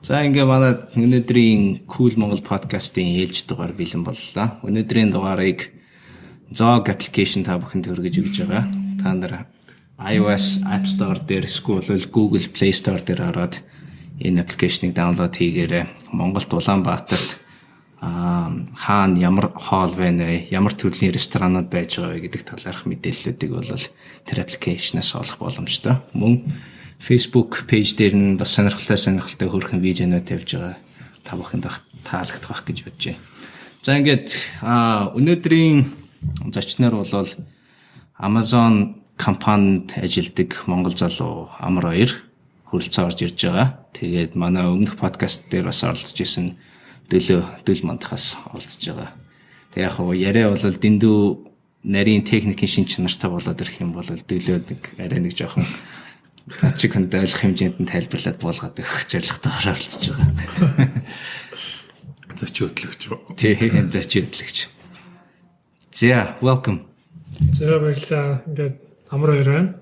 За ингээ манай өнөөдрийн Cool Монгол подкастын ээлж дугаар бэлэн боллоо. Өнөөдрийн дугаарыг Zog application та бүхэнд хүргэж өгч байгаа. Та нар iOS App Store дээр эсвэл Google Play Store дээр ороод энэ аппликейшнийг даунлоод хийгээрэй. Монголд Улаанбаатарт хаана ямар хоол байна вэ? Ямар төрлийн ресторанууд байж байгаа вэ гэдэг талаарх мэдээллүүдийг бол тэр аппликейшнээс олох боломжтой. Мөн Facebook пэйж дээр нь бас сонирхолтой хөөрхөн видеонууд тавьж байгаа. Та бүхэнд таалагдах байх гэж бодож байна. За ингээд өнөөдрийн зочноор бол Amazon компанид ажилладаг монгол залуу Амар хоёр хүрэлцэн орж ирж байгаа. Тэгээд манай өмнөх подкаст дээр бас оролцож исэн Дөл мандахаас оролцож байгаа. Тэг яг хоо яриа бол дэндүү нарийн техникийн шин чанартай болоод ирэх юм бол Дөлөө арай нэг жоохон ачиг хүнд ойлгох хэмжээнд нь тайлбарлаад болгоод өгөх зорилготой оролцож байгаа. Зочин хөтлөгч. Тийм, зочин хөтлөгч. За, welcome. За баярлалаа. Ингээд Амар хоёр байна.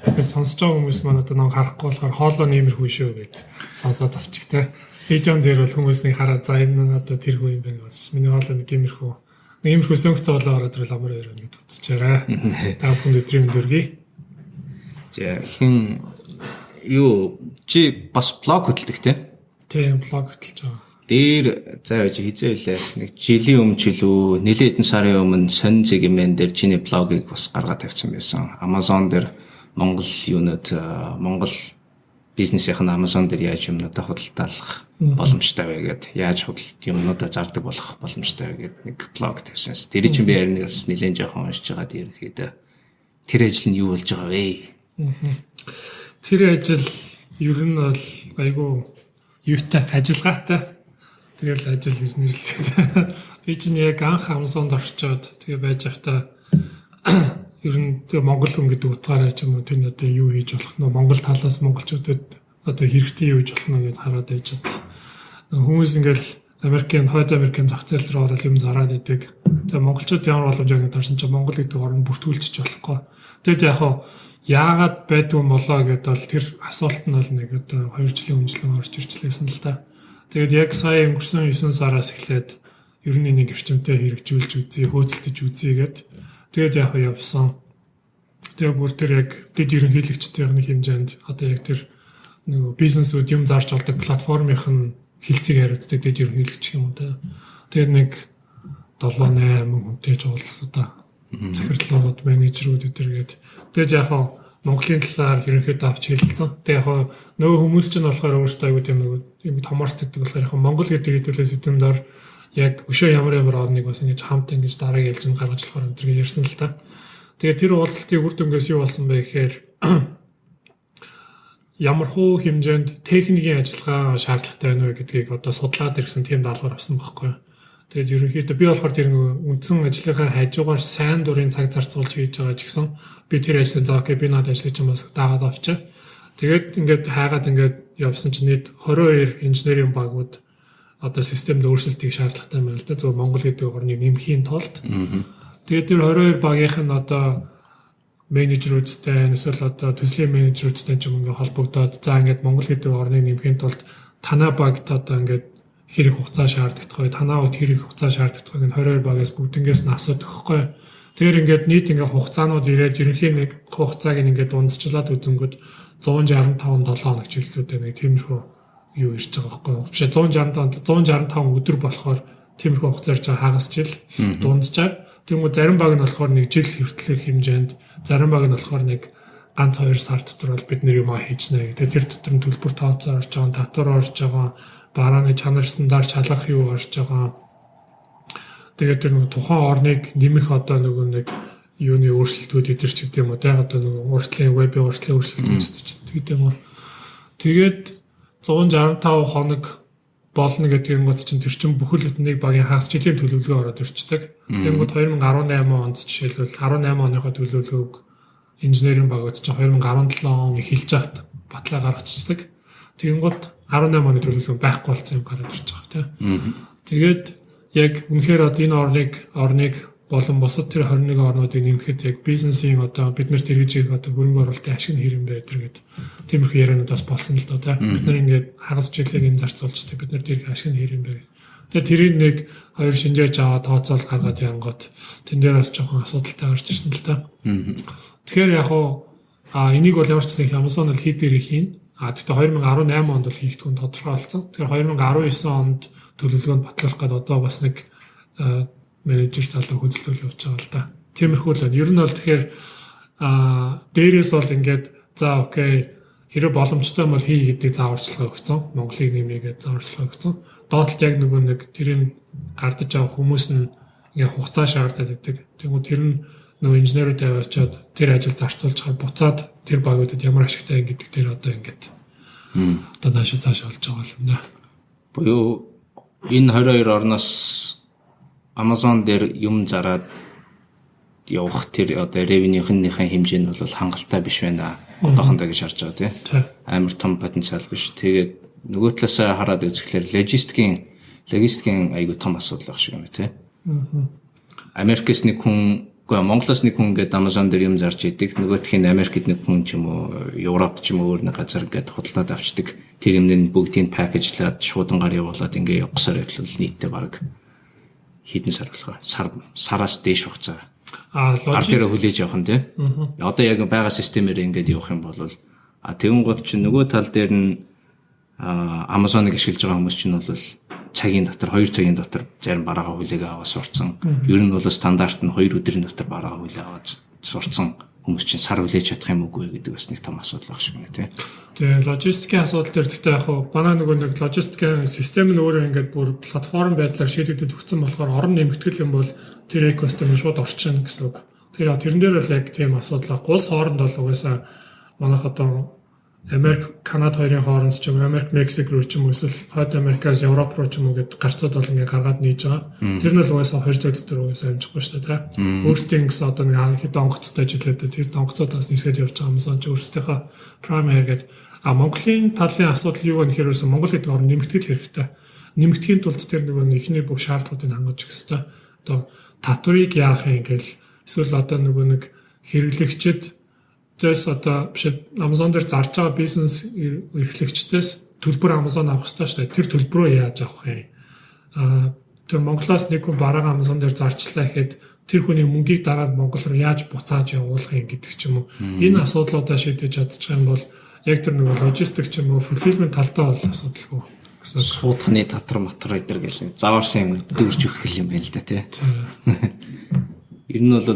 Бид сонсож байгаа хүмүүс маань одоо нэг харахгүй болохоор хоолой нэмэрхүү шүү гэд сонсоод авчихтай. Видеон дээр бол хүмүүсийн хараа за энэ одоо тэр хүү юм байна гэж. Миний хоолой нэг нэмэрхүү сөнгөц цоолоо ороод ирэл Амар хоёр байна гэд утсчаарай. Та бүхэн өдрийн мэнд хүргэе. За хин юу чи бас блог хөтэлдэг те? Тийм блог хөтэлж байгаа. Дээр заа чи хизээ илээ нэг жилийн өмнө ч илүү нэлээд хэдэн сарын өмнө сонин зэгмэн дээр чиний блогийг бас гаргаад тавьсан байсан. Amazon дээр Монгол юунууд Монгол бизнесийн Amazon дээр яаж юмнуудаа худалдаалах боломжтой вэ гэдэг яаж юмнуудаа зардаг болох боломжтой вэ гэдэг нэг блог тавьсан. Тэр чинь би харин бас нэлээд жоохон уншиж байгаа дээрхэд тэр ажил нь юу болж байгаа вэ? Тэр ажил ер нь бол айгүй юутай ажиллагаатай. Тэгэл ажил гэж нэрлэдэг. Би чинь яг анх Amazon-д орчоод тэгээ байж байхдаа ер нь тэгээ монгол хүн гэдэг утгаараа ч юм уу тэр нь одоо юу хийж болох нь Монгол талаас монголчуудад одоо хэрэгтэй юу хийж болох нь гэдээ хараад байж чадлаа. Хүмүүс ингээл Америкийн зах зээл рүү ороод юм зараад идэг. Тэгээ монголчууд ямар боломжтой тарсан чинь Монгол гэдэг орн бүртгүүлчих болохгүй. Тэгээд яг яагаад байдгүй болоо гэдээ бол тэр асуулт нь бол нэг одоо 2 жилийн өмнө орж ирчихлээсэн л да. Тэгээд яг сая өнгөрсөн 9 сараас эхлээд ер нь нэг эрчимтэй хэрэгжүүлж үзье, хөөцөлдөж үзье гэд. Тэгээд яг явсан. Тэгээд бүр тэр яг дэд ерөнхийлөгчдийн нэг хэмжээнд одоо яг тэр нэг бизнесүүд юм зарж болдог платформынх нь хилцэг хариуцдаг дэд ерөнхийлөгч юм уу та. Тэгээд нэг 7-8 хүнтэй уулзсан да. Захирлууд, менежерүүд өдөргээд. Тэгээд яг Монголын талаар ерөнхийдөө авч хэлэлцэн. Тэгээд яг нөгөө хүмүүс ч нь болохоор өөрсдөө аягүй тийм юм томорсддаг болохоор яг Монгол гэдэг хэдүүлээс эдэмдор яг өшөө ямар орныг бас ингэж хамт ингэж дараагийн ээлжинд гаргаж болохоор өдрийг ярьсан л та. Тэгээд тэр уулзалтын үр дүнгээс юу болсон бэ гэхээр ямар хөө хэмжээнд техникийн ажиллагаа шаардлагатай байна вэ гэдгийг одоо судлаад ирсэн тийм даалгавар авсан байхгүй. Тэгээд ерөнхийдөө би болохоор тэр үндсэн ажлынхаа хажуугаар сайн дурын цаг зарцуулж хийж байгаа ч гэсэн би тэр ажлын заа окей би надад ажиллаж байгаа бас дагаад авчаа. Тэгээд ингээд хайгаад ингээд явсан чинь нийт 22 инженерийн багууд одоо системд өөрчлөлтийг шаардлагатай байна л да. Зөв Монгол гэдэг орныг нэмэхийн тулд. Тэгээд тэр 22 багийнх нь одоо менежерүүдтэй эсвэл одоо төслийн менежерүүдтэй ч юм ингээд холбогдоод за ингээд Монгол гэдэг орныг нэмэхийн тулд танай багт одоо ингээд хэрэг хугацаа шаарддаг вэ? Танаа удаа хэрэг хугацаа шаарддаг вэ? 22 багаас бүгднгээс нь асуудаг хөхгүй. Тэгэхээр ингээд нийт ингээд хугацаанууд ирээд ерөнхийн нэг хугацааг ингээд дундчлаад үзэнгүүт 165 7 хоног жилдүүдээ нэг тиймэрхүү юу ирж байгаа хөхгүй. Биш 165 өдөр болохоор тиймэрхүү хугацаар ч хагас жил дундчаар. Тэгмээ зарим баг нь болохоор нэг жил хүртэлх хэмжээнд, зарим баг нь болохоор нэг ганц 2 сар дотор бол бид нэр юм хийчихнэ. Тэгээд тэр дотор нь төлбөр тооцоо орж байгаа, татвар орж байгаа, барааны чанар стандарт шалгах юу орж байгаа. Тэгээд тэр нэг тухайн орныг нэмэх одоо нэг юуны өөрчлөлтүүд идэрч гэдэг юм уу. Тэгээд одоо нэг уртлын веб өөрчлөлтүүд гэдэг юм уу. Тэгээд 165 хоног болно гэдэг нь чинь тэр чинь бүхэл бүтнийг багийн хагас жилийн төлөвлөгөө ороод ирчдэг. Тэгэнгүүт 2018 онд жишээлбэл 18 оныхоо төлөвлөгөөг инженерийн багууд чинь 2017 он эхэлж байхад батлаа гаргачихдаг. Тэгэнгүүт 18 оны төлөвлөгөө байхгүй болсон юм гараад ирж байгаа тийм. Тэгээд яг үнэхээр одоо энэ орныг 3 болон бусад тэр 21 орнуудыг нэмэхэд яг бизнесийн одоо бид нар тэргэж одоо хөрөнгө оруулалтын ашиг нь хэр юм бэ гэдэг тиймэрхүү ярианууд бас болсон л доо тий. Бид нар ингээд хагас жилиг энэ зарцуулж тий бид нар тэрг ашиг нь хэр юм бэ. Тэгээ тэрийг нэг хоёр шинжээж аваад тооцоол гаргаад янгот тэн дээр бас жоохон асуудалтай гарч ирсэн л та. Тэгэхээр яг уу энийг бол ямар ч гэсэн Amazon л хийдээр хийн. Гэхдээ 2018 онд бол хийх түн тодорхой болсон. Тэгэхээр 2019 онд төлөвлөгөөнд батлуулах гээд одоо бас нэг менежер залуу хөдөлтөл явж байгаа л да. Тиймэрхүү л байна. Ер нь бол тэгэхээр дээрээс бол ингээд за окей хэрэв боломжтой бол хий гэдэг зааварчилгаа өгсөн. Монголыг нэмээгээд зааварчилгаа өгсөн. Доотлолт яг нөгөө нэг тэрийг гардаж авах хүмүүс нь ингээ хугацаа шаардаад байдаг. Тэгвэл тэр нь нөгөө инженерүүд аваачаад тэр ажил зарцуулж байгаа буцаад тэр багуудад ямар ашигтай юм гэдэг тэр одоо ингээд одоо наашаа цааш олж байгаа юм да. Буюу энэ 22 орноос Amazon дээр юм зараад явах тэр одоо revenue-ийн хэмжээ нь бол хангалттай биш байна. Одоохондоо гэж харж байгаа тийм. Амар том потенциал биш. Тэгээд нөгөө талаасаа хараад үзэхлээр логистикийн айгүй том асуудал байх шиг юм тийм. Америкээс нэг хүн, Монголоос нэг хүн ингээд Amazon дээр юм зарж идэг. Нөгөөх нь Америкт нэг хүн ч юм уу, Европт ч юм уу өөр нэг газар ингээд худалдаад авчдаг. Тэр юмны бүгдийг пакэжлаад шуудангаар явуулаад ингээд явахсаар байвал нийтдээ баг хэдэн сар болох вэ? Сараас дээш хугацаа. Гар дээр хүлээж явах нь тийм. Одоо яг байгаа системээр ингээд явах юм бол тэгэн гот чинь нөгөө тал дээр нь Amazon-ыг ашиглаж байгаа хүмүүс чинь бол цагийн дотор 2 цагийн дотор зарим бараагаа хүлээгээ аваад сурцсан. Ер нь бол стандарт нь 2 өдрийн дотор бараагаа хүлээ аваад сурцсан хүмүүс чинь сар хүлээж чадах юм уугүй гэдэг бас нэг том асуудал баг шиг байна тийм. Тэгээ логистикийн асуудал дээр гэхдээ яг манай нөгөө нэг логистикийн систем нь өөрөө ингээд бүр платформ байдлаар шийдэгдэж өгсөн болохоор орон нэмэгдэл юм бол тэр экосистемд шууд орчин гэсэн үг. Тэрэн дээр бол яг тийм асуудал. Улс хооронд бол угаасаа манайх одоо Америк, Канада хоёрын хооронд ч юм уу, Америк, Мексик руу ч юм уу, эсвэл Хойд Америкаас Европ руу ч юм уу гэдэг гарцууд бол ингээд гаргаад нийж байгаа. Тэр нь л угаасаа 20 цаг дотор угаасаа амжихгүй шүү дээ, тийм. Өөрсдийн гэсэн одоо нэг хэд онгоцтой ажиллаад тэр онгоцоодоос нисгээд явж байгаа юмсан ч өөрсдийнхөө primary гэдэг. Монголын талын асуудал юу вэ гэхээр Монгол гэдэг орн нэмэгдэл хэрэгтэй. Нэмэгдэхийн тулд тэр нөгөө ихний бүх шаардлагуудыг хангаж өгөх хэрэгтэй. Одоо татварыг яах юм гээл эсвэл одоо нөгөө нэг хэрэглэгчд тэс одоо биш Amazon дээр зарж байгаа бизнес эрхлэгчдээс төлбөр Amazon авах хэрэгтэй шүү дээ. Тэр төлбөрөө яаж авах юм? Тэр Монголоос нэг хүн бараа Amazon дээр зарчлаа гэхэд тэр хүний мөнгийг дараад Монгол руу яаж буцааж явуулах юм гэдэг ч юм уу. Энэ асуудлуудаа шийдэж чадчих юм бол яг тэр нэг логистик ч юм уу fulfillment талдаа бол асуудалгүй. Суудхны татвар матар эдэр гэл заварсан юм дүүрч өгөх юм байна л да тий. Ер нь бол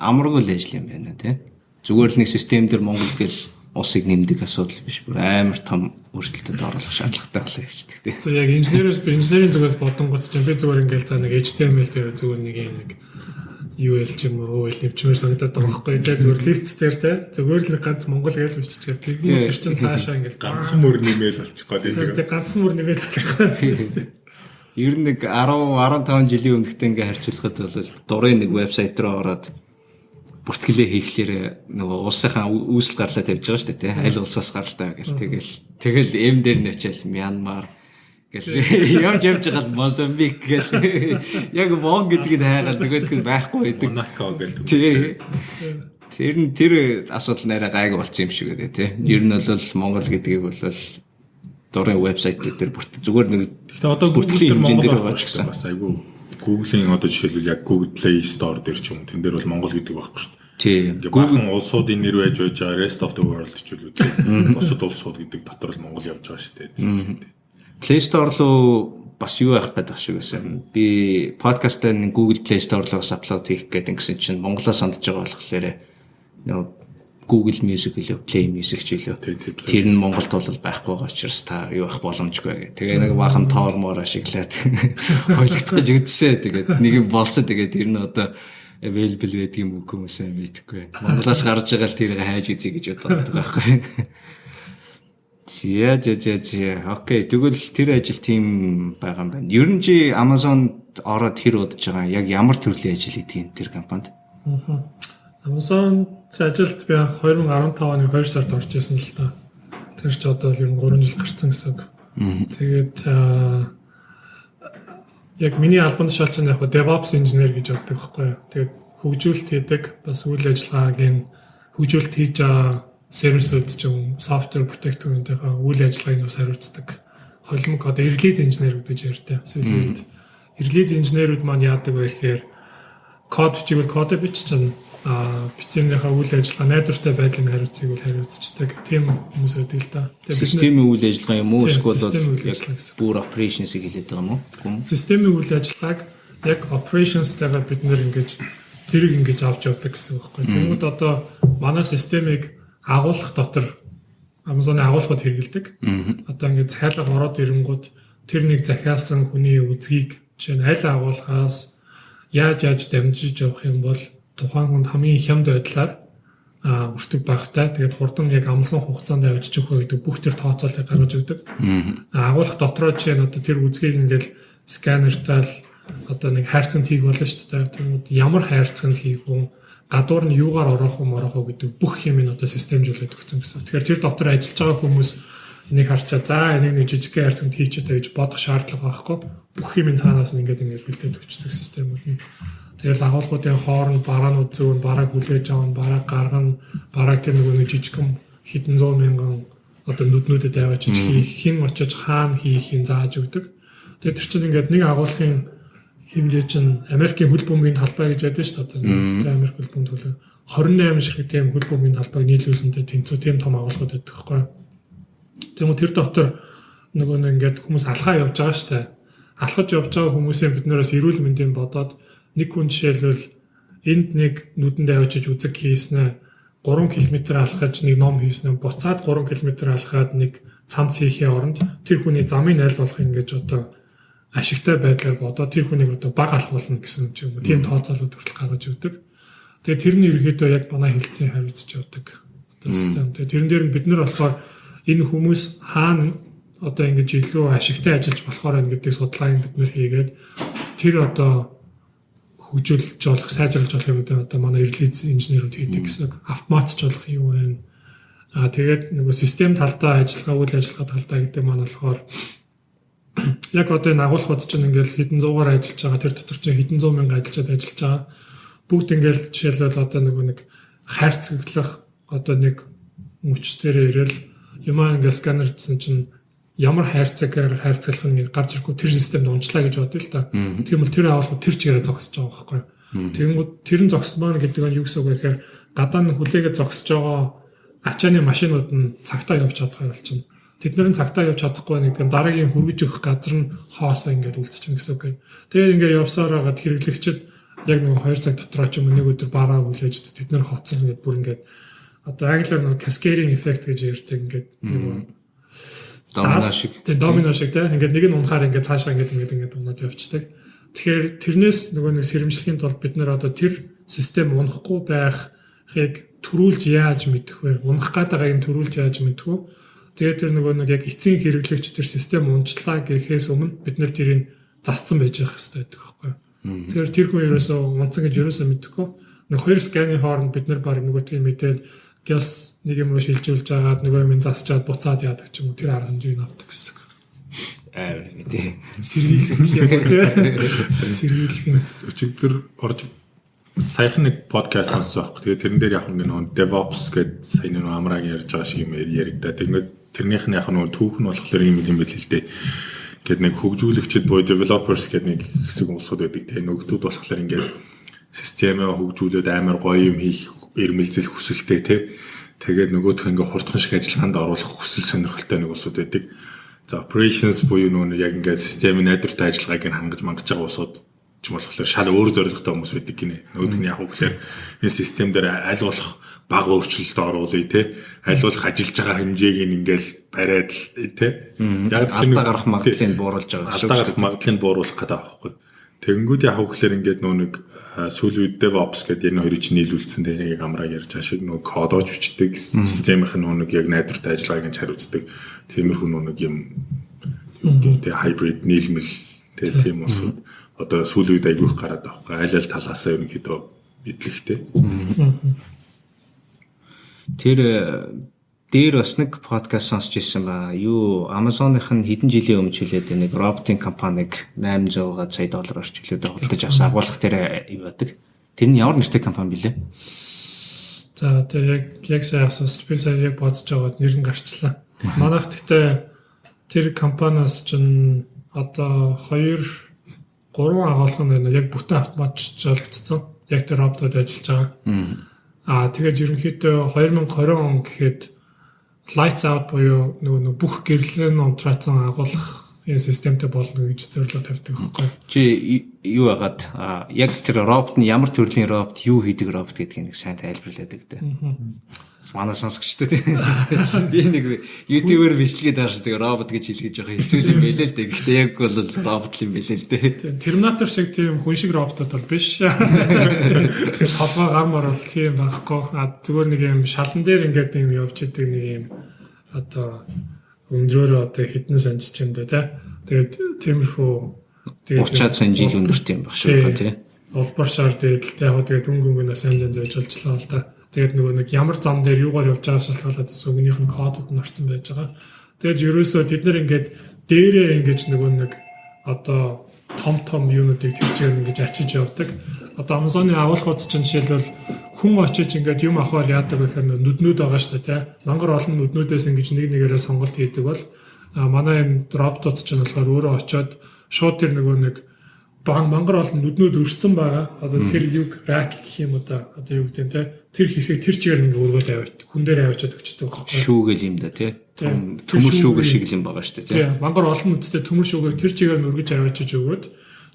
амаргүй л ажил юм байна тий. Зүгээр л нэг систем дээр Монгол гэл улсыг нэмдэг асуудал биш бүр амар том өөрчлөлтөд оруулах шаардлагатай болоо явчихдаг тий. За яг инженерийн зүгээс бодонгоц чинь би зүгээр ингээл за нэг HTML дээр зүгээр нэг UL ч юм уу нэвчмээр санагдаад байгаа байхгүй тий. Зүгээр лист дээр тий. Зүгээр л ганц Монгол гэж биччихээ. Тэгвэл тэр чинь цаашаа ингээл ганцхан мөр нэмэл болчих гоо тий. Тэр ганцхан мөр нэмэл болчих гоо. Ер нь нэг 10-15 жилийн өмнөхтэй ингээ харьцуулахад бол дурын нэг вебсайт руу ороод бүртгэлээ хийхлээр нөгөө улсынхаа үүсэл гарлаа тавьж байгаа шүү дээ тий. Аль улсаас гаралтай гэл тэгэл эм дээр нь очиад Мянмар гэл явж байгаа Мозамбик гэл яг Мон гэдгийг хайгаад нөгөөдг нь байхгүй байдаг. Монако гэл тий. Тэр асуудал нэрээ гайг болцсон юм шиг үү тий. Ер нь бол Монгол гэдгийг бол дурын вебсайтууд дээр бүрт зүгээр нэг гэхдээ одоо бүртгэлийн хэмжээнд дээр байгаа ч гэсэн бас айгүй Google-ийн одоо жишээлбэл яг Google Play Store дээр ч юм тэн дээр бол Монгол гэдэг байхгүй шүү дээ. Тийм. Google улсуудын нэр байж байгаа Rest of the World ч үлээ. Бусад улсууд гэдэг дотор л Монгол явж байгаа шүү дээ. Play Store руу бас юу явах гэдэг шиг байсан. Би подкастаа Google Play Store руу аплод хийх гэдэг гэсэн чинь Монголоос сандж байгаа болохоор нөгөө Google Music үлээ Play Music ч үлээ. Тэр нь Монголд бол байхгүй байгаа учраас та юу авах боломжгүй гэх. Тэгээ нэг бахан тоормоор ашиглаад хойлогдох гэж үдшээ. Тэгээд нэг юм болсон. Тэгээд тэр нь одоо available байдаг юм уу хүмүүсээ мэдэхгүй. Монголоос гарч байгаа л тэрийг хайж үзье гэж боддог байхгүй. Окей. Тэгвэл тэр ажил тийм байгаа юм байна. Ер нь чи Amazon-д ороод хэр удаж байгаа? Яг ямар төрлийн ажил хийдэг тэр компанид? Amazon ажилд би 2015 оны 2 сард орж ирсэн л та. Тэр ч одоо ер нь 3 жил гарсан гэсэн үг. Тэгээд яг миний албанд шалч нь яг DevOps инженер гэж боддог байхгүй юу. Тэгээд хөгжүүлэлт хийдэг, бас үйл ажиллагаагийн хөгжүүлэлт хийж байгаа сервисүүд ч юм software бүтээгдэхүүнүүдийнхээ үйл ажиллагааг бас хариуцдаг. Холимог одоо release инженерүүд гэж ярьдаг. Сүүлийн үед release инженерүүд маань яадаг вэ гэхээр код бичигвэл код биччихэн бичсэнийхээ үйл ажиллагаа найдвартай байдлыг хариуцыг бол хариуцчихдаг. Тийм хүмүүс байдаг л да. Системийн үйл ажиллагаа юм уу эсвэл бүр operations-ыг хэлээд байгаа юм уу? Системийн үйл ажиллагааг яг operations-тайгаар бид нэр ингэж зэрэг ингэж авч явдаг гэсэн үг байхгүй. Тэгмүүд одоо манай системийг агуулгах дотор Amazon-ы агуулгад хэрэгэлдэг. Одоо ингээд захиалга ороод ирэнгүүт тэр нэг захиалсан хүний үзгийг жишээ нь аль агуулгаас яаж дамжиж явах юм бол тухайн хүнд хамгийн хямд байдлаар өртөг багтай. Тэгээд хурдан яг амлсан хугацаанд авчиж өгөх гэдэг бүх тэр тооцоолыг гаргаж өгдөг. Агуулгах дотроо жишээ нь одоо тэр үзгийг ингээд сканертаал одоо нэг хайрцагт хийх болно шүү дээ. Тэгмүүд ямар хайрцагт хийх вэ? Гадуур нь юугаар орох гэдэг бүх юм нь одоо системжүүлээд өгсөн гэсэн. Тэгэхээр тэр дотор ажиллаж байгаа хүмүүс энийг харчаа за энийг нэг жижиг хайрцагт хийчихээ гэж бодох шаардлага байхгүй. Бүх юм цаанаас нь ингээд бэлдээд өгчдөг системүүд нь. Тэгэл агуулгуудын хооронд бараанууд зүүн, барааг хүлээж авах, барааг гаргана, барааг тэр нэг жижигхэн хэдэн 100 мянган одоо нүднүүдэд аваад хин очиж хаана хийхин зааж өгдөг. Тэгээд тэр чинь ингээд нэг агуулгын хэмжээ чинь Америкийн хөл бөмбөгийн талбай гэж байдаг шүү дээ. Тэгээд Америк хөл бөмбөг төлөө 28 ширхэг тийм хөл бөмбөгийн талбайг нийлүүлсэнтэй тэнцүү тийм том агуулгууд байдаг байхгүй. Тэгмээ тэр дотор нөгөө нэг ингээд хүмүүс алхаа явж байгаа шүү дээ. Алхаж явж байгаа хүмүүсийн биднээс эрүүл мэндийн бодоод нэг хүн жишээлбэл энд нэг нүдэнд авчиж үзэг хийснэ 3 км алхаж нэг ном хийснэ буцаад 3 км алхаад нэг цамц хийхээ оронд тэр хүний замын айл болох ингэж одоо ашигтай байдлаар бодоод тэр хүнийг одоо баг алхуулна гэсэн ч юм уу тийм тооцоолууд хүртэл гаргаж өгдөг. Тэгээ тэрний ерөөдөө яг манай хэлцээ хариуцж явдаг. Одоо систем. Тэгээ тэрэн дээр нь бид нар болохоор энэ хүмүүс хаана одоо ингэж илүү ашигтай ажиллаж болохоор энэ гэдэг судалгааг бид нэр хийгээд тэр одоо хөгжүүлж болох, сайжруулж болох юмудаа одоо манай release инженерүүд хийдэг гэсэн. Автоматч болох юм байна. Тэгээд нөгөө систем талдаа ажиллагаа, үйл ажиллагаа талдаа гэдэг маань болохоор яг одоо энэ агуулгууд чинь ингээл хэдэн зуугаар ажиллаж байгаа, тэр дотор чинь хэдэн 100 мянга ажиллаж байгаа. Бүгд ингээл жишээлбэл одоо нэг хайрцаглах одоо нэг мөчтөр ирэл юмаа ингээл сканердсэн чинь ямар хайрцагаар хайрцаглах нь гарч ирэхгүй тэр системд унчлаа гэж бодъё л да. Тийм бол тэр агуулгууд тэр чигээрээ зогсож байгаа байхгүй. Тэгэнгүүт тэр нь зогссон маань гэдэг нь юу гэсэн үг вэ гэхээр гадаа нь хүлээгээ зогсож байгаа ачааны машинууд нь цагтаа явж чадхаар болчихно. Тэдний цагтаа явж чадахгүй нэгдгэн дараагийн хөргөж өгөх газар нь хоосоо ингээд үлдчихэн гэсэн үг. Тэгээд ингээд явсаар хагаад хэрэглэгчид яг нэг 2 цаг дотроо ч юм уу нэг өдөр бараа хүлээж тэд нэр хоцсон ингээд бүр ингээд одоо англиар нэг cascading effect гэж ярьдаг ингээд нэг домино шиг тийм ингээд нэг нь унахаар ингээд цаашаа ингээд унаад явцдаг. Тэгэхээр тэрнээс нөгөө нэг сэрэмжлэхийн тулд бид нэр одоо тэр систем унахгүй байхыг төрүүлж яаж мэдэх вэ? Унах гадаагааг нь төрүүлж яаж мэдэх вэ? Тэгээд тэр нөгөө нэг яг эцсийн хэрэглэгч тэр систем унчлаа гэхээс өмнө бид нэр тэрийг засцсан байж явах хэрэгтэй байдаг байхгүй. Тэгэхээр тэр хүн ерөөсөө унцсан гэж ерөөсөө мэдэхгүй. Нэг 2 сканийн хооронд бид нэр баг нөгөөтгийг мэдээд гяс нэг юм руу шилжүүлж агаад нөгөө юм засчаад буцаад яадаг ч юм уу тэр арга хэмжээг авдаг гэсэн. Мэдээ. Сэргийлэх юм тийм. Сэргийлэх. Өчигдөр орж саяхан нэг подкаст сонссон байхгүй. Тэгээд тэрэн дээр яг нэг DevOps гэдэг сайн нэг амрааг ярьж байгаа шиг юм яригдаа. Тэгээд тэрнийх нь яг нэг түүх нь болохоор юм байл л дээ. Гэт нэг хөгжүүлэгчд буюу developers гэдэг нэг хэсэг улсууд байдаг. Тэгээд нөгөөдүүд болохоор ингээд системээ хөгжүүлээд амар гоё юм хийх ирмэлзэл хүсэлтэй те. Тэгээд нөгөөх нь ингээд хурдхан шиг ажиллагаанд оруулах хүсэл сонирхолтой нэг улсууд байдаг. За operations буюу нөгөө яг ингээд системийн найдвартай ажиллагааг нь хангаж мангаж байгаа улсууд ч юм болохоор шал өөр зорилготой хүмүүс байдаг гинэ. Нөгөөх нь яг үгээр энэ систем дээр аль болох бага өөрчлөлт оруулъя те. Аль болох ажиллаж байгаа хэмжээг ингээл бариад те. Яг алдаа гарах магадлалыг бууруулж байгаа шүү. Алдаа гарах магадлалыг бууруулах гэдэг байхгүй. Тэгэнгүүт яг үгээр ингээд нэг сүүлийн DevOps гэдэг энэ хоёрыг чинь нийлүүлсэн тэрийг амраа ярьж байгаа шиг нөгөө кодож бичдэг системийнх нь нэг яг найдвартай ажиллагааг нь хариуцдаг. Тиймэрхүү нэг юм тэ hybrid нийлмэл тийм усуд одоо сүүлийн үед айгүйх гараад авахгүй аль талаасаа ерөнхийдөө идэлхтэй. Тэр дээр бас нэг подкаст сонсч ирсэн ба. Юу Amazon-ийнх нь хэдэн жилийн өмнө чөлөөд нэг роботын компаниг $800 сая чөлөөд худалдаж авсан агуулгах дээр юу яадаг. Тэр нь ямар нэртэй компани билээ? За тэгээ яг сайн асууж би сая яг бодож байгаад нэр нь гарчлаа. Манайх гэхдээ тэр компаниас чинь одоо 2-3 агуулга нь яг бүтэн автоматжуулагдсан. Яг тэр роботод ажиллаж байгаа. Тэгээд ерөнхийдөө 2020 он гэхэд lights out буюу нөгөө бүх гэрлэн унтраацсан агуулгах энэ системтэй болно гэж зорилго тавьдаг байхгүй. Чи юу яагаад яг тэр робот нь ямар төрлийн робот, юу хийдэг робот гэдгийг нэг сайн тайлбарлаад өгдөө. Манай сонсогчтой тийм. Би нэг YouTube-ээр бичлэгээ даарсан робот гэж хэлгэж байгаа хэцүү юм байлээ л дээ. Гэхдээ яг бол робот юм байлээ л дээ. Терминатор шиг тийм хүн шиг роботод бол биш. Толгой гар морол тийм байхгүй. Зүгээр нэг юм шалан дээр ингээд юм явж идэг нэг юм одоо өндрөөр одоо хитэн санджиж юм даа тий. Тэгээд тиймэрхүү тэгээд 30-аад сан жил өндөрт юм баг шүү тий. Олбор шаар дээдэлтэй яг тэгээд өнгөнгөө сайн зайж олжлаа л да. Тэгээд нөгөө нэг ямар зам дээр юугаар явж байгааг шалтгаалаад сүгнийх нь кодод нь орсон байж байгаа. Тэгээд ерөөсөө бид нэр ингээд дээрээ ингэж нөгөө нэг одоо том юунуудыг тэр чигээр ингэж ачиж явдаг. Одоо Amazon-ы агуулгууд чинь жишээлбэл хүн очиж ингээд юм авахаар яадаг гэхээр нүднүүд байгаа шүү дээ тий. Мангар олон нүднүүдээс ингэж нэг нэгээрээ сонголт хийдэг бол манай энэ роботууд чинь болохоор өөрөө очиод шууд тэр нөгөө нэг мангар олон нүднүүд өрцөн байгаа. Одоо тэр юг рак гэх юм одоо юу гэдэг те тэр хэсэг тэр чигээр ингээ өргөд аваад хүн дээр аваачаад өгчдөг байхгүй. Шүүгэл юм да тий. Төмөр шүүгэл шиг юм байгаа шүү дээ тий. Мангар олон нүдтэй төмөр шүүгийг тэр чигээр нь өргөж аваачиж өгөөд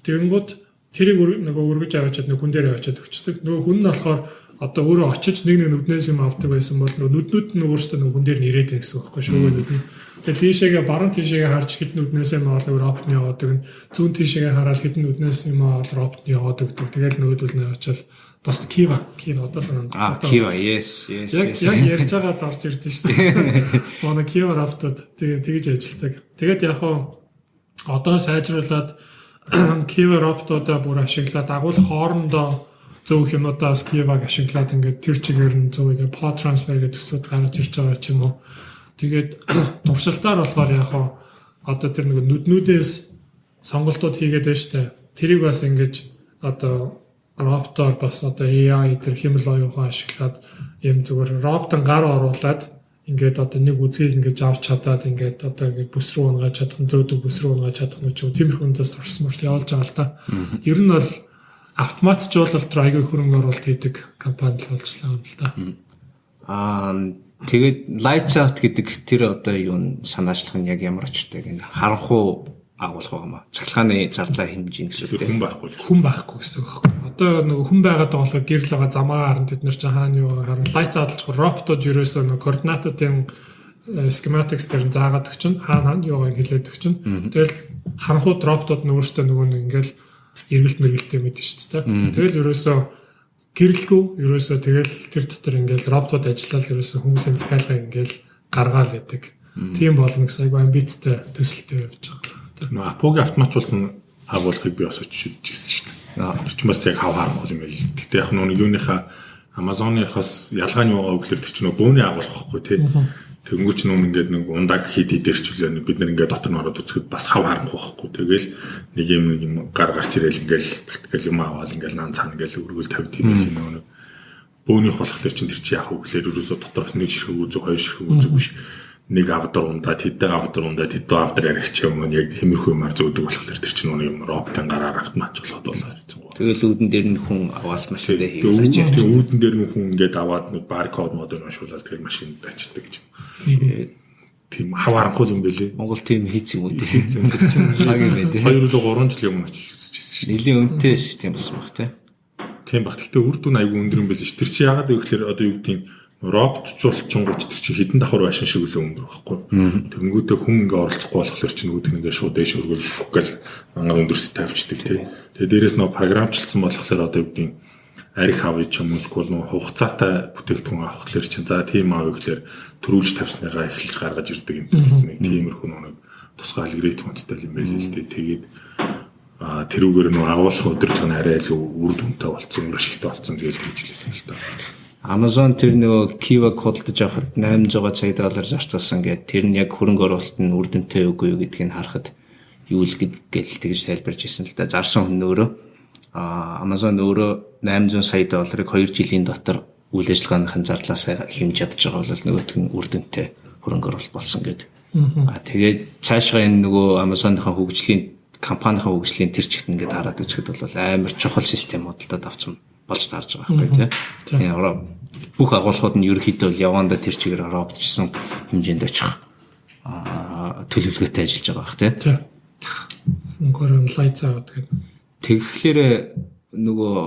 тэгэнгүүт тэрийг нөгөө өргөж аваачаад нөгөө хүн дээр аваачаад өгчдөг. Нөгөө хүн нь болохоор одоо өөрөө очиж нэг нүднээс юм авдаг байсан бол нүднүүд нь өөрсдөө нөгөө хүн дээр нэрээд байгаа гэсэн үг байхгүй шүүгүүд нь. Тэгээд тийшээгээ баруун тийшээгээ харж хэд нүднээс юм аваад робот нь яваад өгнө. Зүүн тийшээгээ хараад хэд нүднээс юм аваад робот нь яваад өгдөг. Тэгэл нөгөөдөл нь очил бас Kiva одоо санаанд. Kiva yes. Яг ярьж байгаад орж ирсэн шүү дээ. Манай Kiva роботод тэгж ажилладаг. Тэгээд яг одоо сайжруулад Kiva роботуудаа бүр ашиглаад агуулгах хоорондоо зөв юмудаас Kiva-г ашиглаад ингээд тэр чигээр нь зөв ингээд pod transfer гэдэг төсөд гарч ирж байгаа ч юм уу. Тэгээд туршилтаар болохоор яг одоо тэр нэг нүднүүдээс сонголтууд хийгээд байна шүү дээ. Тэрийг бас ингэж одоо роботоор бас одоо AI тэр хэмэл оюухан ашиглаад юм зүгээр роботын гар оруулаад ингээд одоо нэг үзгийг ингэж авч чадаад ингээд одоо ингээд бүс рүү унгаж чадах, зөөдөг бүс рүү унгаж чадах нь ч юм тиймэрхүүндээс туршмарт явуулж байгаа л да. Ер нь бол автоматжуулалт руу аягүй хөрөнгө оруулалт хийдэг компани л болчихлоо юм л да. Тэгээд lights out гэдэг тэр одоо юу санаачлах нь яг ямар очтой гэнэ харанхуу агуулах байгаамаа. Цахилгааны зарлаа хэмжин гэсэн үг тийм хүн байхгүй гэсэн үг байхгүй. Одоо нөгөө хүн байгаад байгаа болохоор гэрэл байгаа замаа харан бид нар ч хаана юу харан lights out-лж роботууд ерөөсөө нөгөө координатуудын schematics дээр заагаад өгч чинь хаана юугаа хэлээд өгч чинь. Тэгэл харанхуу роботууд нь өөрсдөө нөгөө нэг ингээл эргэлт мэргэлтэй мэдэн шүү дээ. Тэгэл ерөөсөө гэрэлгүй ерөөсөө тэгэл тэр дотор ингээл роботууд ажиллаад ерөөсөө хүмүүсийн захиалга ингээл гаргаал гэдэг. Тийм болно гэсэн айгүй амбицтай төсөлтэй явж байгаа. Нөө Apple-гийн автоматжуулсан агуулгыг би бас очиж үзсэн шүү дээ. Тэр чинь бас яг хав харахгүй юм байл. Гэтэ яг нүг юуныхаа Amazon-ийнхаас ялгааны байгаа гэхэлэр тэр чинь нөө бөөний агуулга байхгүй тий. Тэнгүүч нүг ингээд нэг ундаг хийд идэрчлээ бид нар ингээд дотор нь ороод үзэхэд бас хав харахгүй байхгүй. Тэгэл нэг юм гар гарч ирээл ингээд практикал юм аваад ингээд наан цаана ингээд өргөл тавьд юм нэг бөөнийх болохоор чинь тэр чинь яг үгээр ерөөсө дотроос нэг ширхэг үзэг хоёр ширхэг үзэг биш. Нэг авдар ундаад хэдэн авдар ундаад хэдэн авдар яригч юм яг тиймэрхүү юмар зөөдөг болохоор тэр чинь нэг роботын гараар автоматжуулаад болоо гэсэн. Тэгэл үүдэн дээр нь хүн аваад машинтай хийлгэж байгаа. Тэгээ үүдэн дээр нь хүн ингээд аваад нэг баркод мод уншуулаад тэгэл машинд дачдаг гэж юм. Тийм хавааранхуй юм бэлээ. Монгол тийм хийц юм уу тийм чинь лаги байдаг. 2-3 жилийн өмнө очиж үзчихсэн шүү дээ. Нилийн үнэтэй систем болсон баг тийм баг. Гэхдээ үр дүн айгүй өндөр юм бэлээ ш. Тэр чи яагаад вэ гэхээр одоо юу гэдэг нь роботжуулчингууч тэр чи хідэн давхар байшин шиг л өндөр байхгүй. Тэнгүүдээ хүн ингээ оролцохгүй болохоор чи нүгд ингээ шууд дэш өргөл шүхгэл ангаар өндөрт тавьчихдаг тий. Тэгээ дээрээс нөө програмчлсан болохоор одоо юу гэдэг арих авъя ч юм уу скул нөө хугацаатай бүтээгдэхүүн авах гэхэлэр чи за тийм аав гэхэлэр төрүүлж тавьсныгаа эхэлж гаргаж ирдэг юм гэсэн нэг тиймэрхүү нэг тусгай алгоритмуудтай юм байл л дээ. Тэгээд тэрүүгээр нөө агуулгын удирдлага нь арай илүү үр дүнтэй болцсон, өөр ашигтай болцсон гэж хэлсэн л да. Amazon тэр нөгөө keyword худалдаж авахд $800 зарцуулсан гэдэг тэр нь яг хөрөнгө оруулалт нь үр дүнтэй үгүй юу гэдгийг харахад юу л гэдгээл тэгж тайлбарж ирсэн л да. Зарсан хүн өөрөө Amazon өөрөө $800 сая 2 жилийн дотор үйл ажиллагааныхын зарлаасаа хэмж чадж байгаа бол нөгөөх нь үр дүнтэй хөрөнгө оруулалт болсон гэдэг. Тэгээд цаашгаа энэ нөгөө Amazon-ын хөгжлийн компанийн хөгжлийн тэр чигт ингээд хараад үзэхэд бол амар чухал систем худалдаад авсан болж таарж байгаа байхгүй тийм. Бүх агуулгууд нь ерөөхдөө явандаа тэр чигээр роботчсон хэмжээнд очих төлөвлөгөөтэй ажиллаж байгаа бах тийм. Мөнгөөр лайцаа гэдэг. Тэгэхээр нөгөө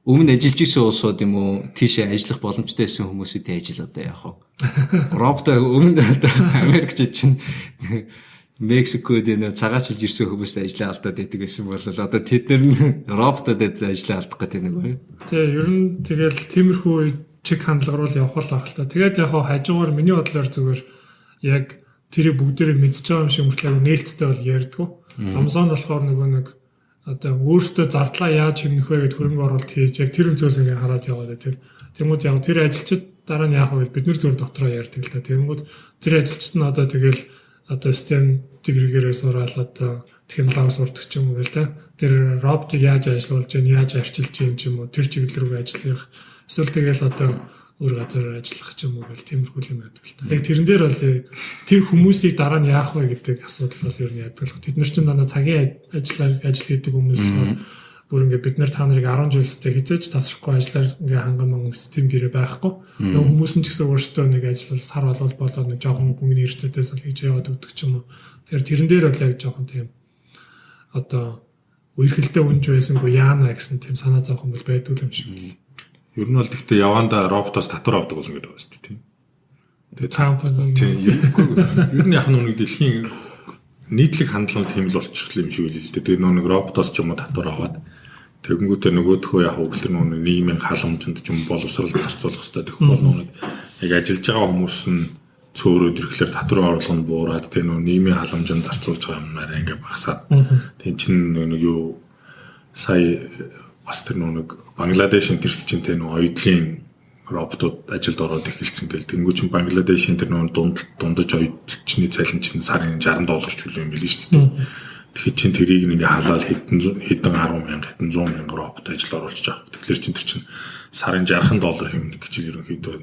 өмнө ажиллаж исэн улсууд юм уу тийшээ ажиллах боломжтой байсан хүмүүсүүдийн ажил одоо яах вэ? Робот өмнө Америкчууд чинь Мексикод энэ цагаачилж ирсэн хүмүүст ажиллаа алдаад байдаг гэсэн бол одоо тэд нар роботуудад ажиллаа алдах гэдэг нэг байна. Тэгээ ер нь тэгэл тиймэрхүү чиг хандлагаар бол явах л байх л та. Тэгээд яг хажуугаар миний бодлоор зүгээр яг тэрийг бүгдээрээ мэдж байгаа юм шиг мөртлөө нээлттэй бол ярьдгүү. Amazon болохоор нөгөө нэг одоо өөртөө зардлаа яаж хэмнэх вэ гэд хөрөнгө оруулалт хийж яг тэр өнцгөөс ингээ хараад яваад тийм. Тэнгүүд яг тэр ажилчид дараа нь яах вэ бид нар зөв дотроо ярьдаг л та. Тэнгүүд тэр ажилчид нь одоо тэгэл одоо систем тэгрэгээрээ сураал одоо технологи сурдаг ч юм уу гэл тэ. Тэр роботыг яаж ажиллуулж гэн яаж арчилж юм ч юм уу тэр чиглэл рүү ажиллах. Эсвэл тэгэл одоо өөр газар ажиллах ч юм уу гэл тиймэрхүү юм байдаг л та. Яг тэрэн дээр бол тэр хүмүүсийг дараа нь яах вэ гэдэг асуудал бол ер нь яадаг л. Тэд нар ч дандаа цагийн ажил хийдэг хүмүүс болохоор бүр ингээ бид нар та нарыг 10 жилстэй хизээж тасрахгүй ажиллаар ингээ ханган манган систем гэрээ байхгүй. Нөгөө хүмүүс нь ч гэсэн өөрсдөө нэг ажиллал сар болоод нэг жоохон мөнгөний хэрэгцээтэйс л хийж яваад өгдөг ч юм уу. Тэгэхээр тэрэн дээр бол яг жоохон тийм одоо үерхэлтэй үнж байсангүй яана гэсэн тийм санаа зовхон бол байдгүй юм шиг. Ер нь бол гэхдээ явандаа роботоос татвар авдаг болно гэдэг байна шүү дээ тийм. Тэгээд компани тийм ер нь яг нэг дэлхийн нийтлэг хандлага тийм л болчихлоо юм шиг л дээ. Тэгээд нэг роботоос ч юм уу татвар аваад тэгэнгүүтээ нөгөөдхөө яг өглөр нэг нийгмийн халамжинд ч юм боловсрол зарцуулах хэрэгтэй гэх бол нэг яг ажиллаж байгаа хүмүүс нь цөөрөд ирэхлээр татвар орлого нь буураад тэр нийгмийн халамжинд зарцуулж байгаа юмнаараа ингээ багасаад тийм чин нэг юу сая бас тэр нэг Бангладешийн тэрс чинь тэр оюутлын роботууд ажилд ороод эхэлсэн гэл тэнгуү чин Бангладешийн тэр дундаж оюутлчны цалин чинь сарын $60 ч үл юм биш шүү дээ. Тэгэхээр чин тэрийг ингээ халаал хэдэн 10 мянга хэдэн 100 мянга робот ажилд оруулж байгаа. Тэгэхээр чин тэр чин сарын $60 хэмнэх гэж ерөнхийдөө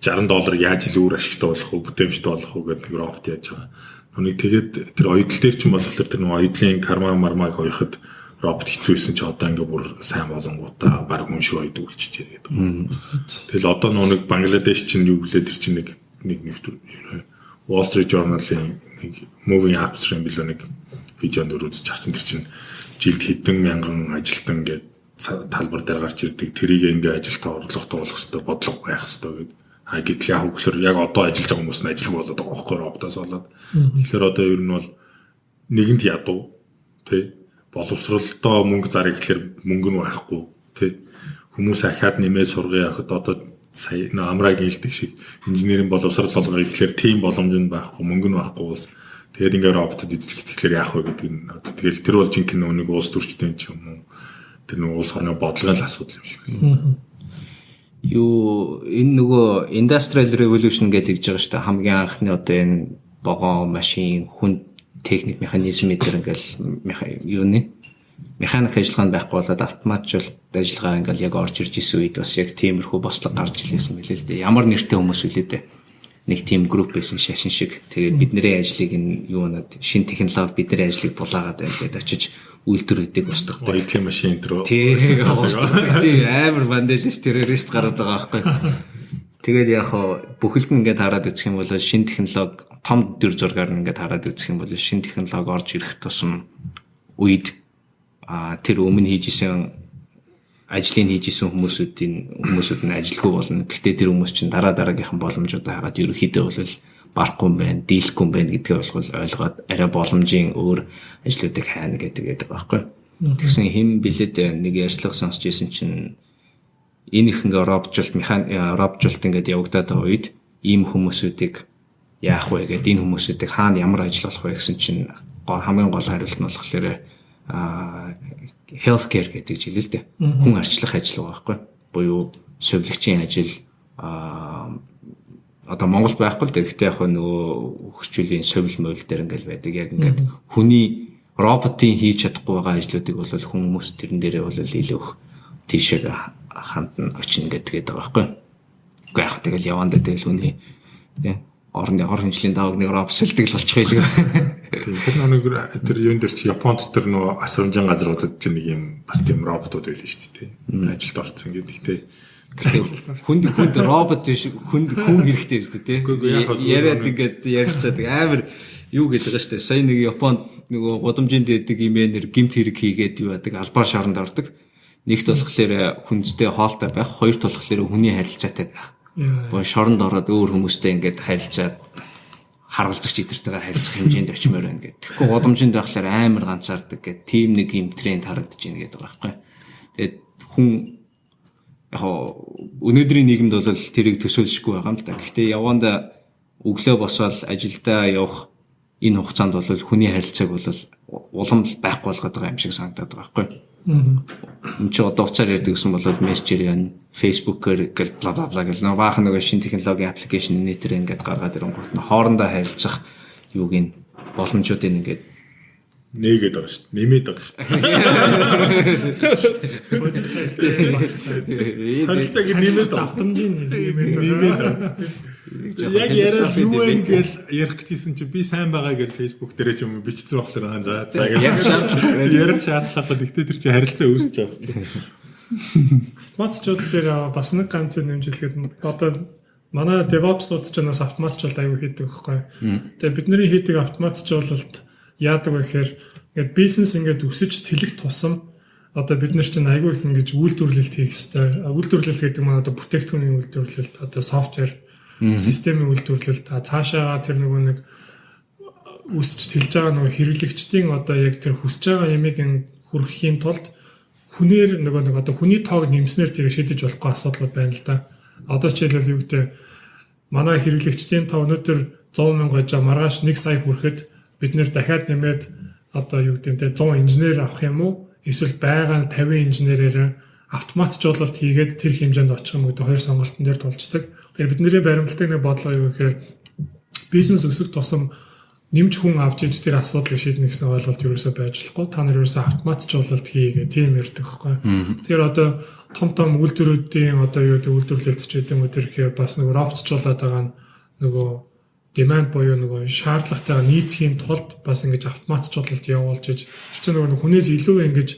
$60 яаж илүү өөр ашигтай болох вэ, бүтээмжтэй болох вэ гэдэг нэг робот яаж байгаа. Нүг тэгээд тэр оюутал дээр чинь болохоор тэр нэг оюутлын карма мармаг хоёход робот хэцүүсэн чи одоо ингээ бүр сайн болонгуудаа баг хүн шиг ойдог болчихжээ гэдэг. Тэгэл одоо нэг Бангладеш чинь юу гэлээ тэр чинь нэг Wall Street Journal-ийн нэг moving apps юм билүү нэг видеонд үзэж харсан тэр чинь жилд хэдэн мянган ажилтан ингээд талбар дээр гарч ирдэг тэрийг ингээ ажилтаа орлоготой болох хэвээр бодлого байх хэвээр гэдэг. Гэтэл яг хөглөр яг одоо ажиллаж байгаа хүмүүс нь ажиллах болоод байгаа байхгүй роботоос болоод. Тэгэхээр одоо ер нь бол нэгэнт ядуу тий боловсролтой мөнгө зарыг гэхэлэр мөнгө нь байхгүй тий хүмүүс ахаад нэмээд сургая гэхэд одоо сая амрагийн хэлдэг шиг инженерийн боловсрол болгоё гэхэлэр тийм боломж нь байхгүй мөнгө нь байхгүй улс тэгээд ингээ роботод эзлэх тэгэхээр яах вэ гэдэг нь тэгэл тэр бол жинхэнэ нэг улс төрчтэй ч юм уу тэр нэг улс орны бодлогын л асуудал юм шиг байна. Юу энэ нөгөө industrial revolution гэдэг гэж байгаа шүү дээ хамгийн анхны одоо энэ богоо машин хүн техник механизм дээр ингээл юуны механик ажиллагаанд байхгүй болоод автоматжуулалт ажиллагаа ингээл яг орж ирж исэн үед бас яг тиймэрхүү бослог гарч илсэн мэлээ л дээ. Ямар нэртэй хүмүүс үлээ дээ. Нэг тим групп байсан шашин шиг. Тэгээд бидний ажлыг энэ юунад шин технологи бидний ажлыг булаагаад байгаад очиж үйлдвэр хийдэг устгадаг. Оюутлын машин энэ тий устгадаг тий амар вандалист террорист гараад байгаа байхгүй. Тэгээд яг бүхэлд нь ингээд хараад үзэх юм бол шин технологи том дүр зургаар нь ингээд хараад үзэх юм бол шин технологи орж ирэх тусам үед тэр өмнө хийжсэн ажлыг хийжсэн хүмүүсүүд нь ажилгүй болно. Гэхдээ тэр хүмүүс чинь дараагийнхан боломжуудаа хагаад ерөөхдөө бол барахгүй юм байна, дийлэхгүй юм байна гэдгээ бол ойлгоод арай боломжийн өөр ажлуудыг хайна гэдэг байхгүй. Тэгсэн хэм билет нэг ярьцлага сонсч ирсэн чинь энэ их ингээ роботжуулалт ингээд явагдаад байгаа үед ийм хүмүүсүүдийг яах вэ гэдэг энэ хүмүүсүүдийг хаана ямар ажил болох вэ гэсэн чинь хамгийн гол хариулт нь болохоор healthcare гэдэг жил л дээ. Хүн арчлах ажил байгаа байхгүй. Буюу совилгчийн ажил одоо Монгол байхгүй л гэхдээ яг нөгөө хөгжүүлгийн совил мовил дээр ингээл байдаг. Яг ингээд хүний роботын хийж чадахгүй байгаа ажлуудыг бол хүмүүс тэрэн дээрээ бол илүү их тийшээ хандна очно гэдэг байгаа байхгүй. Уу яг тэгэл явандаа тэгэл хүний орны хэмжлийн даваг нэг робот сэлдэг л болчих байлгүй. Тэр нэг тэр юун дээр чи Японд тэр нөгөө асрамжийн газруудад чи нэг юм бас тийм роботууд байлаа шүү дээ. Ажилд орсон гэдэг тий. Хүнд робот хүн хэрэгтэй шүү дээ тий. Яриад ингээд ярьчаад амар юу гэдэг шүү дээ. Сая нэг Японд нөгөө гудамжинд дэдэг имэнэр гимт хэрэг хийгээд юу яадаг албаар шоронд ордог. Нэгт болохоор хүнзтэй хоолтой байх, хоёрт болохоор хүний харилцаатай байх. Боо шоронд ороод өөр хүмүүстэй ингээд харилцаад харгалзагч идэртэйгээ харилцах хэмжээнд очимоор байна гэдэг. Тэгэхгүй гудамжинд байхлаар амар ганцаардаг гэдэг тийм нэг юм тренд харагдаж байна гэдэг байгаа байхгүй. Тэгээд хүн яг өнөөдрийн нийгэмд бол тэрийг төсөөлшгүй байгаа юм л да. Гэхдээ яванда өглөө босоод ажилдаа явах энэ хугацаанд бол хүний харилцааг бол улам байхгүй болгоод байгаа юм шиг санагдаад байгаа байхгүй. Энд чи одоо уцаар ярьдаг гэсэн бол мессежээр яана, Facebook-ээр гэл бла бла бла гэл нэг баахан нэг шинэ технологийн аппликейшн нэтэр ингээд гаргаад ирэнгүүт нь хоорондоо харилцах юуг нь боломжуудыг ингээд нээгээд байгаа шүү дээ. Нэмээд байгаа шүү дээ. Харилцааг нэмээд автомжийн нэмээд байгаа. Яг яриад юу вэ гэж ярих гэжсэн чи би сайн байгаа гэж Facebook дээр ч юм бичсэн болохоор за ярих шаардлага гэхдээ тэр чи харилцаа үүсэж байгаа. Автоматжуулалт дээр бас нэг ганц нэмжлэхэд одоо манай DevOps-ууд ч нас автоматжуулалт аюу хийдэг байхгүй. Тэгээ бидний хийдэг автоматжуулалт яадаг вэ гэхээр ингээд бизнес ингээд өсөж тэлэх тусам одоо бид нар чинь аюу их ингэж үйлдвэрлэлт хийх хэрэгтэй. Үйлдвэрлэлт гэдэг нь одоо бүтээгдэхүүний үйлдвэрлэлт, одоо софтвер системийн үйлдвэрлэлт цаашаа тэр нөгөө нэг өсөж тэлж байгаа нөгөө хэрэглэгчдийн одоо яг тэр хүсэж байгаа ямиг хүргэхийн тулд хүнээр нөгөө нэг одоо хүний тоог нэмснээр тэр шийдэж болохгүй асуудал байна л да. Одоо жишээлбэл юу гэдэг манай хэрэглэгчдийн тоо өнөөдөр 100,000 гожоо маргааш 1 сая хүрэхэд бид нэр дахиад нэмээд одоо юу гэдэг 100 инженер авах юм уу? Эсвэл байгаа 50 инженерээр автоматжуулалт хийгээд тэр хэмжээнд очих юм гэдэг хоёр сонголтын дээр тулцдаг. Тэгэхээр бидний баримтлагын нэг бодлого юу гэхээр бизнес өсөх тусам нэмж хүн авч иж тэр асуудлыг шийднэ гэсэн ойлголт ерөөсөө байж болохгүй. Та нар ерөөсөө автоматжуулалт хийгээ тийм ярьдаг байхгүй. Тэгэхээр одоо том үйлдвэрүүдийн одоо юу гэдэг үйлдвэрлэлт ч гэдэг юм уу тэр ихээр бас нэг роботжуулаад байгаа нөгөө demand буюу нөгөө шаардлагатайгаа нийцхийн тулд бас ингэж автоматжуулалт явуулж иж чинь нөгөө хүнээс илүү ингэж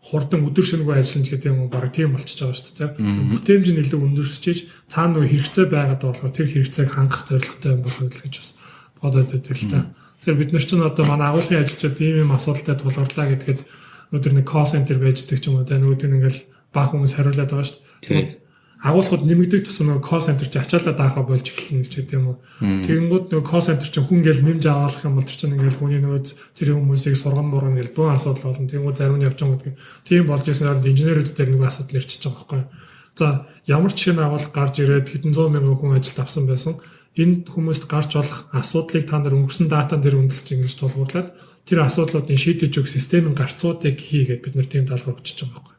хурдан өдөр шөнөгүй ажиллана гэдэг юм уу баг тийм болчихж байгаа шүү дээ. Бүтээмж нь илүү өндөрсөж цаана нөгөө хэрэгцээ байгаад болохоор тэр хэрэгцээг хангах зорилготой юм болов уу гэж бас бодоод байдаг л да. Тэгэхээр бид нар чинь одоо манай агуулгын ажилчид ийм асуудалтай тулгарлаа гэдгээд өнөөдөр нэг call center байждаг ч юм уу те нөгөөд нь ингээл бага хүмүүс хариулаад байгаа шүү дээ. Агуулгууд нэмэгдэх тусам нөгөө call center чи ачаалаа даахаа болж эхэлнэ гэж гэдэг юм уу. Тэгэнгүүт нөгөө call center чи хүн гэл нэмж аваалах юм бол тэр чинь ингээл хүний нөгөө тэр хүмүүсийг сургам мурган гэл бөөн асуудал болно. Тэгэнгүүт зарим нь явж байгаа гэдэг. Тийм болж ирсэнээр инженерүүд дээр нөгөө асуудал ирчихэж байгаа байхгүй. За ямар ч хэн агуулга гарч ирээд хэдэн 100,000 хүн ажилд авсан байсан. Энэ хүмүүст гарч болох асуудлыг та нар өнгөрсөн датан дээр үндэслэж ингэж тулгуурлаад тэр асуудлуудын шийдэж өгөх системийн гарцуудыг хийгээд бид нар тийм даалгавар өгч байгаа байхгүй.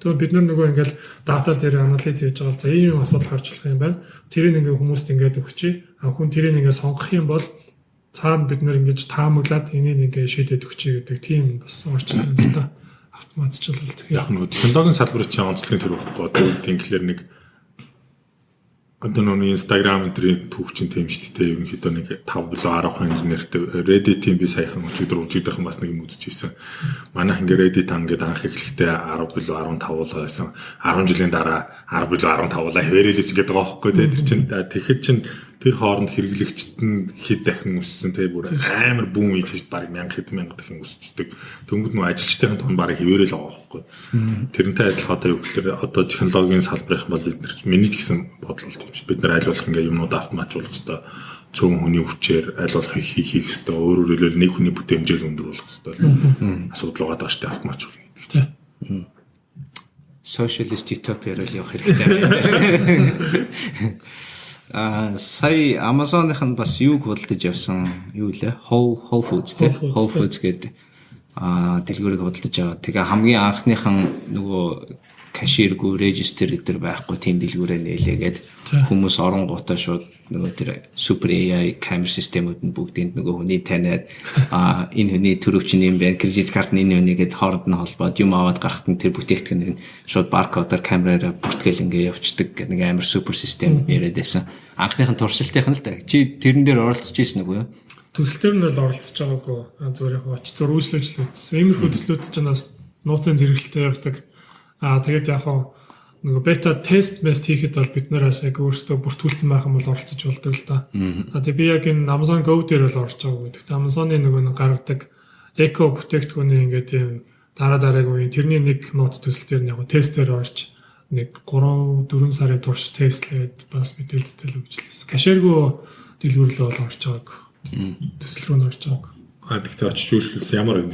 Тэгвэл бид нар нөгөө ингээл дата дээр анализ хийж байгаа за ийм асуудал гарч ирэх юм байна. Тэрийг ингээ хүмүүст ингээд өгчий. Хүн тэрийг ингээ сонгох юм бол цаана бид нар ингэж таамаглаад энийг ингээ шийдээд өгчий гэдэг тийм бас орчин юм да. Автоматжуулалт. Яг нөгөө технологийн салбарт чинь онцлогийн төр байхгүй. Тэгэхээр нэг одоо нөгөө Instagram энтрийн түүхчин тийм шүү дээ. Ерөнхийдөө нэг 5 билүү 10 инженертэй Reddit-ийн би саяхан өчигдөрхөн бас нэг юм үзчихсэн. Манайх ингээ Reddit ингээд анх эхлэхдээ 10 билүү 15 байсан. 10 жилийн дараа 10 билүү 15 хэвээрэлээс гэдэг байгаа байхгүй тий. Тэр чинь тэгэхэд чинь тэр хооронд хэрэглэгчд нь хэд дахин өссөн тий бүр амар бүүм хийж баг 1000 дахин өсчдөг. Тэнгүүд нөгөө ажилчдын тон баг хэвээрэл байгаа байхгүй. Тэрнтэй адилхан одоо юу гэхээр одоо технологийн салбарын бол бид нар миний ч гэсэн бодол бол тийм шүү. Бид нар аль болох ингээ юмнууд автоматжуулах хэрэгтэй. Цөөн хүний хүчээр аль болох хийх хэрэгтэй. Өөрөөр хэлбэл нэг хүний бүтээмжийг өндөрлөх хэрэгтэй. Асуудал байгаа даа шүү дээ автоматжуулах гэдэг чинь. Socialist utopia-аар явах хэрэгтэй. Сая Amazon-ын бас юуг худалдаж явсан юу лээ? Whole Foods те. Whole Foods гэдэг дэлгүүрийг худалдаж аваад тэгээ хамгийн анхныхан нөгөө каширгүй регистер гэдэр байхгүй тийм дэлгүүрээ нээлээгээд хүмүүс оронгуудаа шууд нөгөө тэр супер AI камер системүүд нь бүгдийг нөгөө хүний таниад энэ хүний төрөв чинь юм байна, кредит карт нь энэ үнийгээд хооронд нь холбоод юм аваад гарахт нь тэр бүтээгдэхүүн нь шууд баркодоор камераараа бүртгэл ингээ явцдаг нэг амар супер систем яриад байсан. Анхныхын туршилтынх нь л да. Чи тэрэн дээр оролцож ирсэн үгүй юу? Төсөлтөр нь бол оролцож байгаагүй. Зүгээр яг оч зур үйлчлүүлсэн. Иймэрхүү төслүүд ч нас нууцын зэрэгэлтэй явдаг. Тэгээд яг нөгөө бета тест хийхэд бол бид нараас яг өөрсдөө бүртгүүлсэн байх юм бол оролцож болдог л да. Тэгээд би яг энэ Amazon Go дээр бол орж байгаагүй. Гэхдээ Amazon-ы нөгөө гаргадаг эко бүтээгдэхүүний ингээд тийм дараагийн тэрний нэг нууц төсөл дээр яг тестээр орж нэг 3-4 сарын турш тестлээд бас мэдээлэлтэй л өгчлээсэн. Каширгүй дэлгүүрлээ бол орж байгаагүй. Төсөл рүү орж байгааг. Тэгтээ очиж үйлчлүүлсэн ямар юм.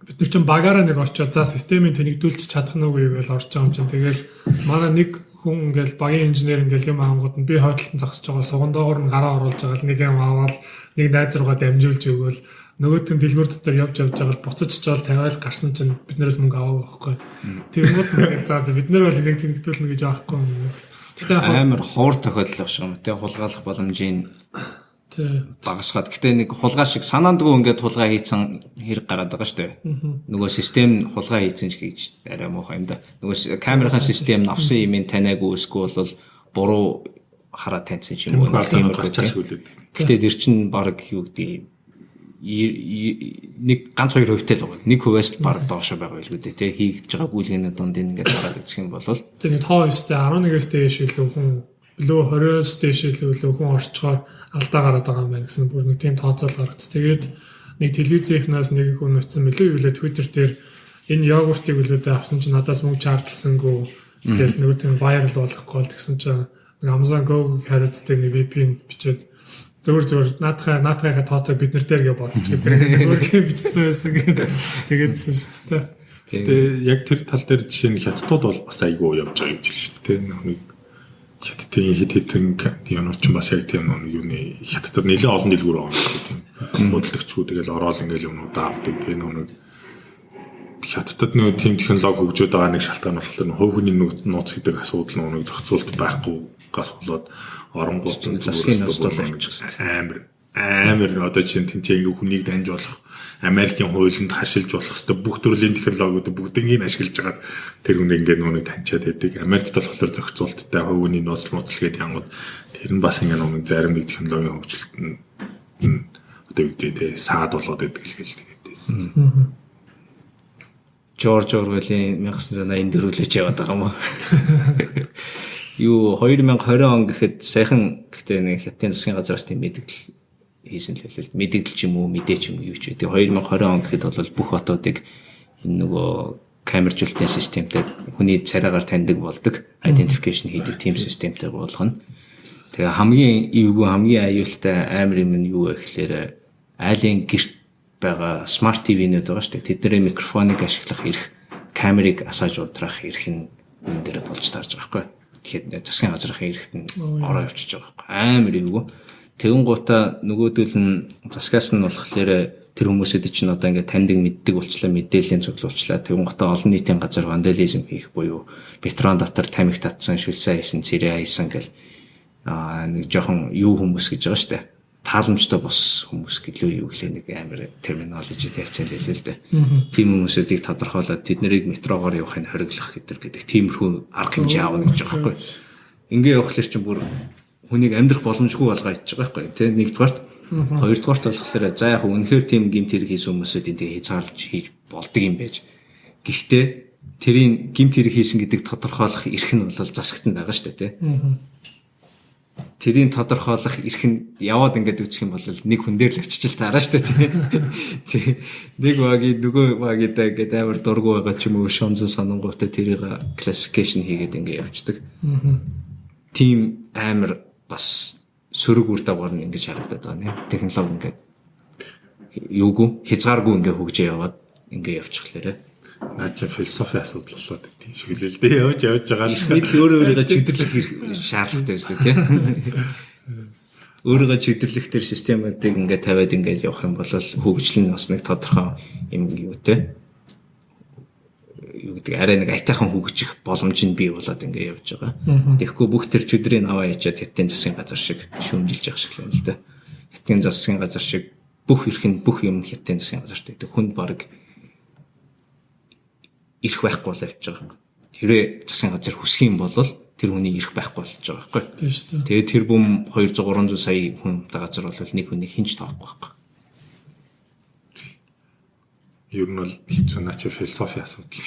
Бид нар чинь багаараа нэг очиод за системийг тэнэгдүүлчих чадах нь үгүй гэж орж байгаа юм чинь. Тэгэл манай нэг хүн ингээл багийн инженер ингээл юм аангууд нь би хойдолтон зогсож байгаа сугандоогоор нь гараа оруулж байгаа л нэг юм аваад нэг найз руугаа дамжуулж өгөөл нөгөөтөн дэлгүүр дотор явж байгаа л буцаж очиод тавиал гарсан чинь биднээс мөнгө аваа байхгүй. Тэгмүүд ингээл за бид нар бол энийг тэнэгдүүлнэ гэж аахгүй юм. Тэгтээ амар хоор тохиолдол байх юм. Тэг хулгайлах боломжийн багасгаад. Гэтэ нэг хулгай шиг санаандгүй ингээд хулгай хийцэн хэрэг гараад байгаа шүү дээ. Нөгөө систем хулгай хийцэн ч гэж арай муухай юм да. Нөгөө камерын систем авсан юмыг таниагүй эсвэл бол буруу хараа таньсан юм уу тийм үү. Гэтэ тэр чинь баг юу гэдэг нэг ганц 2% л байгаа. 1%-аас баг доошо байгаа байлгүй дээ. Тэ хийгдэж байгаа гүйлгээний дунд ингээд хараад үзэх юм бол тэр тоо өстэй 11-ээс дээш илүү хүн билүү 20-оос дээш илүү хүн орчгоор алдаа гараад байгаа юм байна гэсэн бүр нэг тийм тооцоол гаргац. Тэгээд нэг телевизийнхнаас нэг хүн утсан билүү юу лээ Twitter дээр энэ йогуртыг үлээдээ авсан чинь надаас мөнгө чаржлсангүй гэж нэг тийм viral болохгүй л гэсэн чинь Amazon Go хариуцдаг нэг VPN бичээд зөвөр наатайхаа тооцоо бид нар дээр гэж бодчих гэдэг. Нөгөө бичсэн байсан гэдэг. Тэгээдсэн шүү дээ. Тэгээ яг тэр тал дээр жишээ нь хятадууд бол бас айгүй явж байгаа гэж хэлж шүү дээ. Нэг хятадын хэдэн юмуч бас яг тийм нэг юуны хятадд нэлээд олон дэлгүүр байгаа юм тийм. Бодлогчгүй тэгэл ороод ингээл юмудаа авдаг. Тэгээ нэг хятадд нэг тийм технологи хөгжөөд байгаа нэг шалтгаан болохоор хувь хүний нууц гэдэг асуудал нэг зохицуулт байхгүй гас болоод оронгууд засгийн nostол авчихсан. Амар одоо чинь тэнцээ ингээ хүнийг данж болох Америкийн хуулинд хашилж болох хэвээр бүх төрлийн технологиуд бүгднийг ашиглаж байгаа тэр хүн ингээ нүунийг таньчаад байдаг. Америкт болохоор зохицуулттай хувийн ноцлол гэдэг янгууд тэр нь бас ингээ нүунийг зарим нэг технологийн хөгжилт нь одоо юу гэдэг саад болоод байдаг л гэлтэйсэн. Жорж Орвелийн 1984 дөрвөлж яваад байгаа юм уу? Юу 2020 он гэхэд сайхан гэхдээ нэг хятадын засгийн газраас тийм мэдээлэл хийсэн л хэлээ. Мэдээлэл ч юм уу, мэдээ ч юм уу юу ч гэдэг. 2020 он гэхэд бол бүх хотуудыг энэ нөгөө камержуулалтын системтэй хүний царайгаар таньдаг болдог, identification хийдэг team системтэй болгоно. Тэгээ хамгийн эвгүй хамгийн аюултай амар юм нь юу вэ гэхээр айлын гэрт байгаа smart TV-нүүд байгаа шүү дээ. Тэдний микрофоныг ашиглах эрх, камерыг асааж унтраах эрх нь энэ дээр болж таарж байгаа байхгүй. Тэгэхээр засгийн газрын эрхт нь ороо явчихж байгаа байхгүй. Амар эвгүй. Тэгэн гутаа нөгөөдөл нь засгаас нь болохоор тэр хүмүүсэд чинь одоо ингээд таньдаг мэддэг болчлаа, мэдээллийн цуглуулчлаа. Тэгэн гутаа олон нийтийн газар вандализм хийх буюу бетрон дотор тамхи татсан, шүлсээ хийсэн, цэрээ хийсэн гэл нэг жоохон юу хүмүүс гэж байгаа шүү дээ. Тааламжтай бос хүмүүс гэлөө юу гэлээ нэг амар терминологи тавьчихсан л хэлээ л дээ. Тийм хүмүүсүүдийг тодорхойлоод тэднийг метрогоор явахыг хориглох гэдэг тиймэрхүү арга хэмжээ аавна гэж байгаа байхгүй. Ингээ явахлаар чинь бүр хүнийг амьдрах боломжгүй болгоо хийж байгаа байхгүй. Тэ нэгдүгээрт, хоёрдугаарт болохоор за яг үнэхээр тийм гимт хэрэг хийсэн хүмүүсүүдийн тэгээ хязгаарлаж хийж болдог юм байж. Гэхдээ тэрийн гимт хэрэг хийсэн гэдэг тодорхойлох эрх нь бол засагт нь байгаа шүү дээ, тэ. Тэрийн тодорхойлох эрх нь яваад ингээд үчих юм бол нэг хүн дээр л очиж таараа шүү дээ, тий. Нэг багийн нөгөө багийдаа ингээд амар дургу байгаа ч юм уу шонзон санангуутай тэрийг classification хийгээд ингээд явцдаг. Тим амар бас сөрөг үр дагавар нь ингэж харагдаад байгаа нэ. Технологи ингээд юугүй хязгааргүй ингээд хөгжөө яваад ингээд явчихлаарэ. Наа чи философи асуудал болоод тийм шиг л дээ явж байгаа. Их мэдл өөрөөрөө чиглэлэх шаардлагатай шүү дээ, тийм. Өөрөөгөө чиглэлэх төр системүүдийг ингээд тавиад ингээд явах юм бол хөгжил нь бас нэг тодорхой юм юутэй юу гэдэг арай нэг айтайхан хөгжих боломж нь бий болоод ингээ явж байгаа. Тэгэхгүй бүх тэр чөдрийн аваа ячаад хятадын засгийн газар шиг шүүмжилж явах шиг л байна л да. Хятадын засгийн газар шиг бүх эрхэнд бүх юм хятадын засгийн газарт байдаг. Хүнд баг ирэх байхгүй бол явж байгаа. Хэрвээ засгийн газар хүсэх юм бол тэр хүний ирэх байхгүй болж байгаа байхгүй. Тийм шүү дээ. Тэгээд тэр бүм 200 300 сая хүнтэй газар бол нэг хүний хинч тоохгүй байхгүй. Ер нь бол цунач философи асуудал.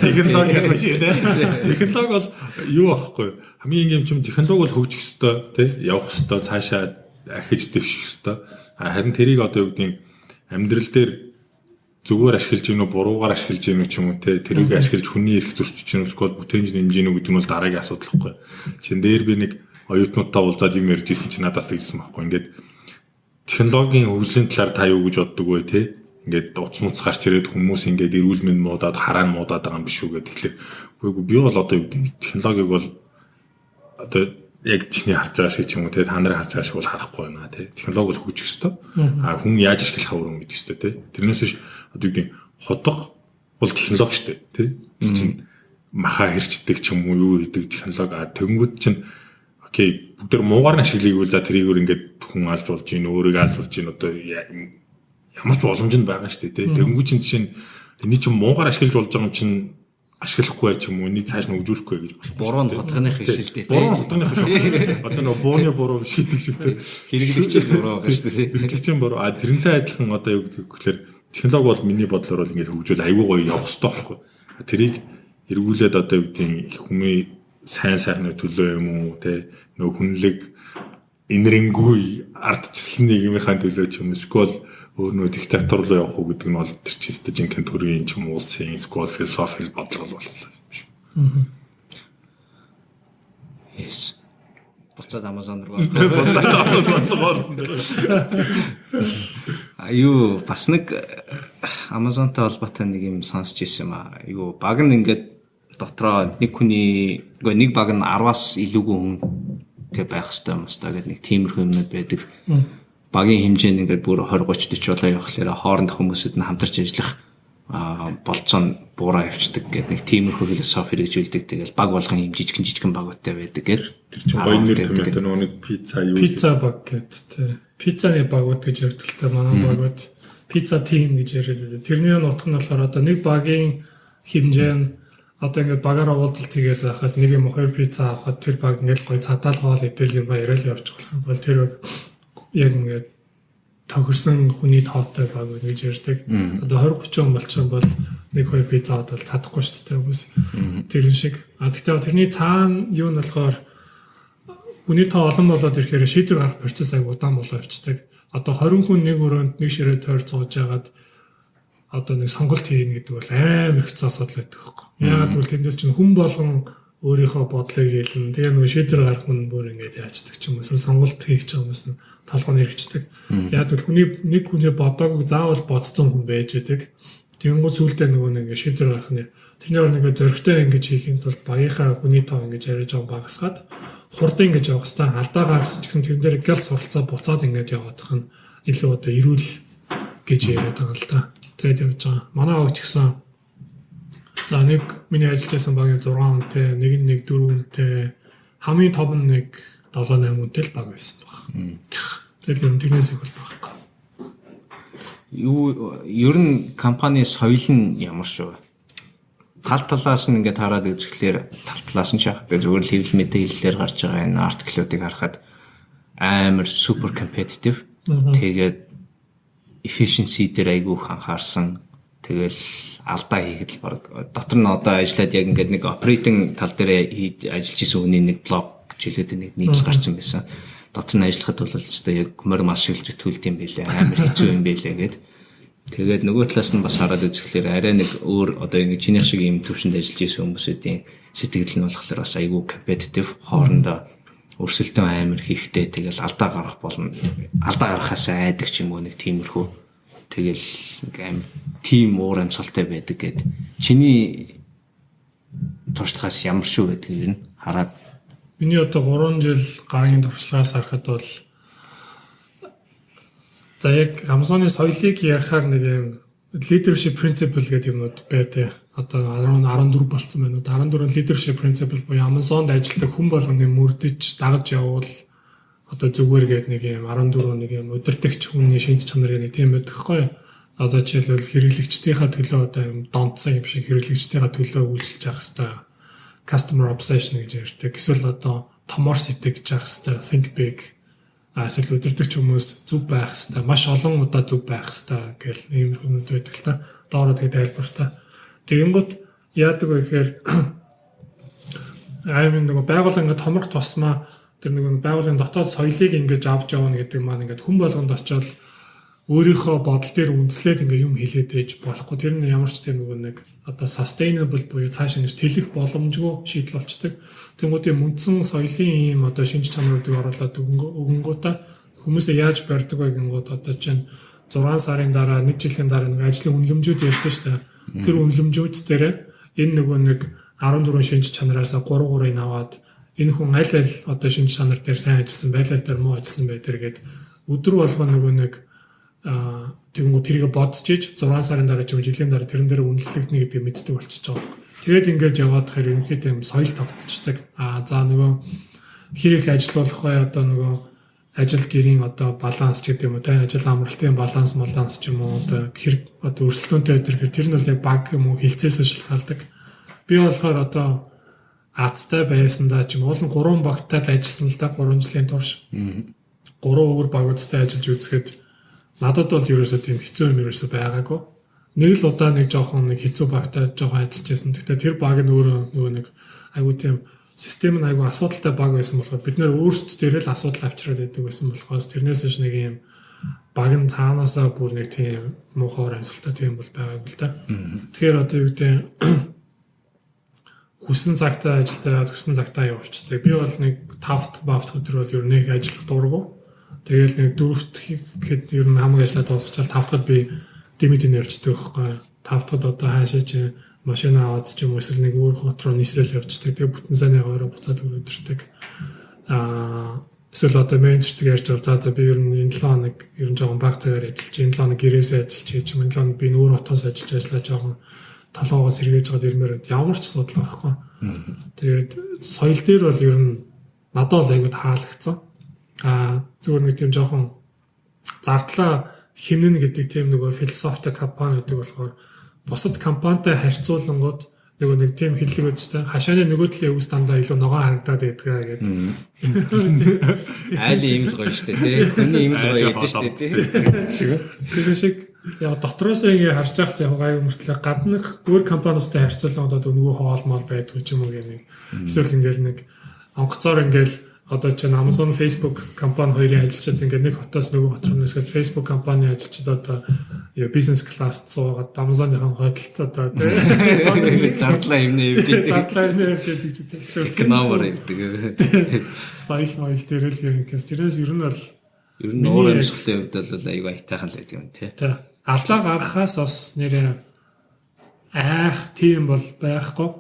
Технологи байх шиг нэ. Технологи бол юу аахгүй. Хамгийн юм чим технологи бол хөгжих ёстой, тий? Явах ёстой, цаашаа ахиж дэвших ёстой. Харин тэрийг одоо юу гэдэг амьдрал дээр зүгээр ашиглаж гинөө, буруугаар ашиглаж гинөө ч юм уу, тий? Тэрийг ашиглаж хүний эрх зөрчиж гинөө, эсвэл бүтээнж нэмжинөө гэдэг нь бол дараагийн асуудал байхгүй. Чин дээр би нэг оюутнуудаа уулзаад юм ярьж ирсэн чинь надаас тэгсэн байхгүй. Ингээд технологийн хөгжлийн талаар та юу гэж боддог вэ, тий? Ингээд уц муц гарч ирээд хүмүүс ингээд эрүүл мэнд муудаад хараа муудаад байгаа юм биш үү гэдэг. Тэгэхээр би бол одоо юу гэдэг технологиг бол одоо яг чиний харж байгаа шиг ч юм уу те та нарын харж байгаа шиг бол харахгүй байна те. Технологи бол хөгжих ёстой. А хүн яаж ашиглахаа өөрөө мэдэх ёстой те. Тэрнээс биш одоо юу гэдэг хотго бол технологи шүү дээ те. Тэр чинь маха хэрчдэг ч юм уу юу гэдэг технологи. А тэгэнгүүт чинь окей бүгд тэр муугаар нь ашиглыг үл за тэрийг ингээд хүн алж болж гин өөрийг алж болж гин одоо ямар ч боломж нь байгаа шүү дээ. Тэгэнгүүт чинь жишээ нь эний чинь муугаар ашиглаж болж байгаа юм чинь ашиглахгүй ч юм уу энийг цааш нь хөгжүүлэхгүй гэж болох. Буруу нь хутгахных шилдэг тийм. Буруу хутгахных шүү. Одоо нөгөө бууны буруу биш гэдэг шиг тийм. Хэрэглэгчийн буруу гэж шүү тийм. Хэрэглэгчийн буруу. А тэрнтэй адилхан одоо юу гэдэг гэхээр технологи бол миний бодлоор бол ингээд хөгжүүл аюу гоё явах хэрэгтэй байхгүй. Тэрийг эргүүлээд одоо юу гэдэг хүмүүний сайн сайхны төлөө юм уу те нөгөө хүнлэг инэрэнгүй ардчлалын нийгмийнхаа төлөө ч юм уу эсвэл өөрөө диктатор руу явах уу гэдэг нь бол тэр чинь өстө жинхэнэ төрийн ч юм уу улсын скол философи бодлого болох юм шиг. Yes. Буцаад Amazon руу орсон. Аюу бас нэг Amazon-тай холбоотой нэг юм сонсч ирсэн юм аа. Аюу баг нь ингээд дотроо нэг хүний нэг баг нь 10-аас илүүгүй хүнтэй байх хэрэгтэй юм өстой гэдэг нэг тиймэрхүү юмнууд байдаг. Багийн хэмжээ нь ингээд бүр 20 30 40 болоо явахлаараа хоорондох хүмүүсүүд нь хамтарч ажиллах болцоо нь буураа явцдаг гэдэг нэг тиймэрхүү философи хэрэгжүүлдэг. Тэгэл баг болгон юм жижигэн багуудтай байдаг гэдэг. Тэр чинь гоё нэр томьёотой нөгөө нэг пицца юу пицца баг гэдэг. Пиццаны багууд гэж ярьдагтай манай багууд пицца тим гэж яриад. Тэрний нутг нь болохоор одоо нэг багийн хэмжээ нь одоо ингээд багаараа уулзалт хийгээд байхад нэг юм 2 пицца авахад тэр баг ингээд гоё цадаалгаал идэл юм яриад явчих болох юм бол тэр яг ингээд тохирсон хүний тоотой баг гэж ярьдаг. Одоо 20 30 болчихсон бол 1-2 пицца аваад цадахгүй шүү дээ хүмүүс. Тэр шиг. Гэхдээ тэрний цаана юу нь болохоор хүний тоо олон болоод ирэхээр шийдвэр гаргах процесс аяг удаан болоо явцдаг. Одоо 20 хүн нэг өрөөнд нэг ширээ тойр цууж яагаад одоо нэг сонголт хийнэ гэдэг бол амар хэцүү асуудал байдаг байхгүй. Яагаад гэвэл тэндээс чинь хүн болгон өөрийнхөө бодлыг хэлнэ. Тэгээ нөгөө шийдвэр гаргах хүн бүр ингэж яачдаг ч юм уу. Сонголт хийх ч юм уу толгойн хэрэгждэг. Яг л хүний бодоог заавал бодсон хүн байж байдаг. Тэнгүү сүулдэ нөгөө нэг шийдвэр гаргах нь тэрний нэг зөрөгтэй ингэж хийхин тулд багийнхаа хүний тоо ингэж яриад байгаа багасгаад хурдан ингэж явах хэвээр алдаа гаргасан ч гэсэн тэр дээр гал суралцаа буцаад ингэж яваадах нь илүү одоо эрүүл гэж яриад байгаа л да. Тэгээд явж байгаа. Манай огч гэсэн за нэг миний ажиллаж байсан багийн 6 хүнтэй, нэг нь 4 хүнтэй, хамгийн том нь нэг 7-8 хүнтэй л баг байсан баг. Тэгэхээр юм тэрнээс их бол байхгүй. Ер нь компани соёл нь ямар шүү вэ? Тал талаас нь ингээд хараад үзэхлээр тал талаас нь шахах. Зүгээр л хэвлэл мэдээлэлээр гарч байгаа энэ артиклуудыг харахад амар супер компетитив. Тэгээд efficiency дээр айгүй их анхаарсан. Тэгэл алдаа хийхэд л баг дотор нь одоо ажиллаад яг ингээд нэг operating тал дээр хийж ажиллаж исэн хүний нэг блог жилээд нэг нийтлэл гарсан байсан. Дотор нь ажиллахад бол өстой яг морь маш их зүтгүүлд юм байлээ. Амар хэцүү юм байлээ гэд. Тэгээд нөгөө талаас нь бас хараад үзэхлээр арай нэг өөр одоо нэг чинийх шиг юм төвшөнд ажиллаж исэн хүмүүсийн сэтгэл нь болохоор бас айгүй компетитив хоорондоо өрсөлдөөн амар хийхтэй тэгэл алдаа гарах болно. Алдаа гарахаас айдаг ч юм уу нэг тиймэрхүү. Тэгэл нэг амар тим уур амьсгалтай байдаг гэд. Чиний туршлагаас ямар шүү гэдэг юм хараад миний одоо 3 жил гарагийн туршлагаас харахад бол за яг Amazon-ы соёлыг ярихаар нэг юм leadership principle гэдэг юмнууд байдаг. Одоо 14 болцсон байна. 14 leadership principle буюу Amazon-д ажилладаг хүн болгоны мөрдөж дагаж явуул одоо зүгээр гээд нэг юм 14 нэг юм удирдахч хүний шинж чанар нэг тийм байдаг хгүй. Одоо жишээлбэл хэрэглэгчдийнхаа төлөө одоо юм донцсон юм шиг хэрэглэгчдийнхаа төлөө үйлчилж явах хэрэгтэй. Customer obsession гэж ярьдаг. Эсвэл одоо томор сэтгэж явах хэрэгтэй. Think big. Эсвэл удирдахч хүмүүс зөв байх хэрэгтэй. Маш олон удаа зөв байх хэрэгтэй гэл ийм хүмүүс байдаг л та. Доороо тэгээд тайлбартай. Тэгэнгүүт яадаг вэ гэхээр нөгөө байгууллага ингээд томрох тусмаа тэр нэг байгууллагын дотоод соёлыг ингэж авч явна гэдэг маань ингээд хүн болгонд очиод өөрийнхөө бодол дээр үндэслээд ингээ юм хэлээд ээж болохгүй. Тэр нь ямар ч тийм нэг одоо sustainable буюу цааш ингэж тэлэх боломжгүй шийдэл болчдөг. Тэнгүүдийн үндсэн соёлын ийм одоо шинж чанаруудыг оруулаад өгөнгүүтээ хүмүүсээ яаж барьдаг вэ гингүүд одоо чинь 6 сарын дараа 1 жилийн дараа нэг ажлын үнэлэмжүүд ярьдаг шүү дээ. Тэр үнэлэмжүүд дээр энэ нөгөө нэг 14 шинж чанараас 3-3-ыг аваад энэ хүн аль одоо шинж чанар дээр сайн ажилласан, байлал дээр муу ажилласан бай тэр гээд өдөр болгоо нөгөө нэг тэгэнгүүт тэрийг бодож иж 6 сарын дараа ч юм жилийн дараа тэрэн дээр үнэлэгдэнэ гэдгийг мэддэг болчихж байгаа. Тэгээд ингэж яваад хэр ерөнхийдөө юм соёл тогтцдаг. За нөгөө хэр их ажиллах вэ одоо нөгөө ажил гэрийн одоо баланс ч гэдэг юм уу те ажил амралтын баланс ч юм уу одоо хэр одоо өрсөлдөөнтэй тэр нь бол яг баг юм уу хилцээсээ шалтгаалдаг. Би болохоор одоо азтай байсандаа ч юм уул нь 3 багтаа л ажилласан л да 3 жилийн турш. 3 өөр багуудтай ажиллаж үзэхэд надад бол ерөөсөө тийм хэцүү юм ерөөсөө байгаагүй. Нэг л удаа нэг жоохон нэг хэцүү багтаа жоохон ажиллаж байсан. Гэхдээ тэр баг нь өөрөө нөгөө нэг айгуу тийм систем нь айгуу асуудалтай баг байсан болохоор бид нэр өөрсдөө л асуудал авчираад байдаг байсан болохоос тэрнээс ч нэг юм баг нь цаанаасаа бүр нэг тийм муухай амьсгалтай тийм бол байгаагүй л да. Тэгэхээр одоо юу гэдэг хүссэн цагтаа ажилдаа хүссэн цагтаа явчихдаг. Би бол нэг 5-т өдөр бол ер нь ажиллах дурггүй. Тэгээл нэг 4-т гэхэд ер нь хамаг ажиллаа дуусчихвал 5-т би дэмэдийн явчихдаг байхгүй. 5-т одоо хаашаа чи машина аваад ч юм уу эсвэл нэг өөр хот руу нисэл явчихдаг. Тэгээ бүтэн сайн орой буцаад өрөөдөртэй. Эсвэл одоо менежертэй ярьж байгаа. За би ер нь энэ 7 хоног ер нь жоохон баг цагаар ажиллаж, энэ 7 хоног гэрээсээ ажиллаж, энэ 7 хоног би нүүр хотоос ажиллаж ажиллаа жоохон толгоогоос эргэж жаад ирмээр ямар ч асуудал байхгүй. Тэгээд соёл дээр бол ер нь надад л аягүй таалагдсан. Зүгээр нэг тийм жоохон зардлаа хэмнэн гэдэг тийм нөгөө философитой компани гэдэг болохоор бусад компанитай харьцуулангууд нөгөө нэг тийм хэллэг байдаг шүү дээ. Хашааны нөгөө талын өвс дандаа илүү ногоон харагдаад байдгаа гэдэг. Айл ийм л гоё шүү дээ тий. Хүний ийм л гоё гэдэг шүү дээ тий. Тэр шиг яа дотроос ингээ харж байхад яг гайгүй мөртлөө гаднах өөр компаниустай харьцуулангууд нөгөө хоолмол байдгүй ч юм уу гэх нэг. Эсвэл ингээл нэг онгоцоор ингээл одоо чинь Amazon, Facebook компани хоёрын ажилчид ингээд нэг хотоос нөгөө хот руу нэсгээд Facebook компани ажилчид одоо бизнес класст суугаад Amazon-ийн хөдөлтөд одоо тийм зардлаа хэмнээ явж байдаг ч тийм номер гэдэг. Соёл моёл дээр л юм гэс тэрээс ер нь бол ер нь уур амьсгалын хувьд бол аюу айтайхан л байдаг юм тий. Аллаа гаргахаас бас нэр тийм бол байхгүй.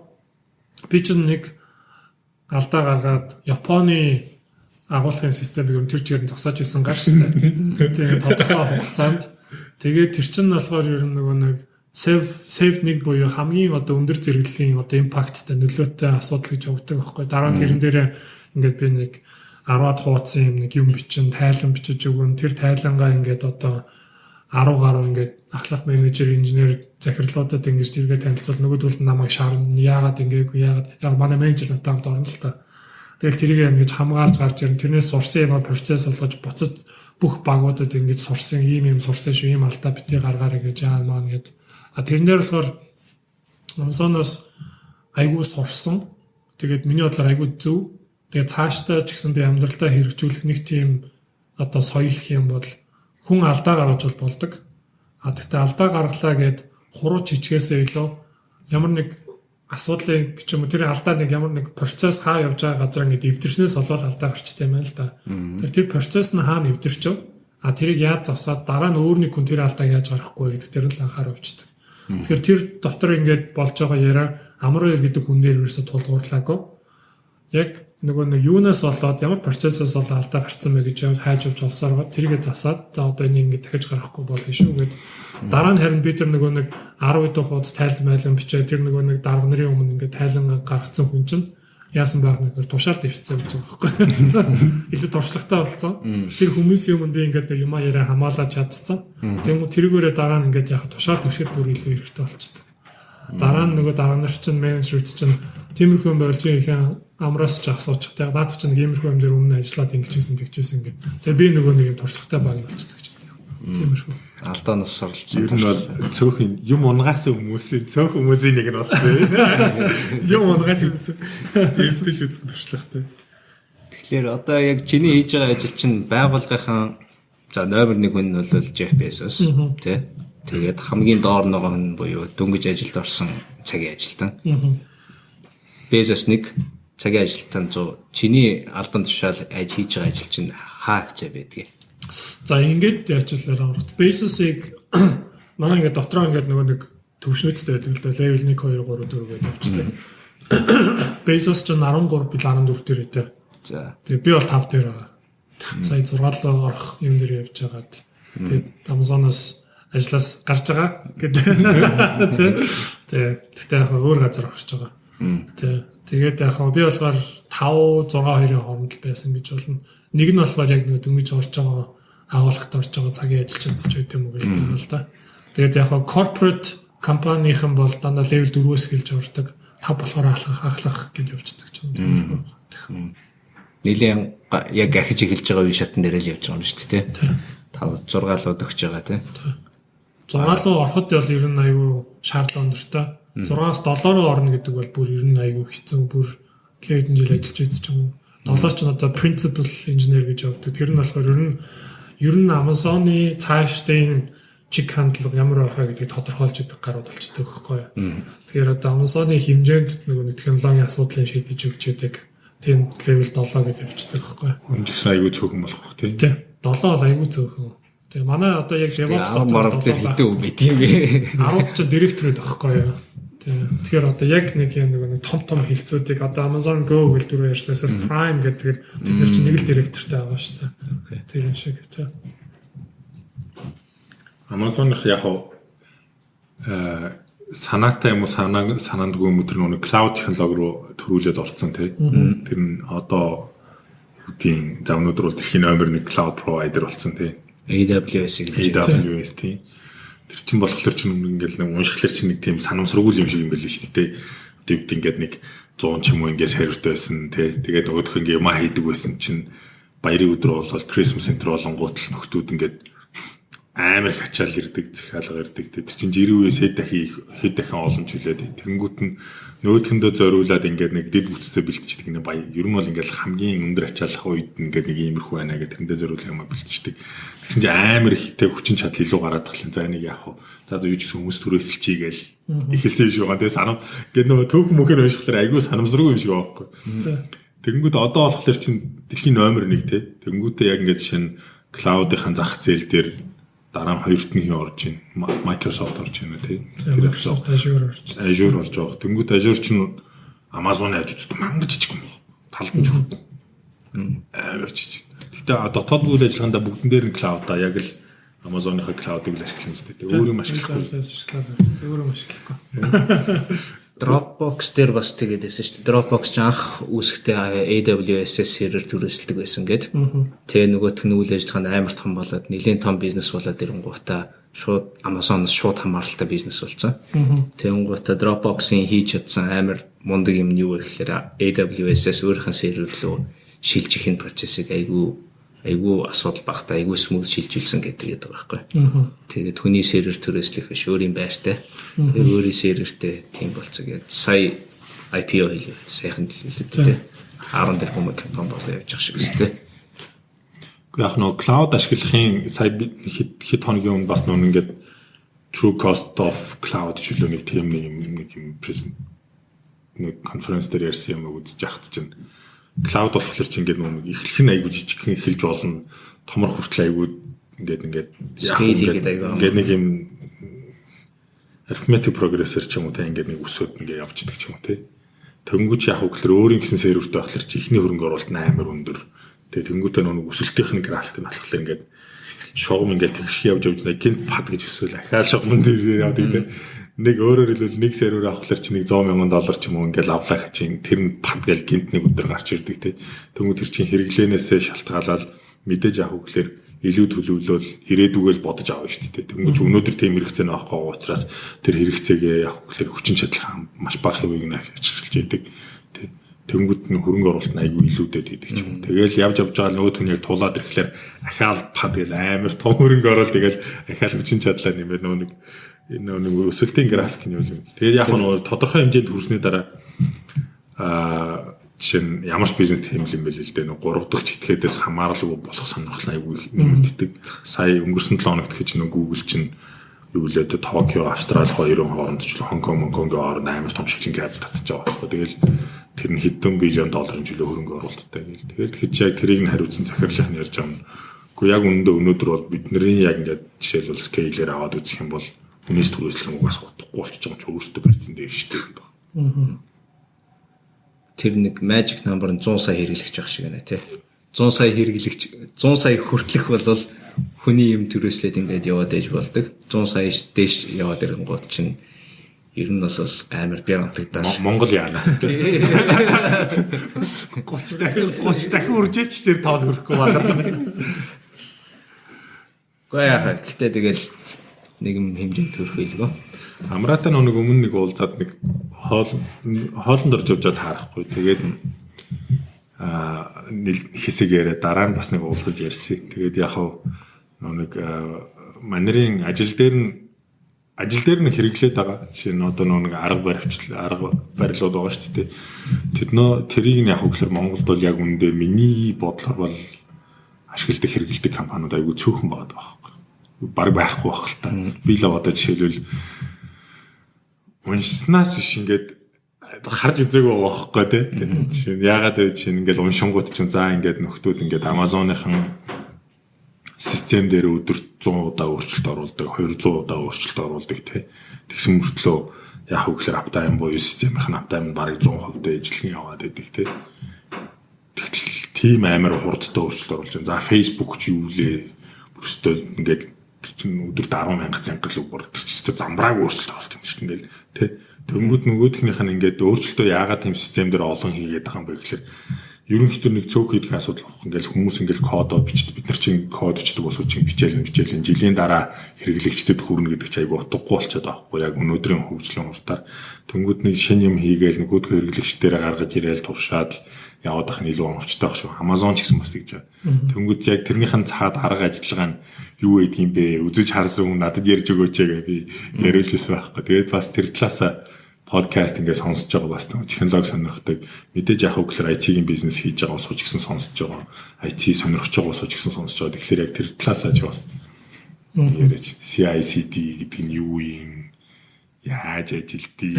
Би ч нэг алдаа гаргаад Японы агуулгын системийг тэр чигээр нь зогсоож исэн гаш штэ. Тэгээд тодорхой хугацаанд тэгээд тэр чинь болохоор ер нь нөгөө нэг save нэг буюу хамгийн одоо өндөр зэрэглэлийн одоо импакттай нөлөөтэй асуудал гэж явагддаг байхгүй. Дараа нь тэрэн дээрээ ингээд би нэг 10-аад хуудсан юм нэг юм бичин тайлан бичиж өгөн тэр тайлангаа ингээд одоо 10 гаруй ингээд ахлах менежер инженер захирлуудад ингэж тэргээ танилцуул нөгөөдөл нь намайг шаарна яагаад ингээгүү яагаад яг манай менежер надад орно л та. Тэгэл тэрийг ингэж хамгаалж гарч ирэн тэрнээс сурсан юм процесс болгож буцаж бүх багуудад ингэж сурсан ийм сурсан шүү ийм алдаа битгий гаргаарай гэж яамаа гэд. Тэрэн дээр болохоор Amazon-оос айгүй сурсан. Тэгээд миний бодлоор айгүй зөв. Тэгээд цаашдаа ч гэсэн би амьдралдаа хэрэгжүүлэх нэг тийм одоо соёл гэх юм бол хүн алдаа гаргаж болдог. Гэхдээ алдаа гаргалаа гэд хуруу чичгээсээ илүү ямар нэг асуудлыг ч юм уу тэр алдаа нэг ямар нэг процесс хаа явж байгаа газар ингэ эвдэрснээс болоод алдаа гарчтай юм байна л да. Тэр процесс нь хаана эвдэрчв? Тэрийг яаж завсаад дараа нь өөр нэг хүн тэр алдааг яаж гаргахгүй гэдэг дээр л анхаарал өвчдөг. Тэгэхээр тэр дотор ингээд болж байгаа яриа амар хоёр гэдэг хүн дээр ерөөсө тулгуурлаагүй. яг нөгөө нэг юунаас болоод ямар процессоос болоод алдаа гарцсан бэ гэж хайж авч олсоор тэргээ засаад за одоо энийг ингэ дахиж гаргахгүй болно шүү гэд дараа нь харин бид нөгөө нэг 10 удаа хуудас тайлбарлан бичээ тэр нөгөө нэг дарга нарын өмнө ингэ тайлан гаргацсан хүн чинь яасан байх нэгээр тушаал дэвшсэн гэж байгаа байхгүй. Илүү туршлагатай болсон. Тэр хүмүүсийн өмнө би ингээд юмаа яриа хамгаалаад чадсан. Тэгмээ тэргүүрээ дараа нь ингээд яг тушаал дэвшэхэд бүр илүү хэрэгтэй болчихдог. Дараа нь нөгөө дараа нар чинь менежер чинь тиймэрхүү юм болж ихэнх амраас ч асуучихтай. Наад чинь иймэрхүү юм дээр өмнө ажиллаад ингэжсэн ингээд. Тэгээ би нөгөө нэг юм туршлагатай баг болчихдог гэж байна. Тиймэрхүү. Алдаанаас суралцсан. Ер нь бол цөөхөн юм унгаасан хүмүүсийн цөөх хүмүүсийн нэг нь болсон. Юм унгааж үзсэн. Тэрдэж үзсэн туршлагатай. Тэгэхээр одоо яг чиний хийж байгаа ажил чинь байгууллагынхан за номер 1 хүн нь бол Jeff Bezos тий. Тэгээд хамгийн доор нөгөө хүн буюу дөнгөж ажилд орсон цагийн ажилтан. Bezos 1 цагийн ажилтан 100. Чиний албан тушаал хийж байгаа ажил чинь хаа хэвчээ байдгийг. За ингээд яачлаараа Bezos-ыг манай ингээд дотроо ингээд нөгөө нэг төвшнүүдтэй байдаг л да level 1 2 3 4 гэдэг явчихдаг. Bezos ч 13 бил 14 дээр өдөө. За. Тэгээ би бол 5 дээр байгаа. Сая 6 руу орох юм дээр явж байгаад тэгээд Amazon-оос ажлаас гарч байгаа гэдэг. Тэгтээ яг өөр газар орж байгаа. Тэгээд яг би болохоор 5 6 2-ын хооронд байсан гэж болно. Нэг нь болохоор яг нэг дөнгөж орж байгаа агуулгад орж байгаа цагийн ажилчид ч гэдэг юм уу гэх л да. Тэгээд яг corporate компанийн бол дандаа level 4-өөс эхэлж ордог. 5 болохоор ахлах гэж явждаг ч юм уу. Нилийн яг ахиж эхэлж байгаа үе шатн дээр л явж байгаа юм шүү дээ тий. 5 6 лууд өгч байгаа тий. 6 руу ороход бол ер нь аюу шаардлага өндөртэй. 6-аас 7 руу орно гэдэг бол бүр ер нь аюу хэцүү бүр хэдэн жил ажиллаж байсан ч юм уу. 7 ч одоо principal engineer гэж явдаг. Тэр нь болохоор ер нь Amazon-ы цаашдын чиг хандлага ямар байх вэ гэдгийг тодорхойлж өгөх гарууд болчихдог байхгүй юу. Тэгэхээр одоо Amazon-ы хэмжээнд нөгөө нэг технологийн асуудлыг шийдэж өгч яадаг. Тийм level 7 гэж явчихдаг байхгүй юу. Үндсэн аюу цөөхөн болох бох тийм. 7 бол аюу цөөхөн. Тэгээ манай одоо яг DevOps софтвер дээр хэдэн үг байт юм бэ? 10 ч директорүүд байхгүй юу. Тэгэхээр одоо яг нэг юм нэг том хилцүүдийг одоо Amazon Go гэл дөрөв ярьсаас Prime гэдэг бид нар чинь нэг л директортай байгаа шүү дээ. Тэр юм шиг тийм. Amazon-х яг санаатай юм уу санаандгүй юм тэр нэг cloud технологи руу төрүүлээд орцсон тийм. Тэр нь одоо үгийн завнууд руу дэлхийн номер 1 cloud provider болсон тийм. AWS гэж AWS тийм. Тэр чинь болохоор чинь ингээл нэг уншихлаар чинь нэг тийм санамсаргүй юм шиг юм байл шүү дээ. Одоо ингээд нэг 100 ч юм уу ингээд сервертэй байсан тий. Тэгээд нөгөөх ингээд юмаа хийдэг байсан чинь баярын өдөр болол Christmas center болонгууд л нөхдүүд ингээд амар их ачаал ирдэг, захиалга ирдэг. Тэр чинь жирийн үеэс хэд дахин олон ч хүлээд. Тэгэнгүүт нь нөөдхөндөө зориулаад ингээд нэг дэд бүтцээ бэлтждэг нэг баяр. Ер нь бол ингээд хамгийн өндөр ачаалах үед ингээд нэг иймэрхүү байна гэдэг тэрэндээ зориулах юм бэлтждэг. Тэгсэн чинь амар ихтэй хүчин чадал илүү гараад тахлаа. За энийг яах вэ? За юу ч гэсэн хүмүүс түрээсэлчий гээл ихэлсэн юм шиг байгаа. Тэгээ санам ингээд нөгөө төөх мөхөр уншихлаар айгүй санамсаргүй юм шиг байгаа байхгүй. Тэгэнгүүт одоо болохоор чинь дэлхийн номер 1 те. Тэгэнгүүтээ яг ингээд жишээ нь cloud-ийн зах зээл дээр дараа нь хоёрт нь орж ийн Microsoft орж ийн тий. Тэр Azure орж. Azure орж байгаа. Тэнгүүд Azure чинь Amazon-ы ажууд мангар жижиг юм байна. Талд нь чүрх. Амар жижиг. Гэтэ дотоод үйл ажиллагаанд бүгдэн дээр нь cloud-а яг л Amazon-ы cloud-ыг л ашиглах юм шүү дээ. Өөр юм ашиглахгүй. Өөр юм ашиглахгүй. Dropbox дээр бас тэгээд байсан шүү дээ. Dropbox ч анх үүсэхдээ AWS-ээс сервер түрээсэлдэг байсан гэд. Тэгээ нөгөөх нь үйл ажиллагаанд амар том болоод нэлээд том бизнес болоод ирэнгуутаа шууд Amazon-оос шууд хамааралтай бизнес болсон. Тэгэнгуутаа Dropbox-ийн хийж чадсан амар мундаг юм нь юу вэ гэхээр AWS-ээс өөрийнхөө сервер рүү шилжих энэ процессыг айгүй асуудал багтаа айгүй смуут шилжүүлсэн гэдэг байгаа байхгүй. Тэгээд хүний сервер түрээслэх биш өөрийн байртай. Тэгээд өөрийн сервертэй тийм болцоо гэдэг. Сая IPO хийлээ. Сайхан дэлгээлээ. 10 тэрбум компани болоо явж байгаа шиг өстэй. Яг нөө cloud ашиглахын сая хэд хоногийн өмнө бас нөө ингээд true cost of cloud шилөө нэг тийм нэг юм нэг конференц дээр ярьсан юм үзэж яхад чинь cloud болохоор чи ингээд нэг эхлэх нь айгүй жижигхэн эхэлж болно. Томор хүртэл айгүй ингээд ингээд нэг юм arithmetic progressor ч юм уу те ингээд нэг өсөд ингээд явждаг ч юм уу те. Тэнгүүч яг хөглөр өөрийн гэсэн сервертэй болохоор чи ихний хөрөнгө оруулалт 8 өндөр. Тэгээ тэнгүүтээ нэг өсөлтийнх нь график нь болохоор ингээд шугам ингээд тэгш явж гинт пад гэж өсөөл ахаал шугамн дээр явдаг тийм. Нэг өөрөөр хэлбэл нэг сервер авахлаар чи нэг $100,000 ч юм уу ингээд авлах чинь тэр нь пад гэл гинт нэг өдөр гарч ирдэг тийм. Тэнгүүд тэр чинь хэрэглэнээсээ шалтгаалаад мэдээж авах хөглөр илүү төлөвлөл ирээдүгэл бодож авна шүү дээ. Тэнгүүд өнөөдөр тийм хэрэгцээ нөхгүй учраас тэр хэрэгцээгээ авах хөглөр хүчин чадал маш бага хэвийг нь ашиглаж идэг. Тэнгүүд нь хөрөнгө оруулалт нь аягүй илүүдэд идэг ч юм. Тэгэл явж байгаа нөгөө хүн яг тулаад ирэхлээр ахаал пад гэл амар том хөрөнгө оруулалт тэгэл ахаал хүчин чадлаа нэмээд нөгөө нэг өсөлтийн график нь юу юм. Тэгээд яг нь тодорхой хэмжээнд хүрсний дараа жишээ нь ямар ч бизнес тийм юм байл л дээ. Нэг 3 дахь читгээдээс хамааралгүй болох сонирхол аягүй нэмэгддэг. Сая өнгөрсөн 7 хоногт гэж нэг Google чинь юу лээд Токио, Австрали хоёрын хооронд ч Хонконгийн хооронд амар том шилэн кабель татчих байгаа байхгүй. Тэгэл тэр нь хэдэн $1 билlion жилийн хөрөнгө оруулалттай гэл. Тэгээд хэд ч яг тэрийг нь хариуцсан захирлах нь ярьж байгаа юм. Гэхдээ яг өнөөдөр бол бидний яг ингээд жишээлбэл scale-ээр аваад үзэх юм бол хүнээс түрээслэх угаас утгагүй болчих юм чи өөртөө барьсан дээр шүү дээ. Тэр нэг magic number нь 100 сая хэрэглэгч байх шиг байна тий. 100 сая хэрэглэгч 100 сая хүртэлх бол хүний юм түрээслээд ингээд яваад ээж болдог. 100 сая дээш яваад ирэнгүүт чинь ер нь бол амар бярамтагдаад Монгол яана. 30 дахин үржээч тэр тоод хөрөхгүй байна. Гэхдээ яхаа гэхдээ тэгэл нэг юм хэмжээнд төрөх байлгүй. Амрата нэг өмнө нэг уулзаад нэг хоолнд орж явжаад харахгүй. Тэгээд хэсэг яриа дараа нь бас нэг уулзаж ярьсан. Тэгээд яг нэг манерийн ажил дээр нь хэрэглээд байгаа. Жишээ нь одоо нэг арга барилууд байгаа шүү дээ. Тэрийг нь яг хөглөр Монголд бол яг үндэ миний бодлоор бол ашигладаг хэрэгэлдэг компаниуд айгүй цөөхөн байгаа байхгүй. Бараг байхгүй байх л та. Би л одоо жишээлбэл уншснаас биш ингээд харж үзээгүй байгаа байхгүй тий. Жишээ нь ягаад вэ чинь ингээд уншингууд чинь за ингээд нөхдүүд ингээд Amazon-ын систем дээр өдөрт 100 удаа өөрчлөлт оруулдаг, 200 удаа өөрчлөлт оруулдаг тий. Тэгсэн мөртлөө яг хөглөр аптайм буюу системийнх нь аптайм бараг 100% дэжлэн яваад байдаг тий. Тэгтэл тийм амар хурдтай өөрчлөлт оруулж байгаа. За Facebook ч юу лээ бүрстөө ингээд чинь өдөрт 10,000 цангал үг бүр ч замбрааг өөрчлөлт оруулт юм шүү дээ ингээд тий. Тэнгүүд нөгөөхнийх нь ингээд өөрчлөлтөө яагаад тийм систем дээр олон хийгээд байгаа юм бэ гэхээр ерөнхийдөө нэг цөөх хийх асуудал авах ингээл хүмүүс ингээл кодоо бичдэг бид нар чинь код бичдэг усуу чинь бичээл жилийн дараа хэрэглэгчдэд хүрнэ гэдэг чинь айгу утгагүй болчиход байгаа байхгүй яг өнөөдрийн хөгжлийн хурдаар тэнгууд нэг шинэ юм хийгээл нөгөөдгөө хэрэглэгчдэрээ гаргаж ирээл туршаад яваад ах нь илүү оновчтой байх шүү. Amazon ч гэсэн бас тэгж байгаа. Тэнгууд яг тэрнийхэн цаад арга ажиллагаа нь юу гэдэг юм бэ? Үзэж харсан хүн надад ярьж өгөөч гэж би яриулж ирсэн байхгүй. Тэгээд бас тэр талаасаа подкаст ингээд сонсож байгаа бас технологи сонирхдаг. Мэдээж яг хөглөр IT-ийн бизнес хийж байгаа усууч гэсэн сонсож байгаа. IT сонирхож байгаа усууч гэсэн сонсож байгаа. Тэгэхээр яг тэр талаасаа ч бас яриач CI/CD гэдэг нь юу юм? Яаж ажилтий?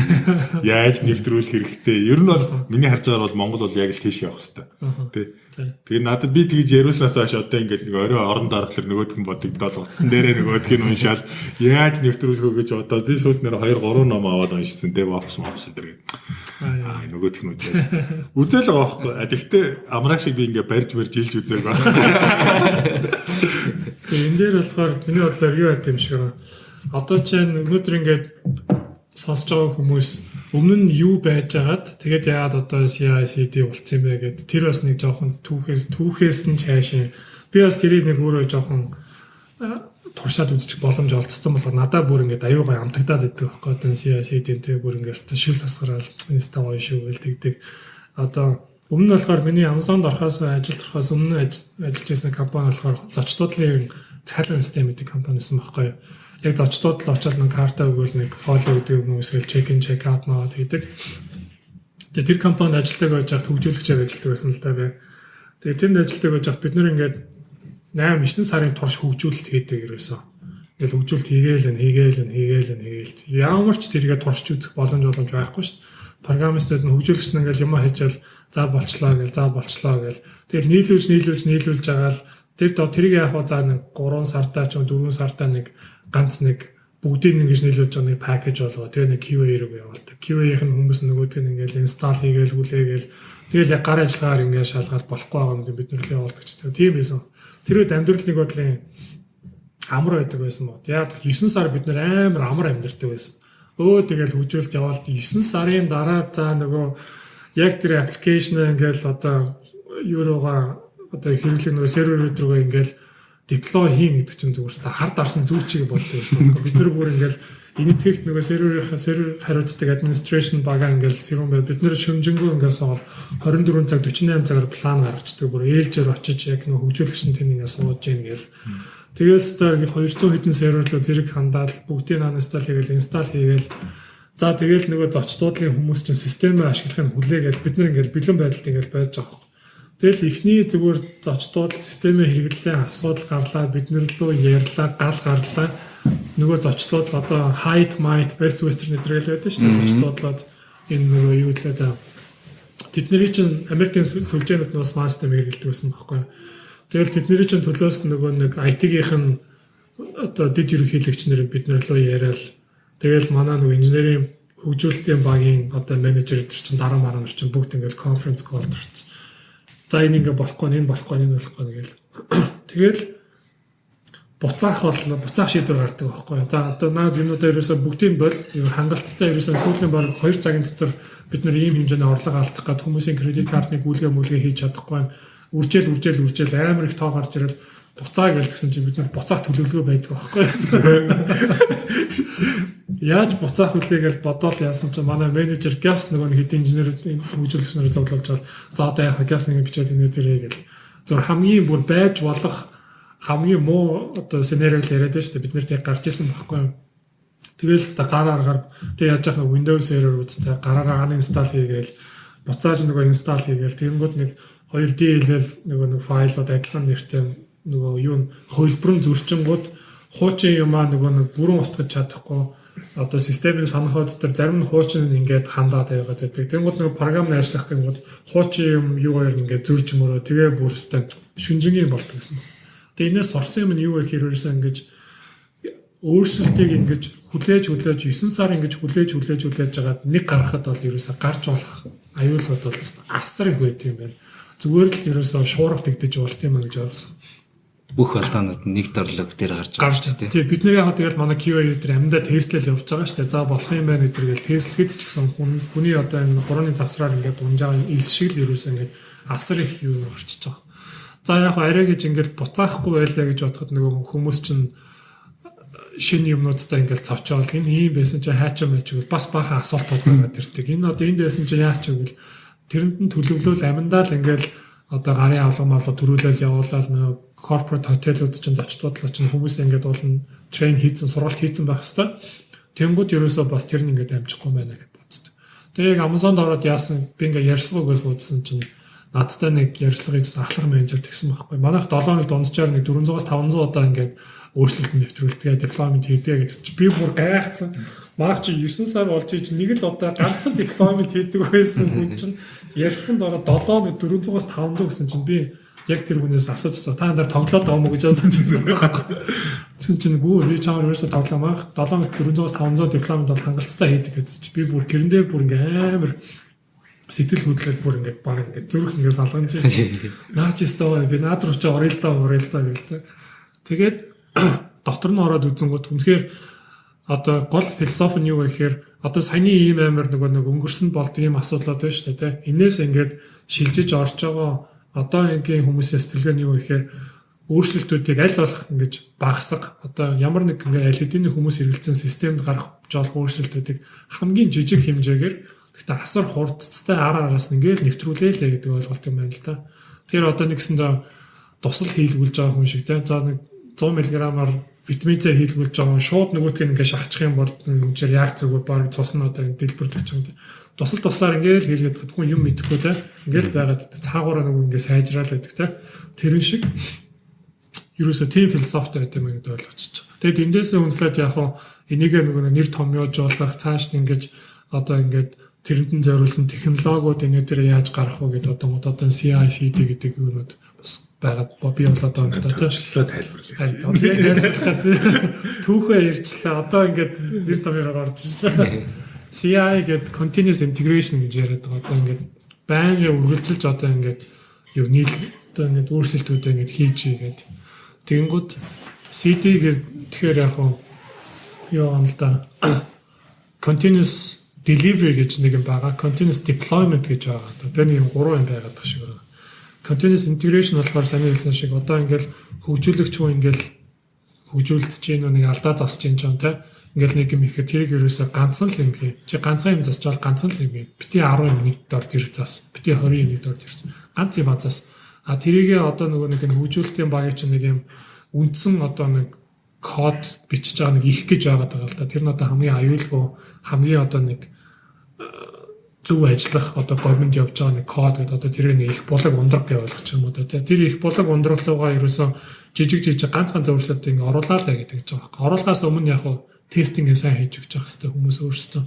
Яаж нэвтрүүлэх хэрэгтэй? Ер нь бол миний харж байгаа бол Монгол бол яг л тийш явах хэрэгтэй. Тэ. Тэгээ надад би тэгж яриулснаас хойш одоо ингээд нэг орой оронд орохлоор нөгөөдх нь бодогдол утсан дээрээ нөгөөдх нь уншаал яаж нэвтрүүлэх вэ гэж одоо би сүүлд нэр 2-3 ном аваад уншсан. DevOps дэр. Нөгөөдх нь үзэл байгаа байхгүй. Тэгтээ амраг шиг би ингээд барьж илж үзээг байна. Тэгээ энэ дээр болохоор миний бодлоор юу байт юм шиг байна. Одоо чинь өнөөдөр ингээд сонсож байгаа хүмүүс өмнө нь юу байж байгаад тэгээд яагаад одоо CI/CD болцсон юм бэ гэдэг тэр бас нэг жоохон түүхээс нь цаашаа би бас тэрийг нэг өөрөө жоохон туршаад үзчих боломж олцсон болохоор надад бүр ингээд аюугай амтагдаад идэх байхгүй одоо CI/CD-тэй бүр ингээд шил сасгараал инста гоё шүү гэл тэгдэг. Одоо өмнө нь болохоор миний Amazon-д орохоос ажилд орохоос өмнө ажиллаж байсан компани болохоор зочдлын цайлан систем гэдэг компани байсан байхгүй юу. Яг зочдод л очоод нэг карта өгөөл нэг фоллоу гэдэг юм эсвэл check-in check-out мод хийдэг. Тэгээ тэр компанид ажилтдаг байж хат хөгжүүлэгчээр ажилтдаг байсан л та би. Тэгээ тэнд ажилтдаг байж хат бид нэр ингээд 8-9 сарын турш хөгжүүлэлт хийдэг ерөөсөө. Ингээл хөгжүүлэлт хийгээл. Ямар ч тэргээ туршиж үзэх боломж байхгүй шүү дээ. Программистууд нь хөгжүүлэгч нь ингээл юм хийжэл за болчлоо гэл. Тэгэл нийлүүлж байгаа л тэрийг яг хаа за нэг 3 сартаа ч 4 сартаа нэг ганц нэг бүгдийг ингэж нийлүүлж байгаа нэг package болгоо. Тэгээ нэг QA рүү явуулдаг. QA-ийн хүмүүс нөгөөдг нь ингээл install хийгээл хүлээгээл тэгэл яг гар ажиллагаар ингээд шалгаад болохгүй байгаа юм бид нөрлөө явуулдаг ч тийм байсан. Тэр үед амьдрал нэг бодлын амар байдаг байсан бод. Яг 9 сар бид нэр амар амар амьдэрдэг байсан. Тэгэл хүжүүлж яваад 9 сарын дараа за нөгөө яг тэр аппликейшн ингээл одоо юуруугаа одоо хэрэглэх нөгөө сервер рүүгээ ингээл deploy хийн гэдэг чинь зүгээр та хар дарсан зүйл чиг болдог байсан. Бид нэр бүр ингээл Init-ийг нөгөө сервер хариуцдаг administration бага ингээл сэрүүн бай. Бид нэр шөмжөнгөө ингээл соол 24 цаг 48 цагаар план гаргацдаг. Бүр ээлжээр очиж яг нөгөө хөгжүүлэгч нь тэнд ингээд сууж ийн гээл. Тэгэл стар 200 хэдэн серверлөө зэрэг хандаал бүгдийг uninstall хийгээл install хийгээл. За тэгэл нөгөө зочдуудлын хүмүүс чинь системээ ашиглахыг хүлээгээл бид нэр ингээл бэлэн байдалд ингээл байж байгаа юм. Тэгэл ихний зүгээр зочдууд системээ хэрэглэлийн асуудал гарлаа бид нар лөө ярьлаа гал гарлаа нөгөө зочдууд одоо height might best western гэдэрэл байдаг шүү дээ зочдуудлаад энэ нөгөө юу лээ да тэдний чинь Америкийн сүлжээнүүд нөгөө smart system хэрэглэдэг байсан байхгүй. Тэгэл тэдний чинь төлөөс нөгөө нэг IT-гийнх нь одоо дэд ерөнхийлөгч нар бид нар лөө яриад тэгэл манай нөгөө инженерийн хөгжүүлэлтийн багийн одоо менежер өдр чинь дараа мараа нар чинь бүгд ингээл конференц call дурцсан. За энэ ингээ болохгүй энэ болохгүй гээл. Тэгэл буцаах шийдвэр гардаг байхгүй. За одоо наад юмнуудаа ерөөсө бүгдийг бол хангалттай ерөөсө сүүлийн баг 2 цагийн дотор бид нэр ийм хэмжээний орлого алдах гээд хүмүүсийн кредит картны гүйлгээ хийж чадахгүй. Үржил амар их тоо гарч ирэл буцаа гэлдсэн чинь бид нар буцаах төлөвлөгөө байдаг байхгүй. Яаж буцаах үлээ гэж бодоол яасан чинь манай менежер газ нөгөө хэдийн инженер хөгжүүлэгч нарыг зовлуулж байгаа. За одоо яхаа газ нэг бичээд энэ дээрээ гэл. Зөв хамгийн бүр байж болох хамгийн муу одоо сценарио яриад байна шүү дээ. Бид нэр тэг гарч исэн байхгүй. Тэгэл ста гараар тэг яаж яах нэг Windows server үзтэй гараараа uninstall хийгээл буцааж нөгөө install хийгээл тэгэнгүүт нэг 2D хэлэл нөгөө файлууд адилхан нэртэй нөгөө юу хөлбөрөн зөрчингүүд хуучин юмаа нөгөө нэг бүрэн устгаж чадахгүй одоо системийн санахад дотор зарим нь хуучин ингээд хандаад байгаад байдаг. Тэнгууд нэг програмны ажиллах гэнгүүт хуучин юм юугаар ингээд зөрж мөрөө тэгээ бүрстэй шүнжингийн болдог гэсэн. Тэгээ энэс сорсон юм нь юу вэ хэрвээсээ ингээд өөрсөлтийг ингээд хүлээж 9 сар ингээд хүлээж жагаад нэг гаргахад бол ерөөсө гарч болох аюулууд бол асар их байт юм байна. Зүгээр л ерөөсө шуурга тэгдэж болт юм аа гэж орсон. Бүх балдаанууд нэг дөрлөг дээр гарч байгаа. Тий бид нэр яг тэгэл манай QA дээр амьдаа тестлэл явж байгаа шүү дээ. За болох юм байна гэдэргээл тестлэхэд ч гэсэн хүний одоо энэ гурваны завсраар ингээд унжаа илс шиг л ерөөсөө ингээд асар их юу орчиж байгаа. За яг арай гэж ингээд буцаахгүй байлаа гэж бодоход нөгөө хүмүүс чинь шинэ юмнуудтай ингээд цочоол энэ ийм байсан чинь хаач юм гэвэл бас баахан асуултууд гараад ирдэг. Энэ одоо энд байсан чинь яач гэвэл тэрэнд нь төлөвлөл аминдаа л ингээд одоо гарын авлага төрүүлэл явуулаад нөгөө corporate hotel-ууд чинь зочдлоодлоо чинь хүмүүс ингээд уулна train хийцэн сургалт хийцэн байх хэвээр. Тэнгүүд ерөөсөө бас тэр нь ингээд амжихгүй байна гэж боддог. Тэгээ яг Amazon-д ороод яасан би ингээд ярьсгүйгээс уудсан чинь надтай нэг ярьсгыг ахлах менежер тэгсэн байхгүй. Манайх 7 хоног дунджаар нэг 400-аас 500 удаа ингээд өөрчлөлт нэвтрүүлдэг, deployment хийдэг гэдэг чинь би бүр гайхацсан. Маах чи 9 сар болж иж нэг л удаа ганцхан deployment хийдэг байсан хүн чинь ярьсанд ороод 7 400-аас 500 гэсэн чинь би яг тэр хүнээс асуужсан. Та нар тоглоод байгаа мó гэж асууж байсан байхгүй. Тэгсэн чинь гүү би чамаар ерөөсө тоглоомаа 7 400-аас 500 deployment бол хангалттай хийдэг гэсэн чинь би бүр тэрэндээ бүр ингээм амар сэтгэл хөдлөлт бүр ингээд баг ингээд зүрх ингээд салгамж ирсэн. Наач өстөө би наад руу ч орё л даа гэлтэй. Тэгээд доктор нь ороод үзэнгүүт үнэхээр одоо гол философи нь юу вэ гэхээр одоо саяны ийм амар нэг өнгөрсөн болд ийм асуудлууд байна шүү дээ. Энээс ингээд шилжиж орж байгаа одоо ингийн хүмүүсийн сэтгэлгээ нь юу вэ гэхээр өөрчлөлтүүдийг аль болох ингэж багасга одоо ямар нэг ингээд аль хэдийн хүмүүс хэрэгэлсэн системд гарах жолох өөрчлөлтүүдийг хамгийн жижиг хэмжээгээр гэхдээ асар хурдцтай араас ингээд нэвтрүүлээ гэдэг ойлголт юм байна л да. Тэр одоо нэгсэндээ тусал хийлгүүлж байгаа хүн шиг те. За нэг 100 мг-аар витамин С хийлгүүлж байгаа хүн шууд нөгөөдг нь ингээд шахчих юм бол үнээр реакц өгөө баг цус нь одоо дэлбэрдэг ч юм те. Туслаар ингээд хийлгээд хэдгүй юм мэдэхгүй те. Ингээд байгаад цаагаараа нөгөө ингээд сайжраал байдаг те. Тэрэн шиг ерөөсө тийм философитой байт юм гэдэг ойлгочих. Тэгэд эндээсээ үнслээд яг хаа энийг нөгөө нэр томьёож болох цааш ингээд одоо ингээд тэрэнд нь зориулсан технологиуд энэ дээр яаж гарах вэ гэдэг одоо CI/CD гэдэг юмуд бас байгаад би бол одоо төвчлөө тайлбарлая. Түүхээ ярьчлаа. Одоо ингээд нэр томьёороо орж ирсэн. CI гэдэг continuous integration гэж яриад байгаа. Одоо ингээд байнгын үргэлжилж одоо ингээд юу нийл одоо ингээд өөрчлөлтүүдээ ингээд хийж игээд тэгэнгүүт CD тэгэхээр яг юу юм л да continuous delivery гэж нэг юм байгаа. Continuous deployment гэж байгаа. Тэр нэг юм 3 юм байгаад байгаа шиг байна. Continuous integration болохоор сайн хэлсэн шиг одоо ингээл хөгжүүлэгч хүн ингээл хөгжүүлж чинь нэг алдаа засч чинь ч юм те ингээл нэг юм ихэд тэрийг ерөөсө ганцхан л юм хий. Чи ганцхан юм засчвал ганцхан л юм хий. Бити 10 юм нэгд дор зэрэг зас. Бити 20 юм нэгд дор зэрэг. Ганц юм зас. А тэрийгээ одоо нөгөө нэг хөгжүүлэлтийн багийн чинь нэг юм үндсэн одоо нэг код бичиж байгаа нэг их гэж байгаад байгаа л да. Тэр нь одоо хамгийн аюулгүй хамгийн одоо нэг зөв ажиллах одоо government явж байгаа нэг код гэдэг одоо тэр нэг их булаг ундраг гэж ойлгож юм уу да. Тэр их булаг ундрагдлуугаа ерөөсөө жижиг ганц зөвшөлт ингэ оруулаа л гэдэг ч байгаа. Оруулахаас өмнө яг тестинг сайн хийж өгч явах хэрэгтэй хүмүүс өөрсдөө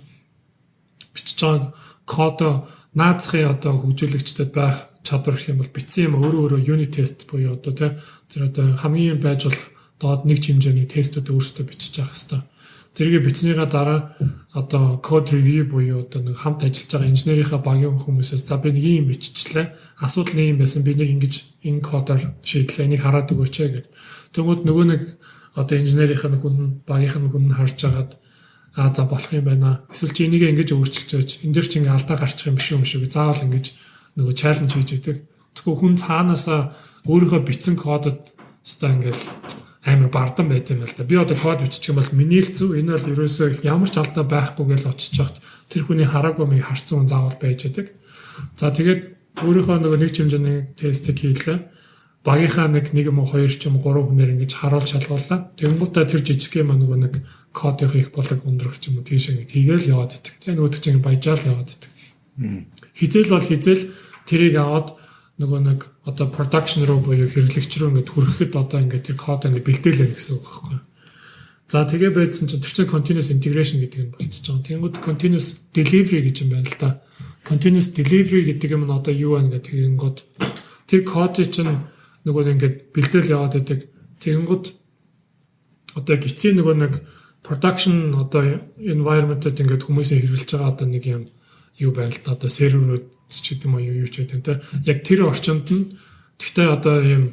бичиж байгаа код наацхын одоо хөгжүүлэгчдэд байх чадвар гэх юм бол бичсэн юм өөрөө unit test буюу одоо тэр одоо хамгийн байж болох доод нэг хэмжээний тестүүд өөрсдөө бичиж явах хэрэгтэй. Тэргээ бичснийхаа дараа одоо code review буюу одоо нэг хамт ажиллаж байгаа инженерийнхаа багийн хүмүүсээс за би нэг юм биччихлээ. Асуудал нэг юм байсан. Би нэг ингэж энэ кодоор шийдлээ. Энийг хараад өгөөч гэдэг. Тэгвэл нөгөө нэг одоо инженерийнхаа нэг хүн багийнхан хүн харж агаад за болох юм байна. Эсвэл чи энийг ингэж өөрчилж өгч энэ дэр чи ингээ алдаа гарчих юм биш юм шиг заавал ингэж нөгөө challenge хийж идэг. Тэгвэл хүн цаанаасаа өөрийнхөө бичсэн кодод өстой ингээл амар бардам байт юм л да. Би одоо код бичих юм бол миний л зөв энэ бол ерөөсөө ямар ч алдаа байхгүй гэж очиж хахад тэр хүний хараагүй мэй харсан хүн заавал байж байдаг. За тэгээд өөрийнхөө нөгөө нэг хэмжээний тестийг хийлээ. Багийнхаа нэг юм уу 2 ч юм 3 хүнээр ингэж харуулж шалгууллаа. Тэнгуутаа тэр жижиг юм нөгөө нэг кодын их болог ундрах ч юм уу тийш ингэ хийгээл яваад идэг. Тэгээ нөгөө чинь баяжаал яваад идэг. Хизээл бол хизээл тэрийг аваад нөгөө нэг одоо production руу буюу хэрэглэгч рүү ингээд хүрэхэд одоо ингээд тэр код ингээд бэлдээлээ гэсэн үг байхгүй. За тэгээ байдсан чинь тэр чинь continuous integration гэдэг юм болчихж байгаа. Тэнгүүд continuous delivery гэж юм байна л да. Continuous delivery гэдэг юм нь одоо юу вэ гэдэг тэгэнгүүт тэр код чинь нөгөө ингээд бэлдээл яваад байдаг. Тэнгүүд одоо гисийн нөгөө нэг production одоо environment-д ингээд хүмүүсийн хэрэглэж байгаа одоо нэг юм юу байна л да. Одоо серверүүд ч гэдэг юм уу юу ч гэдэг те яг тэр орчинд нь гэхдээ одоо ийм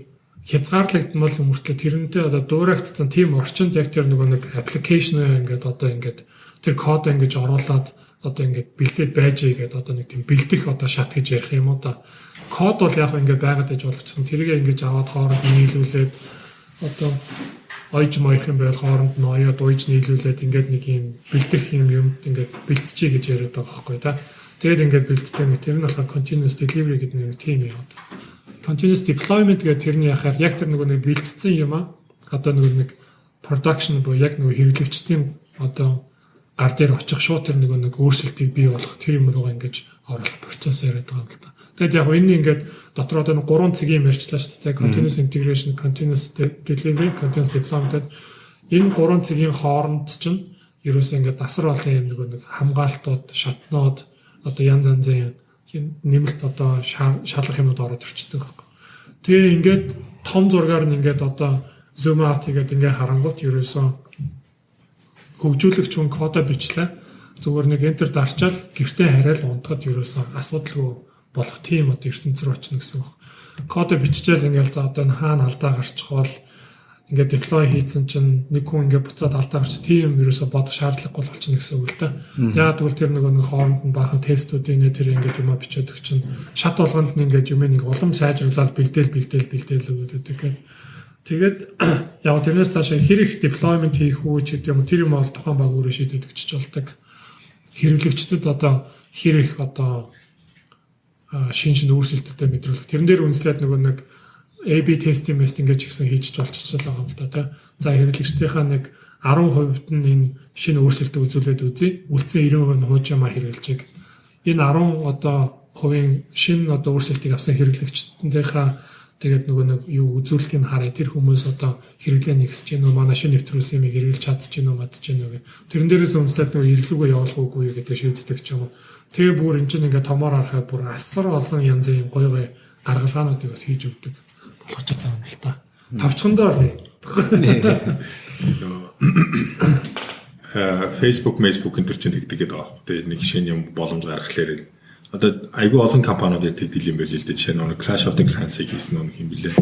хязгаарлагдмал мөртлөө тэрнтэй одоо дуурайгдсан тийм орчинд яг тэр нөгөө нэг аппликейшн ингээд одоо ингээд тэр код ингэж оруулаад одоо ингээд бэлдээд байж игээд одоо нэг тийм бэлдэх одоо шат гэж ярих юм уу да код бол яг ингээд байгаад байж болгоцсон тэрийг ингэж аваад хооронд нийлүүлээд одоо ойж моих юм байл хооронд нь оёод уйж нийлүүлээд ингээд нэг юм бэлдэх юм ингээд бэлдчихье гэж яриад байгаа байхгүй та. Тэгээд ингээд бэлддэг нэг тэр нь болохоор continuous delivery гэдэг нэг тийм юм. Continuous deployment гэдэг тэрний яхаар яг тэр нэг бэлдсэн юм аа. Одоо нэг production буюу яг нэг хэрэглэгчдийн одоо гар дээр очих шууд тэр нэг өөрчлөлтийг бий болгох тэр юм руугаа ингэж оруулах процесс яриад байгаа юм л да. Тэгээд яг энэ ингээд дотор одоо 3 цагийн юм ярьчлаа шүү дээ. Continuous integration, continuous delivery, continuous deployment энэ 3 цагийн хооронд чинь ерөөсөө ингээд асар олон юм нэг хамгаалтууд, шатнууд одоо янз янзын нэмэлт одоо шалгах юмуд ороод ирчихдэг байхгүй. Тэгээ ингээд том зургаар нь ингээд одоо zoom out хийгээд ингээд харангуут ерөөсөө хөгжүүлэгч хүн кодо бичлээ. Зүгээр нэг enter дарчаал гэртээ хараал унтахад ерөөсөө асуудалгүй болох тийм одоо ертөнц рүү очно гэсэн үг. Кодо биччихэл ингээд за одоо хаана алдаа гарчих бол ингээд deploy хийсэн чинь нэг хүн ингээд буцаад алдаа гарч тийм ерөөсө бодох шаардлагагүй болчихно гэсэн үг л да. Яг тэгвэл тэр нэг хооронд нь баахан тестүүдийн тэр ингээд юм бичээд өг чинь шат болгонд нь ингээд юм нэг улам сайжруулаад бэлдээл өгдөг. Тэгээд яг тэрнээс цаашаа хэр их deployment хийх үү ч гэдэг юм тэр юм бол тухайн баг өөрөө шийдээд өгч болдог. Хэрэглэгчдэд одоо хэр их одоо шин өөрчлөлтөдөө мэдрүүлэх. Тэрэн дээр үнслээд нэг AB testing ингэж гисэн хийж болчихлоо байгаа юм л да тий. За хэрэглэгчдийнхаа нэг 10% нь энэ шинэ өөрчлөлтөө үзүүлээд үзье. Үлдсэн 90% нь хуучмаа хэрэгжилжиг. Энэ 10 одоо хувийн шинэ одоо өөрчлөлтийг авсан хэрэглэгчдийнхаа тэгээд нэг юу үзүүлэлтийг харъя. Тэр хүмүүс одоо хэрэглээ нэгсэж гэнэ үү, манай шинэ нэвтрүүлсэн юм хэрэгжилж чадчих гэнэ үү, мадчих гэнэ үү. Тэрэн дээрээс үнслээд ирэлгөө явуулах уугүй гэдэг шийддэг ч юм уу. Тэгээ бүр энэ чинь ингээд томоор харахад бүр асар олон янзын гоё гаргалгаануудыг бас хийж өгдөг. болгож байгаа юм л та. Тавчхандаа л. Facebook энэ төр чинь тэгдэг байгаа байхгүй. Тэгээ нэг шинэ юм боломж гаргахлаар одоо айгүй олон компаниуд яг тэгдэл юм байл л дээ. Жишээ нь Clash of the Clans-ыг хийсэн нэг юм билээ.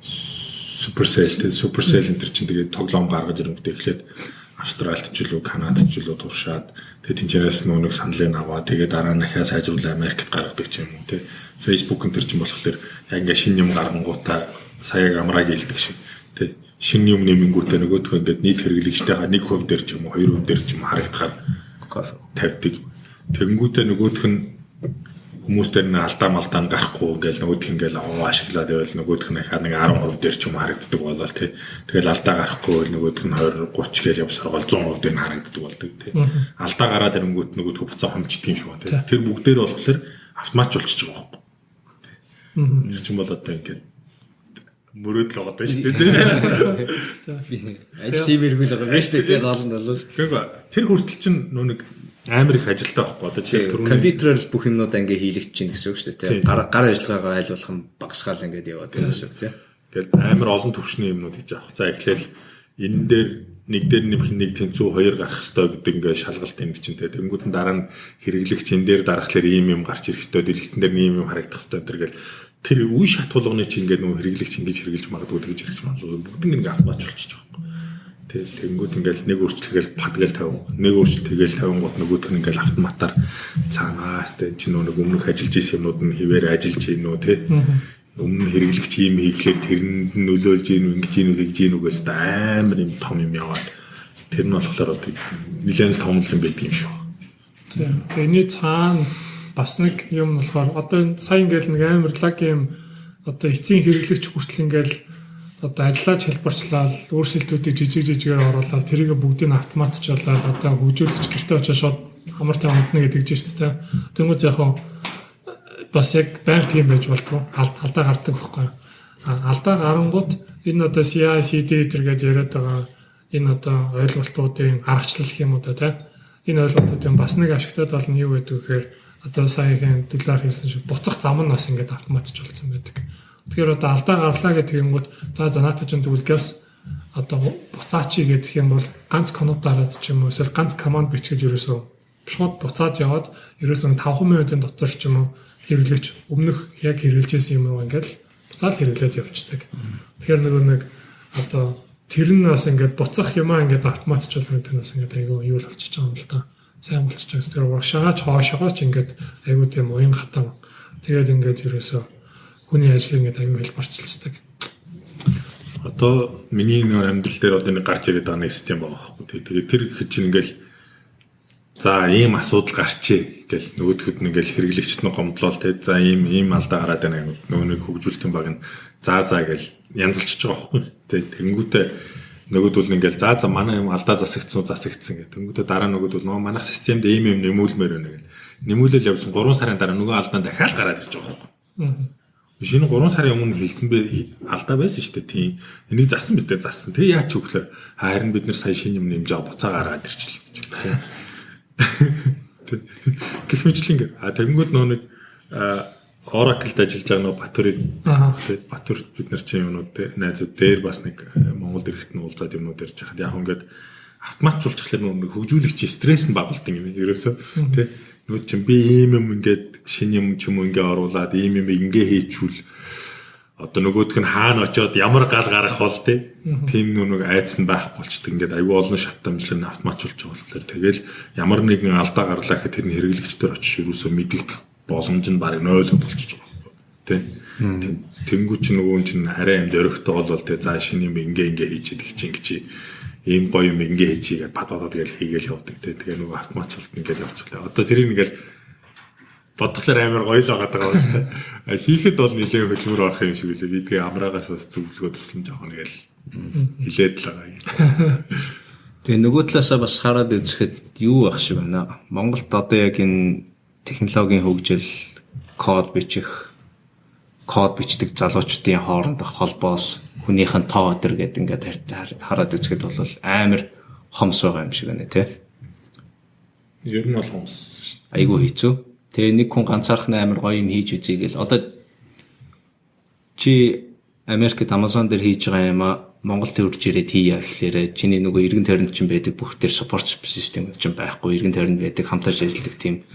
Supercell энэ төр чинь тэгээ тоглоом гаргаж ирэнгүүт эхлээд Австралид ч илүү, Канадад ч илүү туршаад тэгээ тэнцэнээс нэг саналыг аваа. Тэгээ дараа нь ахаа сайжруулаад Америкт гаргадаг ч юм уу тий. Facebook энэ төр чинь болохоор яг ингээ шинэ юм гаргангуудаа саяг амрааг илдэг шиг тий. Шинэ юм нэмэнгүүтээ нөгөөх ингээд нийт хэрэглэгчтэйгээ 1% дээр ч юм уу 2% дээр ч юм харагдахаар тавьдаг. Тэгэнгүүтээ нөгөөх нь хүмүүс дээр нь алдаа малдаан гарахгүй ингээл нөгөөх ингээл ашиглаад байвал нөгөөх нь ахаа нэг 10% дээр ч юм харагддаг болол тий. Тэгэл алдаа гарахгүй нөгөөх нь 20 30 гээл явсаргал 100% дээр нь харагддаг болдог тий. Алдаа гараад ирэнгүүт нөгөөх буцаа хомчдөг юм шиг ба тий. Тэр бүгдээр болохоор автоматч болчихж байгаа байхгүй. Тэр чинь бол одоо ингээд мөрөөдөл байгаа даа шүү дээ. Ажил иргүүл байгаа биш үү тий гол нь бол. Гэхдээ тэр хүртэл чинь нэг амар их ажилтаа байхгүй одоо чи компьютероор бүх юмнуудаа ингээ хийлэгдэж чинь гэсэн үг шүү дээ тий. Гар ажиллагаагаа айл болох нь багасгаал ингээд яваад байгаа шүү тий. Ингээд амар олон төвшний юмнууд хийж авах. За эхлээл энэ дээр нэг дээр нэмэх нэг тэнцүү хоёр гарах хэрэгтэй гэдэг ингээ шалгалт юм бичинтэй. Тэнгүүд нь дараа нь хэрэглэгч энэ дээр дарахлаар ийм юм гарч ирэх хэрэгтэй. Дэлгэцэн дээр ийм юм харагдах хэрэгтэй тэргээл тэр үе шат болгоны чи ингээд нөө хэрэглэгч ингэж хэрэгжилж магадгүй тэгж хэрэгж магадгүй бүгд ингэ автомат болчихж байгаа юм. Тэнгүүд ингээл нэг өөрчлөлгээл падгээл 50 нэг өөрчлөлт тэгэл 50 гот нөгөөх нь ингээл автоматар цаанаас тэн чи нэг өмнөх ажиллаж исэн юмнууд нь хэвээр ажиллаж гин үү те өмнө хэрэглэгч юм хийхлээр тэрэнд нөлөөлж гин үү ингэж гин үү тэгж гин үү гэж амар юм том юм яваад тэр нь болохоор одоо нэлээд том юм байдаг юм шиг. Тийм. Тэний цаана бас нэг юм болохоор одоо сайн ингээл нэг амар лаг юм одоо эцсийн хэрэглэгч хүртэл ингээл одоо ажиллаж хэлбэрчлал өөрсөлтүүдийг жижигээр оруулаад тэрийг бүгдийг нь автоматжуулаад одоо хөгжүүлэгч гэртээ очиж шууд хамартай хандна гэдэг чинь шүү дээ. Тэнгүүд яг бас яг байнга тийм байж болтгоо алдаа гардаг байхгүй. Алдаа гарангууд энэ одоо CI/CD гэдэг яриад байгаа энэ одоо ойлголтуудын аргачлал гэх юм уу та энэ ойлголтуудын бас нэг ашигтай тал нь юу гэдэг вэ гэхээр одоо саяхан төлөөх хэлсэн шиг буцах зам нь бас ингээд автоматжуулсан байдаг. Тэгэхээр одоо алдаа гарлаа гэдэг юмгууд за наатаа ч тэгвэл гэлс одоо буцаачи гэдэг юм бол ганц команд дараад ч юм уу эсвэл ганц команд бичгээд ерөөсөө шууд буцаад яваад ерөөсөө 5 минутын дотор ч юм уу хэрэглэж өмнөх яг хэрэглэжсэн юм уу ингээд буцаал хэрэглээд явчихдаг. Тэгэхээр нэг одоо тэр нь бас ингээд буцах юмаа ингээд автоматжуулах гэдэг нь бас ингээд айгүй юу л болчихж байгаа юм л та. Сайн болчихж байгаа. Тэр уршаач хоошоогооч ингээд айгүй тийм уян хатан тэгээд ингээд ерөөсөө хүний ажлыг ингээд аюул хэлбэрчилдэг. Одоо миний нөр амьдрал дээр одоо нэг гарч ирээд байгаа нэг систем байгаа байхгүй. Тэгээд тэр их чинь ингээл за ийм асуудал гарчээ гэл нөгөөдхөд нь ингээл хэрэглэгчд нь гомдлол те за ийм алдаа гараад байна нөгөө нэг хөгжүүлэлтийн баг нь за гэл янзлчихж байгаа байхгүй. Тэгээд тэнгүүтээ нөгөөдөл нь ингээл за манай юм алдаа засагдсан гэх. Тэнгүүтээ дараа нөгөөдөл нөгөө манайх системд ийм юм нэмүүлмээр байна гэл. Нэмүүлэл явсан 3 сарын дараа нөгөө алдаа дахиад гараад ирж байгаа байхгүй. Шинэ 3 сарын өмнө хэлсэн бэ алдаа байсан шүү дээ. Тийм. Энийг зассан битээ зассан. Тэгээ яач өгөхлөөр харин бид нар сая шинэ юм нэмж байгаа буцаа гаргаад ирчихлээ. Гэх мэтлэн тэгэнгүүт нөө нэг Oracle-д ажиллаж байгаа нөө Батүрийг Батүр бид нар чинь юмнууд найзууд дээр бас нэг Монголд ирэхэд нь уулзаад юмнууд ярьж хахад яг ингээд автоматжуулчихлаа нөө хөгжүүлэгч стресс нь багуулдаг юм ерөөсөө тий. Нүүд чинь би ийм юм ингээд шинэ юм ч юм уу ингээ оруулаад ийм юм ингээ хийчүүл одоо нөгөөдг нь хаана очиод ямар гал гарах бол тийм нэг айдас нь байхгүй болчихдээ ингээд аюу олон шат дамжлал нь автоматжуулж байгаа болохоор тэгэл ямар нэгэн алдаа гарлаа гэхэд тэр нь хэрэглэгчдэр очиж юусоо мэдэгдэх боломж нь барыг 0 болчихж байгаа байхгүй тий. Тэнгүү чи нөгөө чинь арай юм зөрөгтэй болвол тий за шинэ юм ингээ хийж идэх чинь гэж ийм гоё юм ингээ хийгээд бадбадаад тэгэл хийгээл явдаг те. Тэгээ нөгөө автоматжуулалт ингээл явчихлаа. Одоо тэрийг ингээл бодглохоор амар гоё л байгаа даа байна. Хийхэд бол нэлээд хөдөлмөр орох юм шиг үлээ. Би тэгээ амраагаас бас зөвлөгөө туслан жоохон ингээл хилээд л байгаа. Тэгээ нөгөө талаасаа бас хараад үзэхэд юу ах шиг байна. Монголд одоо яг энэ технологийн хөгжил код бичдэг залуучдын хоорондох холбоос хүнийхэн тоо өдр гэдэг ингээд хараад үзэхэд бол амар хомс байгаа юм шиг байна тий. Ер нь бол хомс. Айгу хэцүү. Тэгээ нэг хүн ганцаархан амар гоё юм хийж үзье гэл одоо чи Америкт Amazon дээр хийж байгаа юм а Монголд үрж ирээд хийя гэхлээрэ чиний нөгөө эргэн тойронд чинь байдаг бүх төр support system чинь байхгүй эргэн тойронд байдаг хамтарч ажилладаг тийм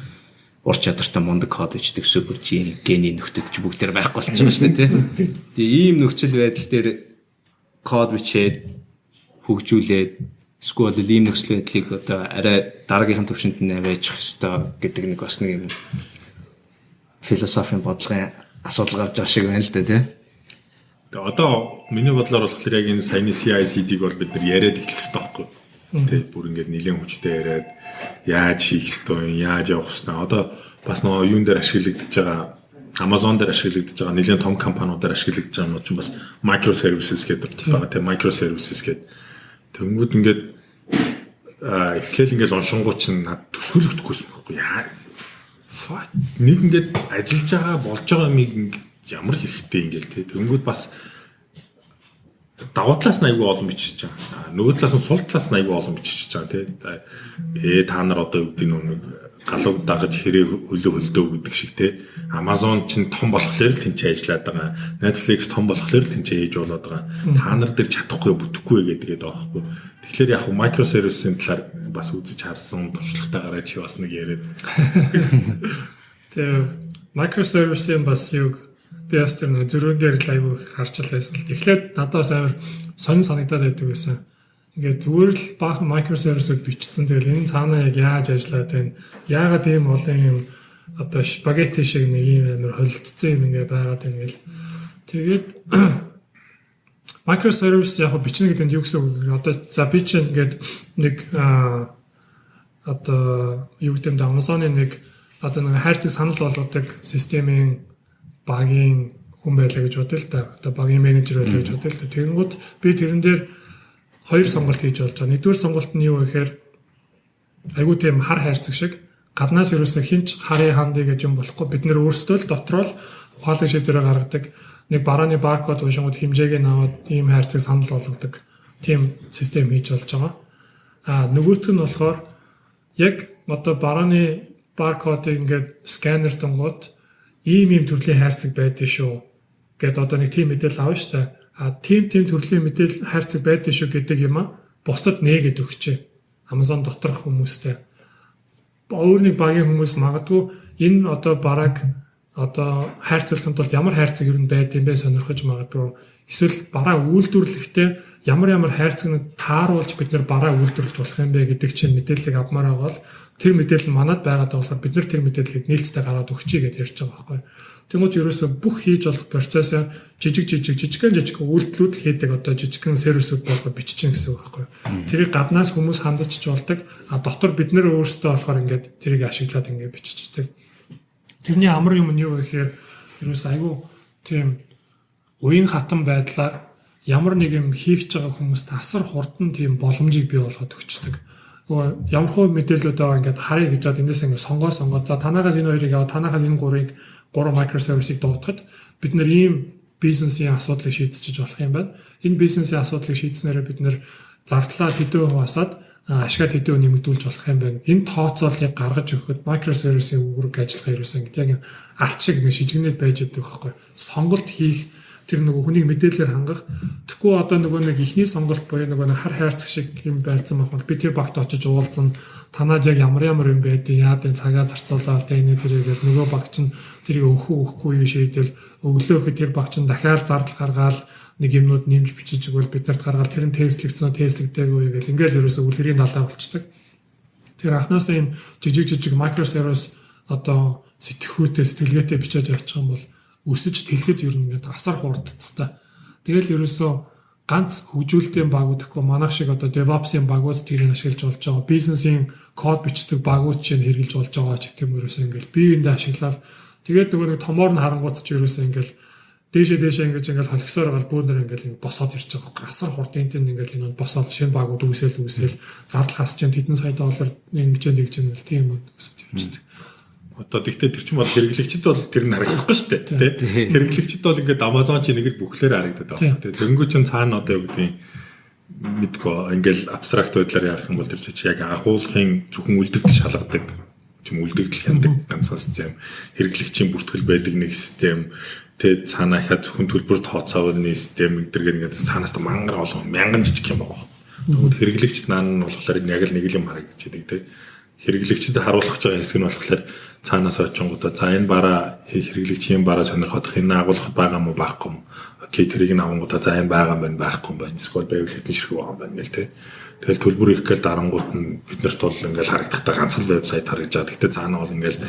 ур чадвартай мундаг код бичдэг супер гений нөхдөд ч бүгдээр байхгүй болж байгаа шүү дээ тий. Тэгээ ийм нөхцөл байдал дээр код бичээд хөгжүүлээд эсвэл ийм нөхцөл байдлыг одоо арай дараагийн төвшөнд нь аваачих хэрэгтэй гэдэг нэг бас нэг юм философийн бодлогын асуудал гарч байгаа шиг байна л да тий. Тэгээ одоо миний бодлоор болохоор яг энэ саяны CI/CD-г бол бид нар яриад эхлэх хэрэгтэй байхгүй. Тэ бүр ингээд нэлээд хүчтэй яриад яаж хийх ёстой, яаж явах ёстой. Одоо бас нөгөө юун дээр ашиглагдаж байгаа Amazon дээр ашиглагдаж байгаа нэлээд том компаниудаар ашиглагдаж байгаа юм чинь бас microservices гэдэг байгаа тийм microservices гэдэг. Тэнгүүд ингээд эхлээл ингээд уншингуу чинь төсөөлөгдөхгүйсэн байхгүй. Яа. Нэг ингээд ажиллаж байгаа болж байгаа юм ямар хэрэгтэй ингээл тий. Тэнгүүд бас давуу талаас нь аягүй олон бичиж байгаа. Нөгөө талаас нь сул талаас нь аягүй олон бичиж байгаа тий. Та нар одоо юу гэдэг нэг галуу дагаж хэрэг хөлөө хөлдөө гэдэг шиг тий. Amazon чинь том болохоор л тэнцээ ажиллаад байгаа. Netflix том болохоор л тэнцээ хийж болоод байгаа. Та нар дээр чадахгүй бүтэхгүй гэдэг байгаа байхгүй. Тэгэхээр яг microservice-ийн талаар бас үзэж харсан туршлагатай гараад чи бас нэг яриад. Тэгээ microservice-ийн бас юг Тэс тэр нэг зөрүүн дээр л аягүй харж л байсан л. Эхлээд надаас амар сонин санагдаад байдаг байсан. Ингээд зүгээр л баахан microservice-үүд бичсэн. Тэгэл энэ цаанаа яг яаж ажиллаад байна? Яагаад ийм олон юм одоо спагетти шиг нэг ийм амар холилдсон юм ингээд байгаад байна гэл. Тэгээд microservice яг бичнэ гэдэг нь юу гэсэн үг вэ? Одоо за би чинь ингээд нэг одоо юу гэдэг нь Amazon-ы нэг одоо нэг хайрцаг санал болгодог системийн багийн хүн байлаа гэж бодъё л да. Одоо багийн менежер байлаа гэж бодъё л да. Тэгэнгүүт би тэрэн дээр хоёр сонголт хийж болж байгаа. Нэгдүгээр сонголт нь юу вэ гэхээр айгүй тийм хар хайрцаг шиг гаднаас ерөөсөө хинч харыг хандъя гэж юм болохгүй. Бид нэр өөрсдөө л дотроо л ухаалаг шийдвэрээ гаргадаг. Нэг барааны баркод уншингууд хэмжээг нь аваад ийм хайрцаг санал болгодог. Тийм систем хийж болж байгаа. Нөгөөх нь болохоор яг одоо барааны баркодыг ингээд сканер тонгоод ийм төрлийн хайрцаг байдаг шүү гэд одоо нэг тийм мэдээлэл авна штэ. Тийм төрлийн мэдээлэл хайрцаг байдаг шүү гэдэг юм а бусдад нээгээд өгчээ. Amazon доторх хүмүүстэй. Өөр нэг багийн хүмүүс магадгүй энэ одоо бараг одоо хайрцаглахын тулд ямар хайрцаг юу байд юм бэ сонирхож магадгүй. Эсвэл бараа үйлдвэрлэхдээ ямар хайрцагнууд тааруулж бид нэр бараа үйлдвэрлэж болох юм бэ гэдэг чинь мэдээллийг авмаар байгаа бол тэр мэдээлэл манад байгаад болохоор бид нар тэр мэдээллийг нээлттэй гараад өгчий гэж ярьж байгаа байхгүй. Тэгмээд ерөөсөө бүх хийж болох процесс жижиг үйлдэлүүд хийдэг одоо жижигхэн сервисүүд болгоо биччихэн гэсэн үг байхгүй. Тэрийг гаднаас хүмүүс хандаж ч болдог. Дотор бид нэр өөрсдөө болохоор ингээд тэрийг ашиглаад ингээд биччихдэг. Тэрний амар юм нь юу вэ гэхээр ерөөс айгүй тийм уян хатан байдлаар ямар нэг юм хийх гэж байгаа хүмүүст асар хурдан тийм боломжийг бий болгоод өгчдөг. Ямар хөө мэдээлэлүүд байгаа ингээд харъя гэж бод эндээс ингээд сонгоо. За танаагаас энэ хоёрыг аваа, танаагаас энэ гурван microservice-ийг дуутахад бид нэр ийм бизнесийн асуудлыг шийдчихэж болох юм байна. Энэ бизнесийн асуудлыг шийдснээрээ бид нэр зардлаа хэдэн хувь хасаад ашигаа хэдэн хувь нэмэгдүүлж болох юм байна. Энэ тооцоолыг гаргаж өгөхөд microservice-ийн үүрэг ажиллах ерөөсөн ингээд яг алт шиг ингээд шижигнээд байж байгаа байхгүй. Сонголт хийх тэр нөгөө хүнийг мэдээлэлээр хангах. Тэгэхгүй одоо нөгөө нэг ихний сонголт буюу нөгөө хар хайрцаг шиг юм байцсан байна. Би тэр багт очиж уулзсан. Танаад яг ямар юм байдیں۔ Яад энэ цагаа зарцуулаад энэ зэрэгээр нөгөө баг чинь тэрийг өгөхгүй юу шийдэл өглөөхөд тэр баг чинь дахиад зардал гаргаал нэг юмнууд нэмж бичиж өгвөл бид нарт гаргаал тэр нь тестлэгдээгүй гэл ингээл ерөөсөө үлгэрийн далаа болчдөг. Тэр анхнаасаа юм жижиг microservice одоо сэтгхүүтэй сэтгэлгээтэй бичиж явчих юм бол өсөж тэлхэд ер нь ингээд асар хурдцтай. Тэгэл ерөөсөө ганц хөгжүүлэлтийн багууд гэхгүй манайх шиг одоо DevOps-ийн багууд тэрийг ашиглаж болж байгаа. Бизнесийн код бичдэг багууд чинь хэрэгжилж болж байгаа ч гэх юм ерөөсөө ингээд би эндээ ашиглаад тэгээд нөгөө нэг томоор нь харангуйц ч ерөөсөө ингээд дээшээ ингээд холгосоор гал бүүнээр ингээд босоод ирж байгаа. Асар хурдан энэ ингээд энэ босоод шинэ багууд үүсэл зардал хасч чинь тэдэн сая доллар ингэж тийм юм өсөж явчихдаг. Одоо тэгтээ тэр чинь бол хэрэглэгчд бол тэр нь харагдахгүй шүү дээ тий. Хэрэглэгчд бол ингээд Amazon чинь нэгэд бүхлээр харагдаад байгаа. Тэнгүү чинь цаана одоо юу гэдгийг мэдгүй ингээд абстракт байдлаар яах юм бол тэр чинь яг агуулгын зөвхөн үлдэгдэл шалгадаг юм үлдэгдэл хяндаг ганцхан систем. Хэрэглэгчийн бүртгэл байдаг нэг систем. Тэ цаанаа ихэ зөвхөн төлбөр тооцоолны систем гэдэргээр ингээд цаанаас мангар олон мянган жижиг юм байна. Тэгвэл хэрэглэгчд наан нь болохоор яг л нэг юм харагдчихэдэг тэ. Хэрэглэгчд харуулах гэж байгаа хэсэг нь болохоор цаанаас очингуудаа за энэ бараа хэрэглэгчийн бараа сонирхох энэ агуулгад байгаа мó байхгүй юм. Окей тэрийг нь авангуудаа за энэ байгаа юм байна байхгүй юм байна. Эсвэл байвал хэдэн ширхэг байгаа юм байна гэл тэ. Тэгэл төлбөр их гээл дарангууд нь биднэрт бол ингээл харагдахтаа ганцхан вебсайт харагдаж байгаа. Гэхдээ цаанаа бол ингээл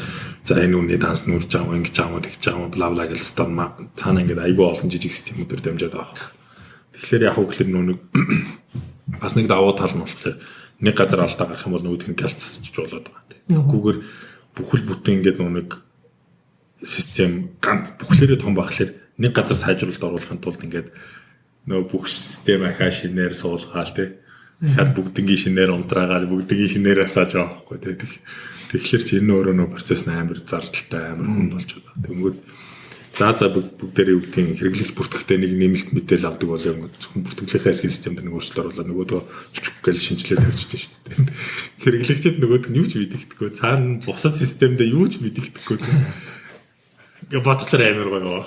за энэ үнний данс нүрж байгаа ингэж байгаа тэгж байгаа бла бла гэл стон цаанаа ингээд айгүй олон жижиг системүүдээр дамжаад байгаа. Тэгэхээр яг хөглөр нүг бас нэг давуу тал нь болохоор нэг газар алдаа гарах юм бол нөгөөх нь галз засчих болоод байгаа. Тэггүйгээр бүхэл бүтэн ингээд нэг систем ганц бүхлээрээ том багхлаар нэг газар сайжруулалт оруулахын тулд ингээд нөгөө бүх систем ахаа шинээр суулгаал тий. Хаад бүгднгийн шинээр унтраагаал бүгднгийн шинээр асааж байгаа байхгүй тий. Тэгэхээр чи энэ өөрөө нөгөө процесс амар зардалтай амар хүнд болж байгаа. Тэгмүүд за бүгдээрээ үгдгийн хэрэглэгч бүртгэхдээ нэг нэмэлт мэдээлэл авдаг бол юм зөвхөн бүртгэлийнхээ системд нэг өөрчлөлт оруулаад нөгөөдөө чүчг гэл шинжилгээ тавьчихсан шүү дээ. Хэрэглэгчд нөгөөд нь юу ч мэдэгдэхгүй цаана бусад системдээ юу ч мэдэгдэхгүй. Ингээ бодлоор амар гоё.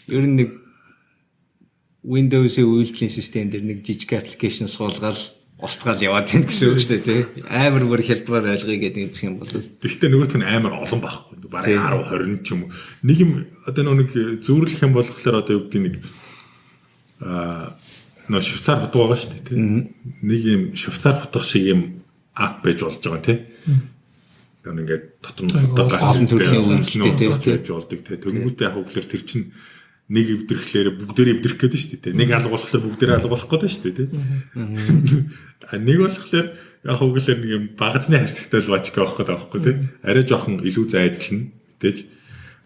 Ер нь нэг Windows-ийн үйлдвэрлэлийн систем дээр нэг жижиг аппликейшн суулгаад устгаал яваад байна гэсэн үг шүү дээ тий. Амар бүр хэлбэрээр ойлгоё гэдэг юм шиг юм бол. Гэхдээ нөгөөх нь амар олон байхгүй. Бараг 10 20 ч юм уу. Нэг юм одоо нэг зөөрлөх юм болохоор одоо юу гэдэг нэг нөө Швейцар хотго байгаа шүү дээ тий. Нэг юм Швейцар хотго шиг юм ап байж болж байгаа тий. Тэр ингээд дотор нь олон төрлийн үйлдэлтэй тий болдог тий. Тэгмүүдээ яг хөглөр тэр чинь нэг эвдрэхлээр бүгдээрээ эвдрэх гэдэг шүү дээ. Нэг алга болохоор бүгдээрээ алга болох гэдэг шүү дээ, тий. Нэг болохоор яг хөглөр нэг юм багцны харьцагтай л бачка авах гэдэг байхгүй тий. Арай жоохон илүү зайзлна. Мэдээж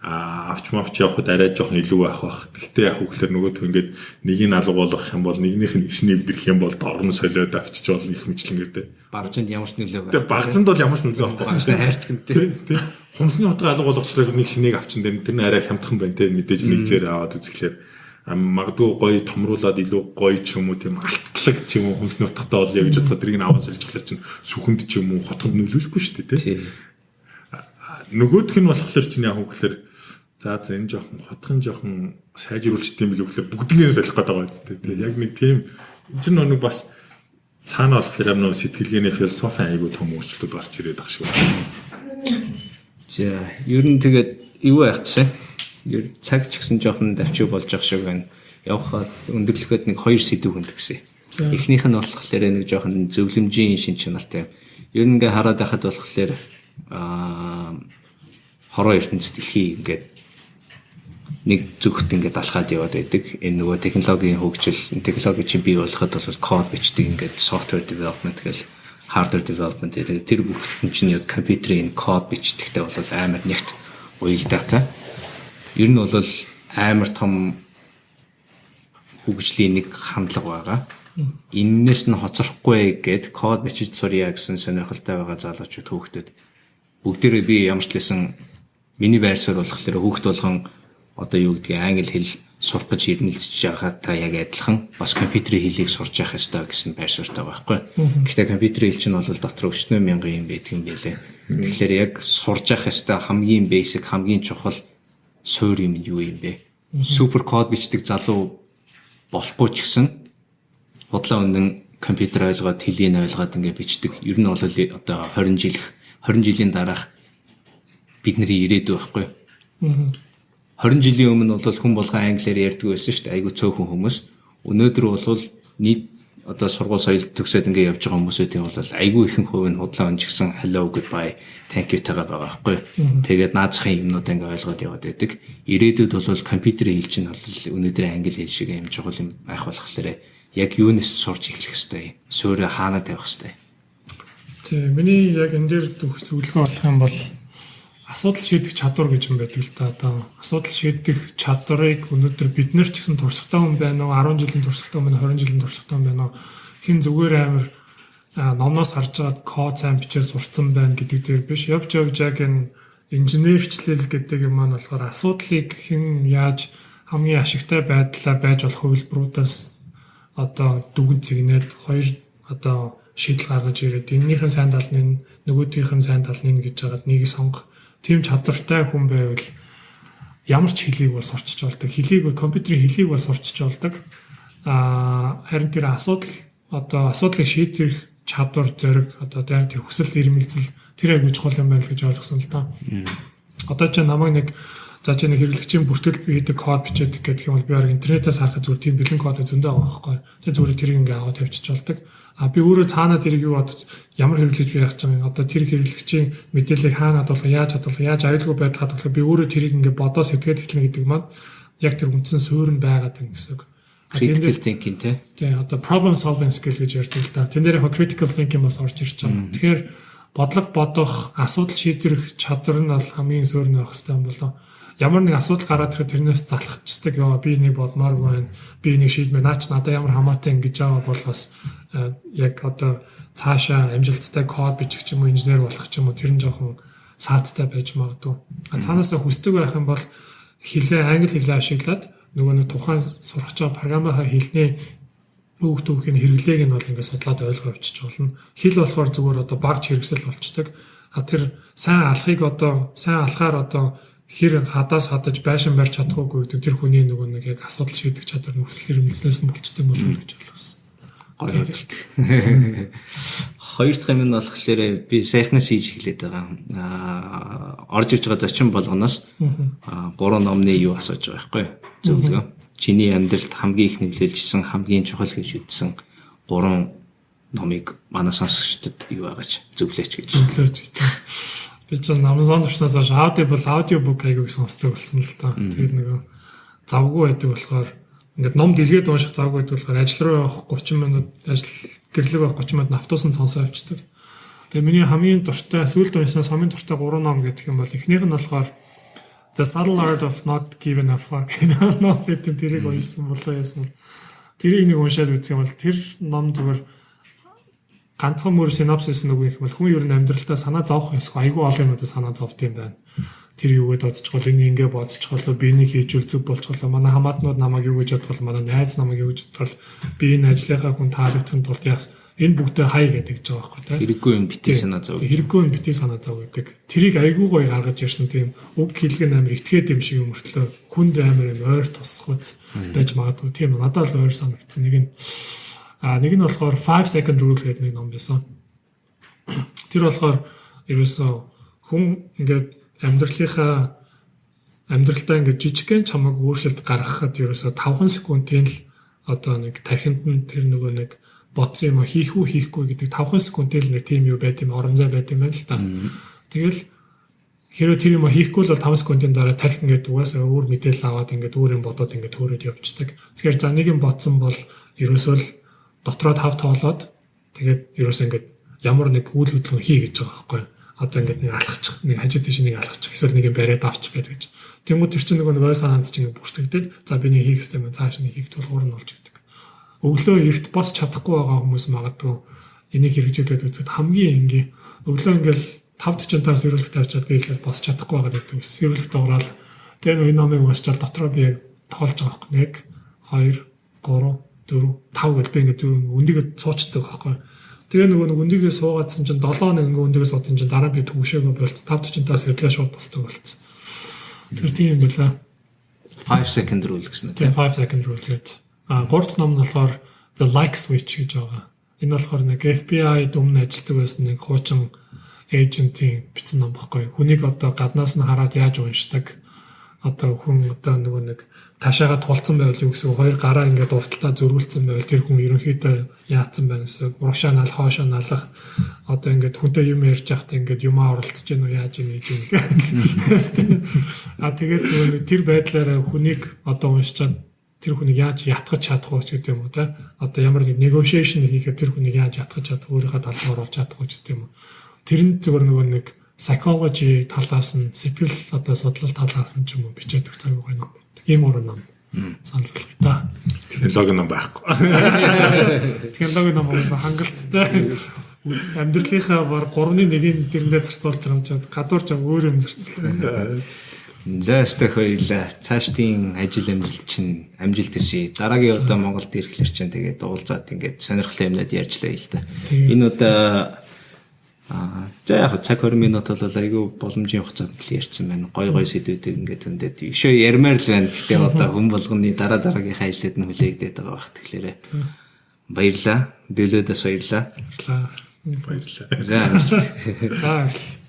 авч явахад арай жоохон илүү байх бах. Гэхдээ яг хөглөр нөгөөдөө ингээд нэгийг алга болгох юм бол нэгнийх нь ишний эвдрэх юм бол дорн солиод авчиж болно их мэтлэн гэдэг. Багцанд ямар ч нөлөө байх. Багцанд бол ямар ч нөлөө байхгүй. Багцны хайрцагтай. Хумсны утга алга болгочлоо нэг шинийг авчин дээр тэр нь арай хямдхан байна те мэдээж нэг зэр аваад үзэхлээр магадгүй гоё томруулаад илүү гоё ч юм уу тийм алтлаг ч юм уу хумсны утгатай бол яг гэж бодоход тэрийг нь аваад солилцохлоор чинь сүхэнд ч юм уу хотод нөлөөлөхгүй шүү дээ те. Нөгөөх нь болохоор чинь яг хөглөр за энэ жоохон хотхон жоохон сайжруулж тийм билүү гэхэлэр бүгднийг солих гэдэг байгаа үстэй те. Яг нэг тийм чинь нэг бас цаана болохоор юм сэтгэлгээний философи айгуу том өөрчлөлтүүд гарч ирээд байгаа шүү. За ер нь тэгээд юу яахсан? Ер цаг ч гэсэн жоохон давчуу болж ах шиг байна. Явхад өндөрлөхөд нэг 2 сэдв хүнд гэсэн. Эхнийх нь болохоор нэг жоохон зөвлөмжийн шин чанартай. Ер нь ингээ хараад байхад болохоор хороо ертөнцийн дэлхий ингээд нэг зүгт ингээд алхаад яваад байдаг. Энэ нөгөө технологийн хөгжил, технологи чинь бий болоход бол код бичдэг ингээд software development гэл hardware development гэдэг тэр бүхэн чинь яг компьютерийн код бичдэгтэй бол амар нэгт уялдаатай. Ер нь бол амар том хөгжлийн нэг хандлага байгаа. Иннээс нь хоцрохгүй гэд код бичиж сурья гэсэн сонирхолтой байгаа залуучууд хүүхдүүд бүгдээрээ би ямар ч лсэн миний байр суурь болохоор хүүхд болгон одоо юу гэдгийг англи хэл сурах гэж ирмэлцэж байгаа та яг адилхан бас компьютерийн хэлийг сурч явах ёстой гэсэн байр суурьтай байхгүй. Гэхдээ компьютерийн хэл чинь бол дотор 40,000 юм байдаг юм байлээ. Тэгэхээр яг сурч явах ёстой хамгийн basic хамгийн чухал суурь юм юу юм бэ? Супер код бичдэг залуу болохгүй ч гэсэн худлаа өнөн компьютер ойлгоод хэлийг ойлгоод ингээд бичдэг. Ер нь бол одоо 20 жилийн дараах бидний ирээдүй байхгүй. 20 жилийн өмнө бол хүн болгон англиар ярьдаг байсан шүү дээ. Айгу цөөхөн хүмүүс. Өнөөдөр бол нийт одоо сургууль соёл төгсөөд ингээд явж байгаа хүмүүсийн бол айгу ихэнх хувь нь худлаа өнж гисэн hello goodbye thank you тагаа байгаа байхгүй. Тэгээд наацхийн юмнууд ингээд ойлгоод яваад байдаг. Ирээдүйд бол компьютерийн хэл чинь бол өнөөдрийн англи хэл шиг юм чухал юм байх болохоор яг юунес сурч эхлэх хэрэгтэй. Суурь хаана тавих хэрэгтэй. Тийм миний яг энэ дээр зөвлөгөө болох юм бол асуудал шийдэх чадвар гэж юм байдаг л та одоо асуудал шийдэх чадварыг өнөөдөр бид нар ч гэсэн туршлагатай хүн байна уу 10 жилийн туршлагатай хүн байна 20 жилийн туршлагатай хүн байна уу хин зүгээр амар номноос харж байгаад код сайн бичээ сурцсан байна гэдэг дээр биш явж яг энэ инженерчлэл гэдэг юм маань болохоор асуудлыг хэн яаж хамгийн ашигтай байдлаар байж болох хувилбаруудаас одоо дүгнж зэгнээд хоёр одоо шийдэл гаргаж ирээд энэнийхэн сайн талны нөгөөдийнх нь сайн талны гэж жагаад нэг сонгох тийм чадвартай хүн байвал ямар ч хэлийг бол сурчиж болдог. Компьютерийн хэлийг бол сурчиж болдог. Харин тэр асуудлыг шийдэх чадвар, зориг, тэр хүсэл эрмэлзэл тэр аягүй чухал юм байна л гэж ойлгосон л доо. Одоо ч намайг нэг хэрэглэгчийн бүртгэл хийдэг код бичээд гэх юм бол би яг интернетээс харахад зүгээр тийм бэлэн код зөндөө байгаа байхгүй. Тэгээ зүгээр тэрийг ингээ аваад тавьчих болдог. Би өөрөө цаанаа тэрийг юу бодож ямар хэрэглэж би яах гэж байгаа юм. Одоо тэр хэрэглэгчийн мэдээллийг хаана хадгалах, яаж аюулгүй байдал хадгалах би өөрөө тэрийг ингээ бодоо сэтгэхэд эхлэнэ гэдэг маань яг тэр үндсэн суурь нь байгаад байна гэсэн үг. Critical thinking тий. Одоо problem solving skill гэж ярьдаг л да. Тэн дээр яг critical thinking бас орж ирж байгаа. Тэгэхээр бодлого бодох, асуудал шийдвэрх чадвар нь бол хамгийн суурь нь байх хэрэгтэй юм болоо. Ямар нэг асуудал гараад ирэхэд тэрнээс залхацдаг ёо би нэг бодмааргүй байна. Би нэг шийдмээр наач надад ямар хамаатай ингэж байгаа бол бас яг одоо цаашаа амжилттай код бичих ч юм уу инженер болох ч юм уу тэр нь жоохон саацтай байж магадгүй. Цаанаасаа хүсдэг байх юм бол англи хэлээ ашиглаад нөгөө нэг тухайн сурах байгаа програмынхаа хэлний үг төвхний хэрэглээг нь бол ингээд судлаад ойлгоо авчиж болно. Хэл болохоор зүгээр одоо багж хэрэгсэл болчдөг. Тэр сайн алхаар хэр хадаас хадаж байшин барьж чадахгүй гэдэг тэр хүний нөгөө нэг яг асуудал шийдэх чадвар нь хүсэл эрмэлзлээс нь болчтой болов уу гэж ойлгосон. Гоё хэлт. Хоёр дахь юм нь болохоор би сайхнаас хийж эхлээд байгаа. Орж иж байгаа зочин болгоноос 3 номны юу асууж байгаа байхгүй зөвлөгөө. Чиний амьдралд хамгийн их нөлөөлжсэн, хамгийн чухал гэж үзсэн 3 номыг манай сонсогчдод юу байгаач зөвлөөч гэж. Би ч Amazon дурснаас аудиобук айгуу сонсдог болсон л та. Тэгээд нөгөө завгүй байдаг болохоор ингээд ном дэлгээд ууших завгүй байдаг болохоор ажил руу явах 30 минут гэрлэг авах 30 минут автобусан сонсоо авчдаг. Тэгээд миний хамгийн дуртай сүүлд уншсан сумын дуртай 3 ном гэдэг юм бол эхнийх нь болохоор The Subtle Art of Not Giving a Fuck гэдэг ном гэдэг тэрийг уншсан болоо яасан. Тэрийг нэг уншаад үзэх юм бол тэр ном зүгээр ганцхан мөр синопсис нэг юм бол хүн ер нь амьдралдаа санаа зовох ёсгүй айгүй олон юмудаа санаа зовд юм байна. Тэр юугээд бодцохол энэ ингээ бодцохол би энийг хийж зүг болчихлоо. Манай хамаатнууд намайг юу гэж бодвол манай найз намайг юу гэж бодвол би энэ ажлынхаа хүн таалагдахын тулд яах энэ бүгдээ хай гэдэг ч байгаа байхгүй тийм. Хэрэггүй юм битгий санаа зов. Хэрэггүй юм битгий санаа зов гэдэг. Тэрийг айгүй гоё гаргаж ирсэн тийм үг хэлгэн амар итгээд юм шиг юм мөртлөө хүнд амар юм ойр тусахуц байж магадгүй тийм надад л ойр санагдсан нэг нь болохоор 5 second rule гэдэг нэг ном байсан. Тэр болохоор ерөөсөө хүн ингээд амьдралдаа ингээд жижигхэн чамаг өөрчлөлт гаргахад ерөөсөө 5 секундын л одоо нэг тархинд нь тэр нөгөө нэг бодсон юм хийх үү хийхгүй гэдэг 5 секундын л нэг тийм юу байт юм орон зай байт юм байна л та. Тэгэл хэрэв тэр юм хийхгүй л 5 секундын дараа тархи ингээд угаасаа өөр мэдээлэл аваад ингээд өөр юм бодоод ингээд төөрөөд явчихдаг. Тэгэхээр за нэг юм бодсон бол ерөөсөө л дотроо тав тоолоод тэгээд ерөөсөө ингээд ямар нэг үйл хөдлөлт хий гэж байгаа байхгүй. Одоо ингээд нэг алхачих, нэг хажууд тийш нэг алхачих, эсвэл нэг юм бариад авчих гэдэг гэж. Тэнгүүд тэр чинь нөгөө ой санаанд чинь ингээд бүртгэгдээд за би нэг хийх юм цааш нэг хийх тулгуур нь болж гэдэг. Өглөө эрт бос чадахгүй байгаа хүмүүс магадгүй энийг хэрэгжүүлээд үзээд хамгийн энгийн өглөө ингээд 5:45-аас сэрүүлэгт тавьчаад би ихлээр бос чадахгүй байгаа гэдэг. Сэрүүлэгт ороод тэгээд энэ номыг уусчаад дотроо би тоолж байгаа байхгүй. 1 2 3 4 5 гэж би ингээд өндөгөө цуучдаг байхгүй. Тэгээ нөгөө өндөгөө суугаадсан чинь 7 нэг ингээд өндөгөө суудсан чинь дараа би төвшөөгөө болт 5:45-аас ирлээ шууд босдог болцсон. Тэр тийм юм байна. 5 second rule гэсэн үү? Тэгээ 5 second rule гэдэг. 3 дахь ном нь болохоор The Like Switch гэж байгаа. Энэ болохоор нэг FBI-д өмнө ажилладаг байсан нэг хуучин эйжентийн бичсэн ном баггүй. Хүнийг одоо гаднаас нь хараад яаж уншдаг. Одоо хүн одоо нөгөө нэг ташаага тулцсан байвал юу гэсэн хоёр гараа ингээд урталтаа зөрүүлсэн байвал тэр хүн ерөнхийдөө яатсан байна гэсэн. Урагшаа налах, хоошоо налах. Одоо ингээд хүнтэй юм ярьж байхдаа ингээд юмаа оролцож гэнэ үү яаж юм гэж. Тэгээд нөгөө тэр байдлаараа хүнийг одоо уншчаад тэр хүнийг яаж ятгах чадах вэ гэдэг юм уу те. Одоо ямар нэг negotiation хийхэд тэр хүнийг яаж ятгах чадах өөрийнхөө талд оруулж чадах вэ гэдэг юм уу. Тэр нь зөвхөн нөгөө нэг psychology талаас нь сэтгэл одоо судлал талаас нь ч юм уу бичээд өгч байгаа юм байна. Ийм өөр ном. Санал болгоё та. Технологи ном байхгүй. Технологи ном бас хангалттай. Амьдралынхаа бар 3-1-ийн тэрэндээ зарцуулж байгаа юм чад гадуур ч өөр юм зарцуулсан. Зэстэх хоёлаа цаашдын ажил амьдрал чинь амжилт төсөй. Дараагийн удаа Монголд ирэхлээр чинь тэгээд уулзаад ингээд сонирхолтой юмнууд ярьжлаа л да. Энэ удаа За яг цаг 20 минут бол айгүй боломжийн хугацаанд л ярьсан байна. Гой сэдвүүдийг ингээд өндөд ишөө ярмаар л байна. Гэтэ одоо хүн болгоны дараагийнхаа ажлууд нь хүлээгдээд байгаа бах. Тэгэхээр баярлаа. Дөлөөдөөс баярлаа. Баярлалаа. За. За.